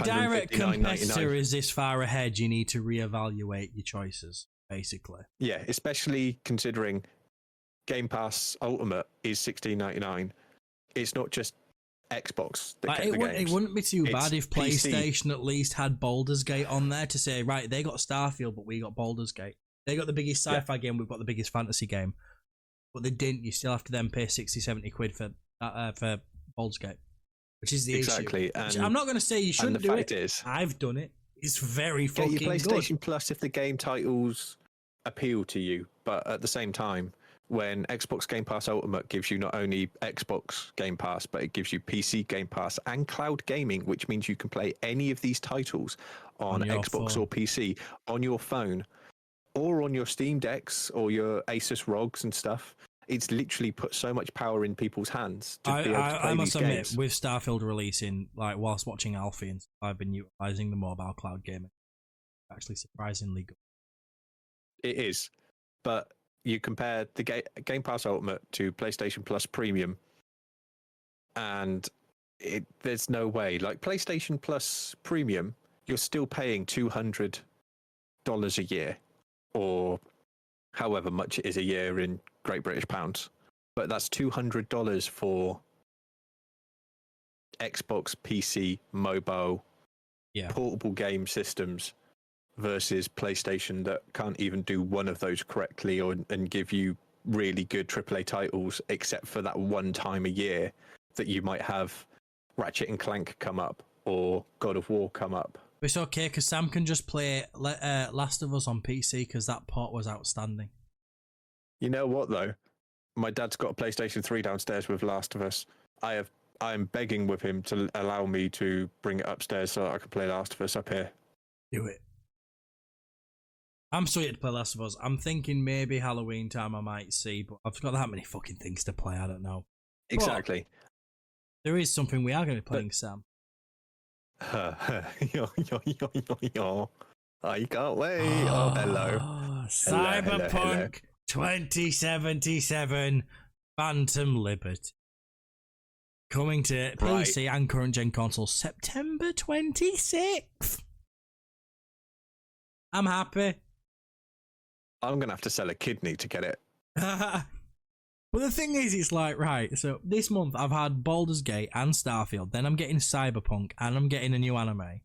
direct competitor is this far ahead, you need to reevaluate your choices, basically. Yeah, especially considering Game Pass Ultimate is $16.99. It's not just Xbox that get the games. It wouldn't be too bad if PlayStation PC. at least had Baldur's Gate on there to say, right, they got Starfield, but we got Baldur's Gate. They got the biggest sci-fi game, we've got the biggest fantasy game. But they didn't. You still have to then pay 60, 70 quid for Baldur's Gate, which is the issue. And I'm not going to say you shouldn't do it. I've done it. It's very fucking good. Get your PlayStation Plus if the game titles appeal to you, but at the same time, when Xbox Game Pass Ultimate gives you not only Xbox Game Pass, but it gives you PC Game Pass and cloud gaming, which means you can play any of these titles on Xbox or PC on your phone or on your Steam Decks or your Asus ROGs and stuff. It's literally put so much power in people's hands to be able to play these games. With Starfield releasing, like whilst watching Alfie, and I've been utilizing the mobile cloud gaming. Actually, surprisingly good. It is, but you compare the Game Pass Ultimate to PlayStation Plus Premium, and there's no way. Like PlayStation Plus Premium, you're still paying $200 a year, or however much it is a year in Great British pounds. But that's $200 for Xbox, PC, mobile, portable game systems, versus PlayStation that can't even do one of those correctly and give you really good AAA titles, except for that one time a year that you might have Ratchet and Clank come up or God of War come up. It's okay because Sam can just play Last of Us on PC because that port was outstanding. You know what though? My dad's got a PlayStation 3 downstairs with Last of Us. I am begging with him to allow me to bring it upstairs so I can play Last of Us up here. Do it. I'm still yet to play Last of Us. I'm thinking maybe Halloween time I might see, but I've got that many fucking things to play. I don't know. Exactly. But there is something we are going to be playing, Sam. I can't wait. Oh, hello. Cyberpunk 2077 Phantom Liberty. Coming to PC and current gen consoles September 26th. I'm happy. I'm going to have to sell a kidney to get it. But the thing is, it's like, right, so this month I've had Baldur's Gate and Starfield, then I'm getting Cyberpunk, and I'm getting a new anime.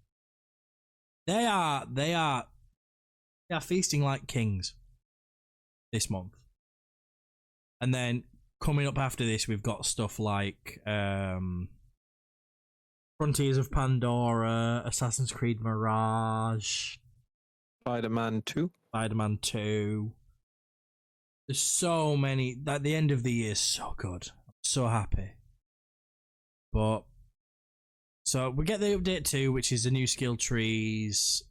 They are feasting like kings this month. And then coming up after this, we've got stuff like Frontiers of Pandora, Assassin's Creed Mirage, Spider-Man 2. Spider-Man 2. There's so many. At the end of the year is so good. I'm so happy. But so we get the update 2, which is the new skill trees,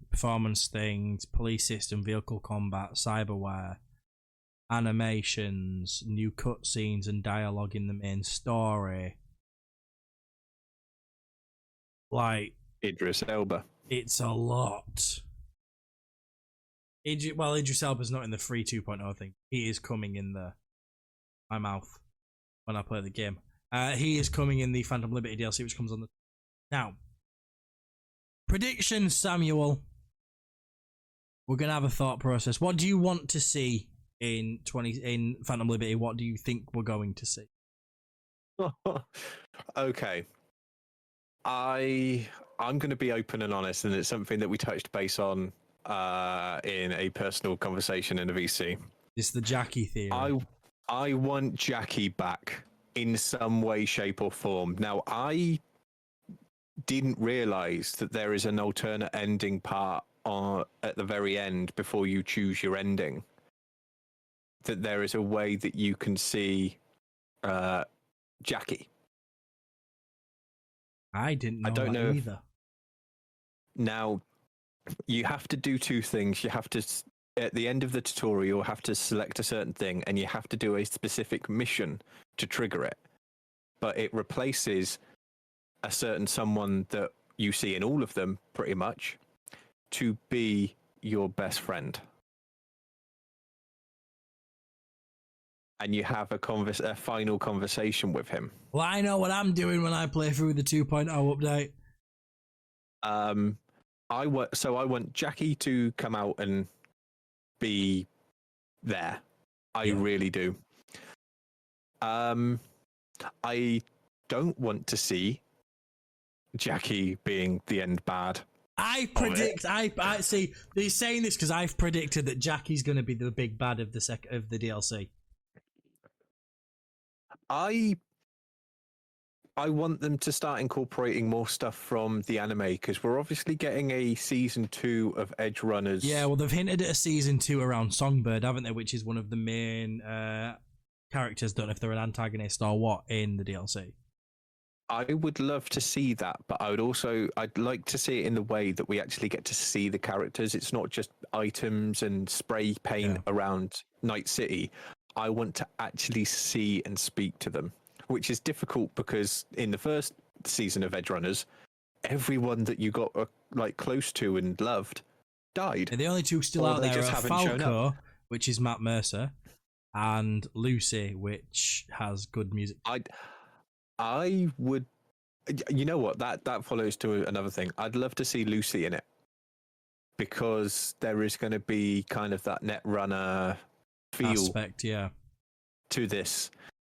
performance things, police system, vehicle combat, cyberware, animations, new cutscenes and dialogue in the main story. Like Idris Elba. It's a lot. Idris Elba's not in the free 2.0 thing. He is coming in my mouth when I play the game. He is coming in the Phantom Liberty DLC, which comes on the... Now, predictions, Samuel. We're going to have a thought process. What do you want to see in Phantom Liberty? What do you think we're going to see? Okay. I'm going to be open and honest, and it's something that we touched base on in a personal conversation in a VC. It's the Jackie theory. I want Jackie back in some way, shape, or form. Now, I didn't realize that there is an alternate ending part at the very end before you choose your ending. That there is a way that you can see Jackie. I didn't know. I don't know either. Now, you have to do two things. You have to at the end of the tutorial, you'll have to select a certain thing, and you have to do a specific mission to trigger it. But it replaces a certain someone that you see in all of them, pretty much, to be your best friend. And you have a final conversation with him. Well, I know what I'm doing when I play through the 2.0 update. I want Jackie to come out and be there. I really do. I don't want to see Jackie being the end bad. I predict. I see. They're saying this because I've predicted that Jackie's going to be the big bad of the DLC. I want them to start incorporating more stuff from the anime, because we're obviously getting a season 2 of Edge Runners. Yeah, well, they've hinted at a season 2 around Songbird, haven't they? Which is one of the main characters. Don't know if they're an antagonist or what in the DLC. I would love to see that, but I'd like to see it in the way that we actually get to see the characters. It's not just items and spray paint around Night City. I want to actually see and speak to them, which is difficult because in the first season of Edge Runners, everyone that you got close to and loved died. And the only two still out there are Falco, which is Matt Mercer, and Lucy, which has good music. I would, you know what, that follows to another thing. I'd love to see Lucy in it, because there is going to be kind of that Netrunner feel aspect, to this.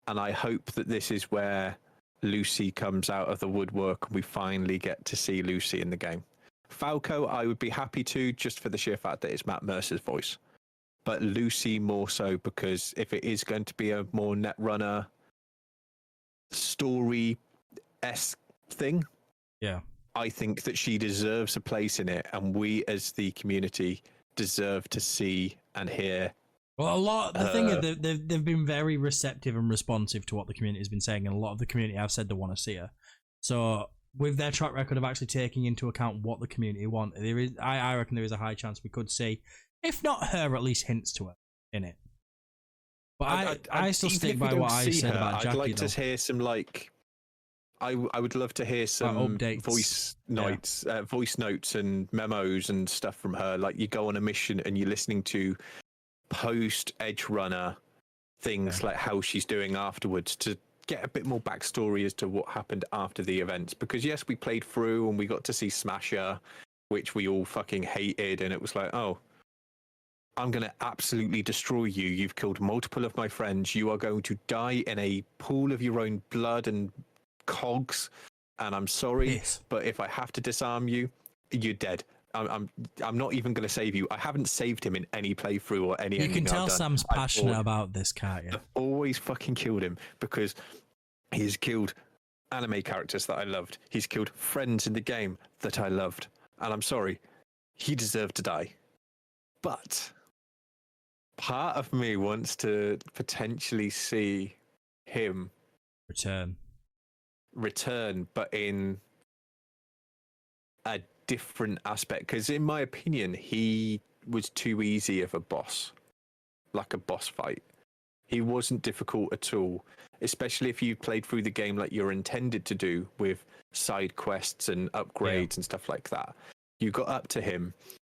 And I hope that this is where Lucy comes out of the woodwork and we finally get to see Lucy in the game. Falco, I would be happy to, just for the sheer fact that it's Matt Mercer's voice. But Lucy more so, because if it is going to be a more Netrunner story-esque thing, I think that she deserves a place in it, and we as the community deserve to see and hear. Well, the thing is, they've been very receptive and responsive to what the community has been saying, and a lot of the community have said they want to see her. So, with their track record of actually taking into account what the community want, I reckon there is a high chance we could see, if not her, at least hints to her in it. But I still stick by what I said about Jackie. I'd like to hear some I would love to hear some updates. voice notes and memos and stuff from her. Like, you go on a mission and you're listening to post Edge Runner things, like how she's doing afterwards, to get a bit more backstory as to what happened after the events. Because yes, we played through and we got to see Smasher, which we all fucking hated, and it was like, oh, I'm going to absolutely destroy you. You've killed multiple of my friends. You are going to die in a pool of your own blood and cogs. And I'm sorry, but if I have to disarm you, you're dead. I'm not even going to save you. I haven't saved him in any playthrough or any. You can tell Sam's passionate about this, can't you? I've always fucking killed him, because he's killed anime characters that I loved. He's killed friends in the game that I loved. And I'm sorry, he deserved to die. But part of me wants to potentially see him return, but in a different aspect. Because in my opinion, he was too easy of a boss, like a boss fight. He wasn't difficult at all, especially if you played through the game like you're intended to do, with side quests and upgrades and stuff like that. You got up to him.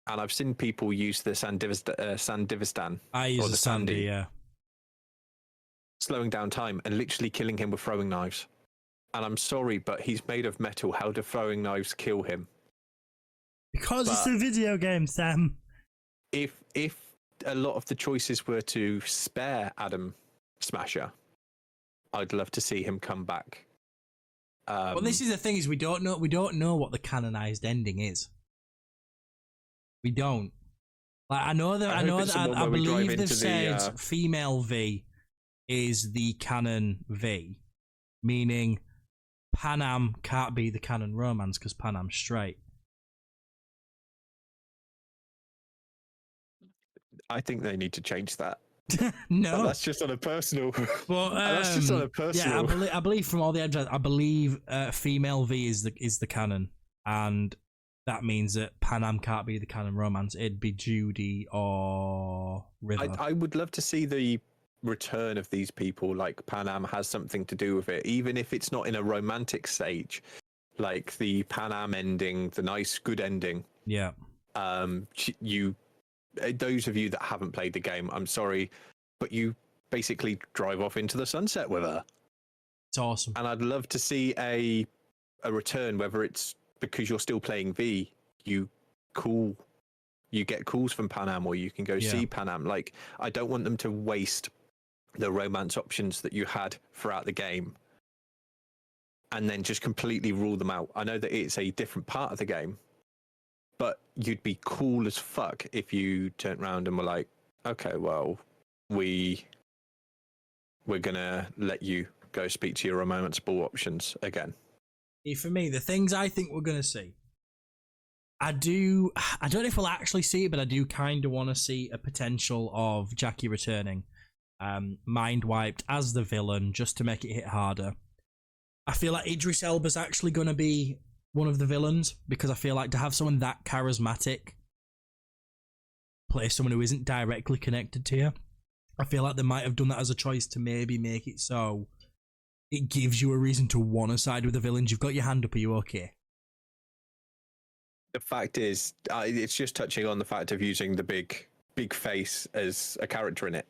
And I've seen people use the Sandivistan. I use the Sandy, slowing down time and literally killing him with throwing knives. And I'm sorry, but he's made of metal. How do throwing knives kill him? Because it's a video game, Sam. If a lot of the choices were to spare Adam Smasher, I'd love to see him come back. Well, this is the thing: is we don't know what the canonized ending is. We don't. Like, I believe they've said female V is the canon V, meaning Panam can't be the canon romance because Panam's straight. I think they need to change that. No, but that's just on a personal. Well, that's just on a personal. Yeah, I believe from all the address, I believe female V is the canon, and that means that Panam can't be the canon romance. It'd be Judy or River. I would love to see the return of these people. Like Panam has something to do with it, even if it's not in a romantic stage. Like the Panam ending, the nice, good ending. Yeah. You, those of you that haven't played the game, I'm sorry, but you basically drive off into the sunset with her. It's awesome. And I'd love to see a return, whether it's because you're still playing V, you get calls from Panam, or you can go see Panam. Like, I don't want them to waste the romance options that you had throughout the game and then just completely rule them out. I know that it's a different part of the game, but you'd be cool as fuck if you turned around and were like, okay, well, we're gonna let you go speak to your romanceable options again. For me, the things I think we're gonna see, I don't know if we'll actually see it, but I do kind of want to see a potential of Jackie returning, mind wiped as the villain, just to make it hit harder. I feel like Idris Elba's actually going to be one of the villains, because I feel like to have someone that charismatic play someone who isn't directly connected to you, I feel like they might have done that as a choice to maybe make it so it gives you a reason to want to side with the villains. You've got your hand up, are you okay? The fact is, it's just touching on the fact of using the big face as a character in it.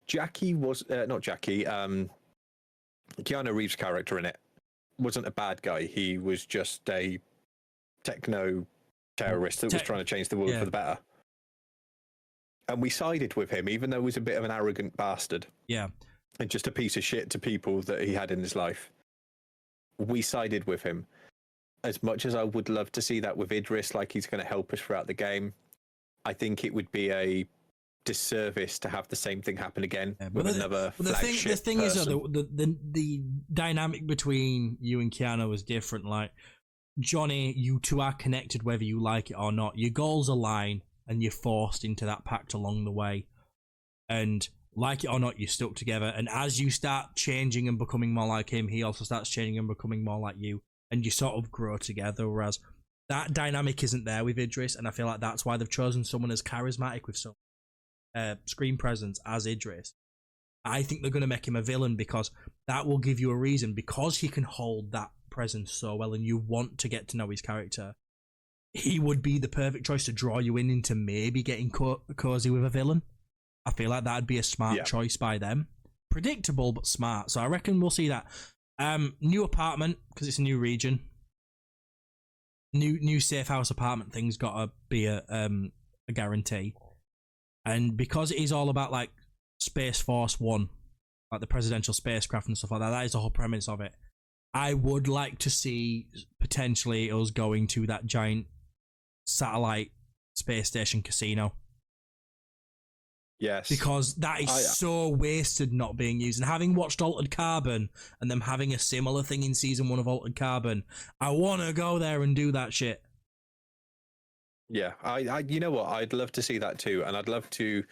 Jackie was not Jackie. Keanu Reeves' character in it wasn't a bad guy. He was just a techno terrorist that was trying to change the world for the better. And we sided with him, even though he was a bit of an arrogant bastard. Yeah. And just a piece of shit to people that he had in his life. We sided with him. As much as I would love to see that with Idris, like he's going to help us throughout the game, I think it would be a disservice to have the same thing happen again with another flagship the thing is, person. the dynamic between you and Keanu is different. Like, Johnny, you two are connected whether you like it or not. Your goals align, and you're forced into that pact along the way. And like it or not, you're stuck together. And as you start changing and becoming more like him, he also starts changing and becoming more like you. And you sort of grow together, whereas that dynamic isn't there with Idris, and I feel like that's why they've chosen someone as charismatic with some screen presence as Idris. I think they're going to make him a villain because that will give you a reason, because he can hold that presence so well and you want to get to know his character. He would be the perfect choice to draw you in into maybe getting cozy with a villain. I feel like that'd be a smart choice by them. Predictable, but smart. So I reckon we'll see that. New apartment, because it's a new region. New safe house apartment thing's gotta be a guarantee. And because it is all about like Space Force One, like the presidential spacecraft and stuff like that, that is the whole premise of it. I would like to see potentially us going to that giant satellite space station casino. Yes. Because that is so wasted not being used. And having watched Altered Carbon and them having a similar thing in season 1 of Altered Carbon, I want to go there and do that shit. Yeah, I you know what? I'd love to see that too. And I'd love to...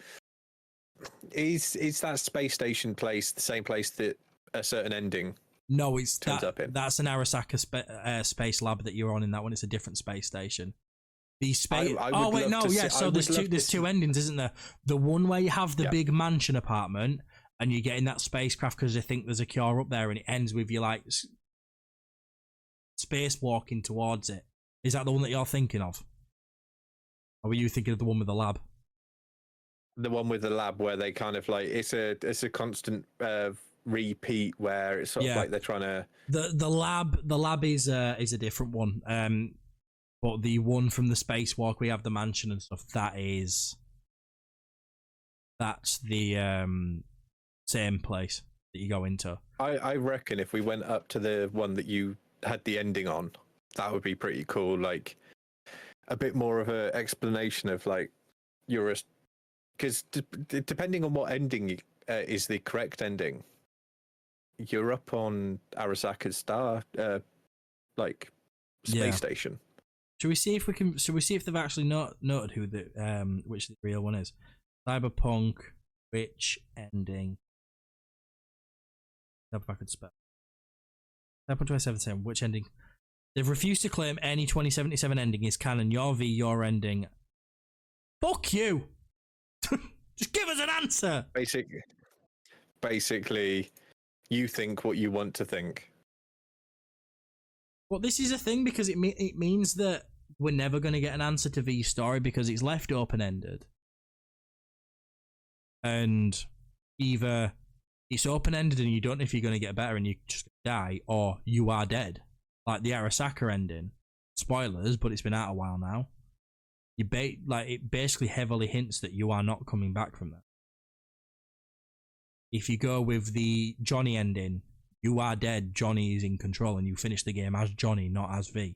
Is that space station place the same place that a certain ending No, it's turns up in? that's an Arasaka space lab that you're on in that one. It's a different space station. The space. Oh wait, no, yeah. So there's two endings, isn't there? The one where you have the big mansion apartment, and you get in that spacecraft because they think there's a cure up there, and it ends with you like spacewalking towards it. Is that the one that you're thinking of, or were you thinking of the one with the lab? The one with the lab where they kind of like it's a constant repeat where it's sort of like they're trying to. The lab is a different one. But the one from the spacewalk, we have the mansion and stuff. That's the same place that you go into. I reckon if we went up to the one that you had the ending on, that would be pretty cool. Like a bit more of an explanation of like because depending on what ending is the correct ending, you're up on Arasaka's star like space station. Should we see if they've actually noted who which the real one is? Cyberpunk, which ending? If I could spell. Cyberpunk 2017, which ending? They've refused to claim any 2077 ending is canon. Your V, your ending. Fuck you. Just give us an answer. Basically, you think what you want to think. Well, this is a thing because it means that we're never going to get an answer to V's story because it's left open-ended. And either it's open-ended and you don't know if you're going to get better and you just die, or you are dead. Like the Arasaka ending. Spoilers, but it's been out a while now. It basically heavily hints that you are not coming back from that. If you go with the Johnny ending, you are dead, Johnny is in control, and you finish the game as Johnny, not as V.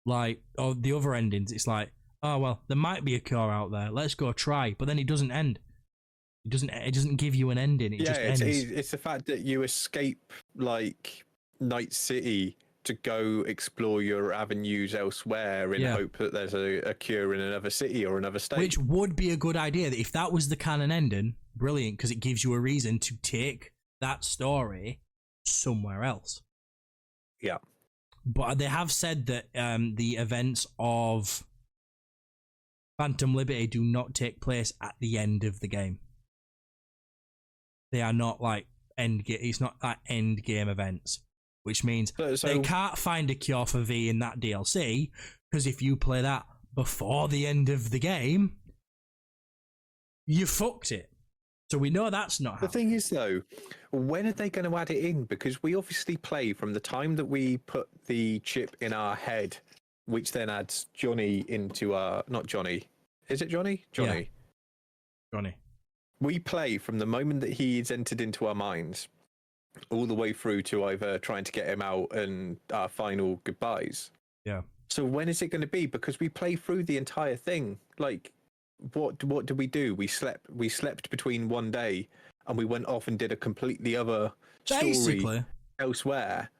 Like, or the other endings, it's like, oh well, there might be a cure out there, let's go try, but then it doesn't end. It doesn't give you an ending, it just ends. It's the fact that you escape, like, Night City to go explore your avenues elsewhere in hope that there's a cure in another city or another state. Which would be a good idea. If that was the canon ending, brilliant, because it gives you a reason to take that story somewhere else. Yeah. But they have said that the events of Phantom Liberty do not take place at the end of the game. They are not like it's not like end game events. Which means they can't find a cure for V in that DLC, because if you play that before the end of the game, you fucked it. So we know that's not happening. The thing is, though, when are they going to add it in? Because we obviously play from the time that we put the chip in our head, which then adds Johnny into our... Not Johnny. Is it Johnny? Johnny. Yeah. Johnny. We play from the moment that he's entered into our minds all the way through to either trying to get him out and our final goodbyes. Yeah. So when is it going to be? Because we play through the entire thing. Like, what do we do? We slept between one day and we went off and did a completely other story elsewhere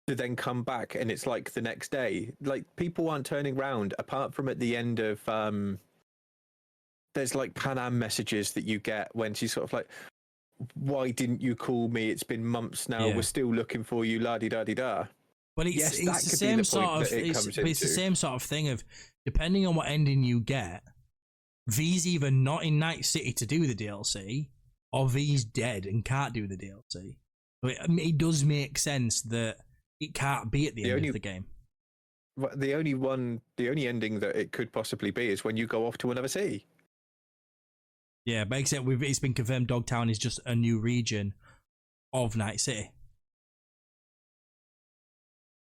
to then come back, and it's like the next day. Like, people aren't turning around apart from at the end of there's like Panam messages that you get when she's sort of like, why didn't you call me? It's been months now. We're still looking for you, la-di-da-di-da. But it's the same sort of it's the same sort of thing of, depending on what ending you get, V's either not in Night City to do the DLC, or V's dead and can't do the DLC. But it does make sense that it can't be at the end of the game. The only ending that it could possibly be is when you go off to another city. Yeah, but except it's been confirmed Dogtown is just a new region of Night City.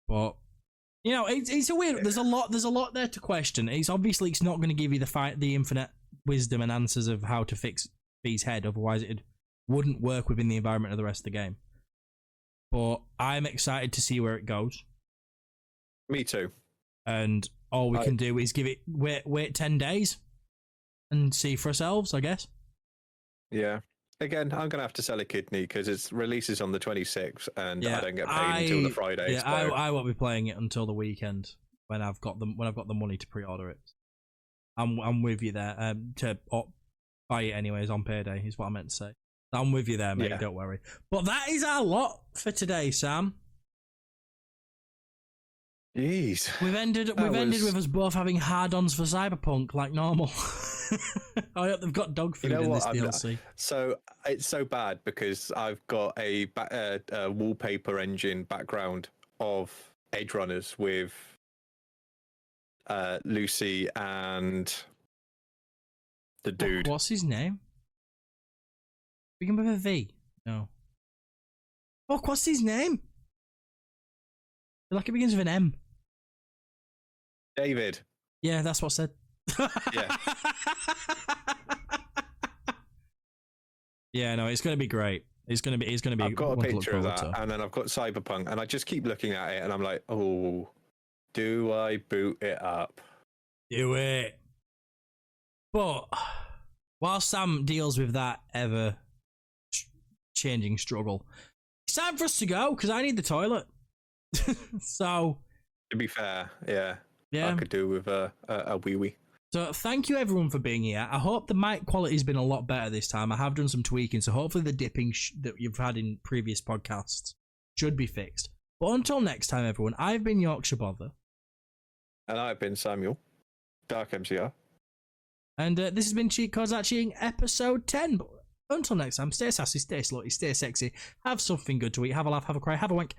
But you know, it's a weird. There's a lot there to question. It's not going to give you the infinite wisdom and answers of how to fix V's head. Otherwise, it wouldn't work within the environment of the rest of the game. But I'm excited to see where it goes. Me too. And all we can do is give it wait 10 days. And see for ourselves, I guess. Yeah. Again, I'm going to have to sell a kidney because it releases on the 26th and I don't get paid until the Friday. Yeah, I won't be playing it until the weekend when I've got the money to pre-order it. I'm with you there. To buy it anyways on payday is what I meant to say. I'm with you there, mate. Don't worry. But that is our lot for today, Sam. Jeez. We've ended with us both having hard-ons for Cyberpunk like normal. I hope they've got dog food in this DLC. So it's so bad because I've got a wallpaper engine background of Edge Runners with Lucy and the dude. What's his name? Begin with a V. No. Fuck, what's his name? Like it begins with an M. David. Yeah, that's what I said. Yeah. Yeah, no, it's going to be great. It's going to be. I've got a picture of that, and then I've got Cyberpunk, and I just keep looking at it, and I'm like, oh, do I boot it up? Do it. But while Sam deals with that ever changing struggle, it's time for us to go because I need the toilet. So, to be fair, yeah, I could do with a wee wee. So thank you everyone for being here. I hope the mic quality has been a lot better this time. I have done some tweaking, so hopefully the dipping that you've had in previous podcasts should be fixed. But until next time, everyone, I've been Yorkshire Bother. And I've been Samuel, Dark MCR. And this has been Cheat Codes At Cheating, episode 10. But until next time, stay sassy, stay slutty, stay sexy, have something good to eat, have a laugh, have a cry, have a wank.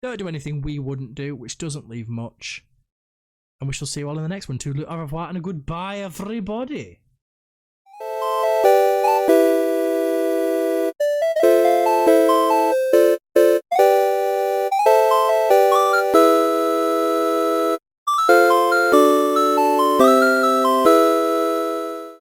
Don't do anything we wouldn't do, which doesn't leave much. And we shall see you all in the next one. Au revoir and a goodbye, everybody.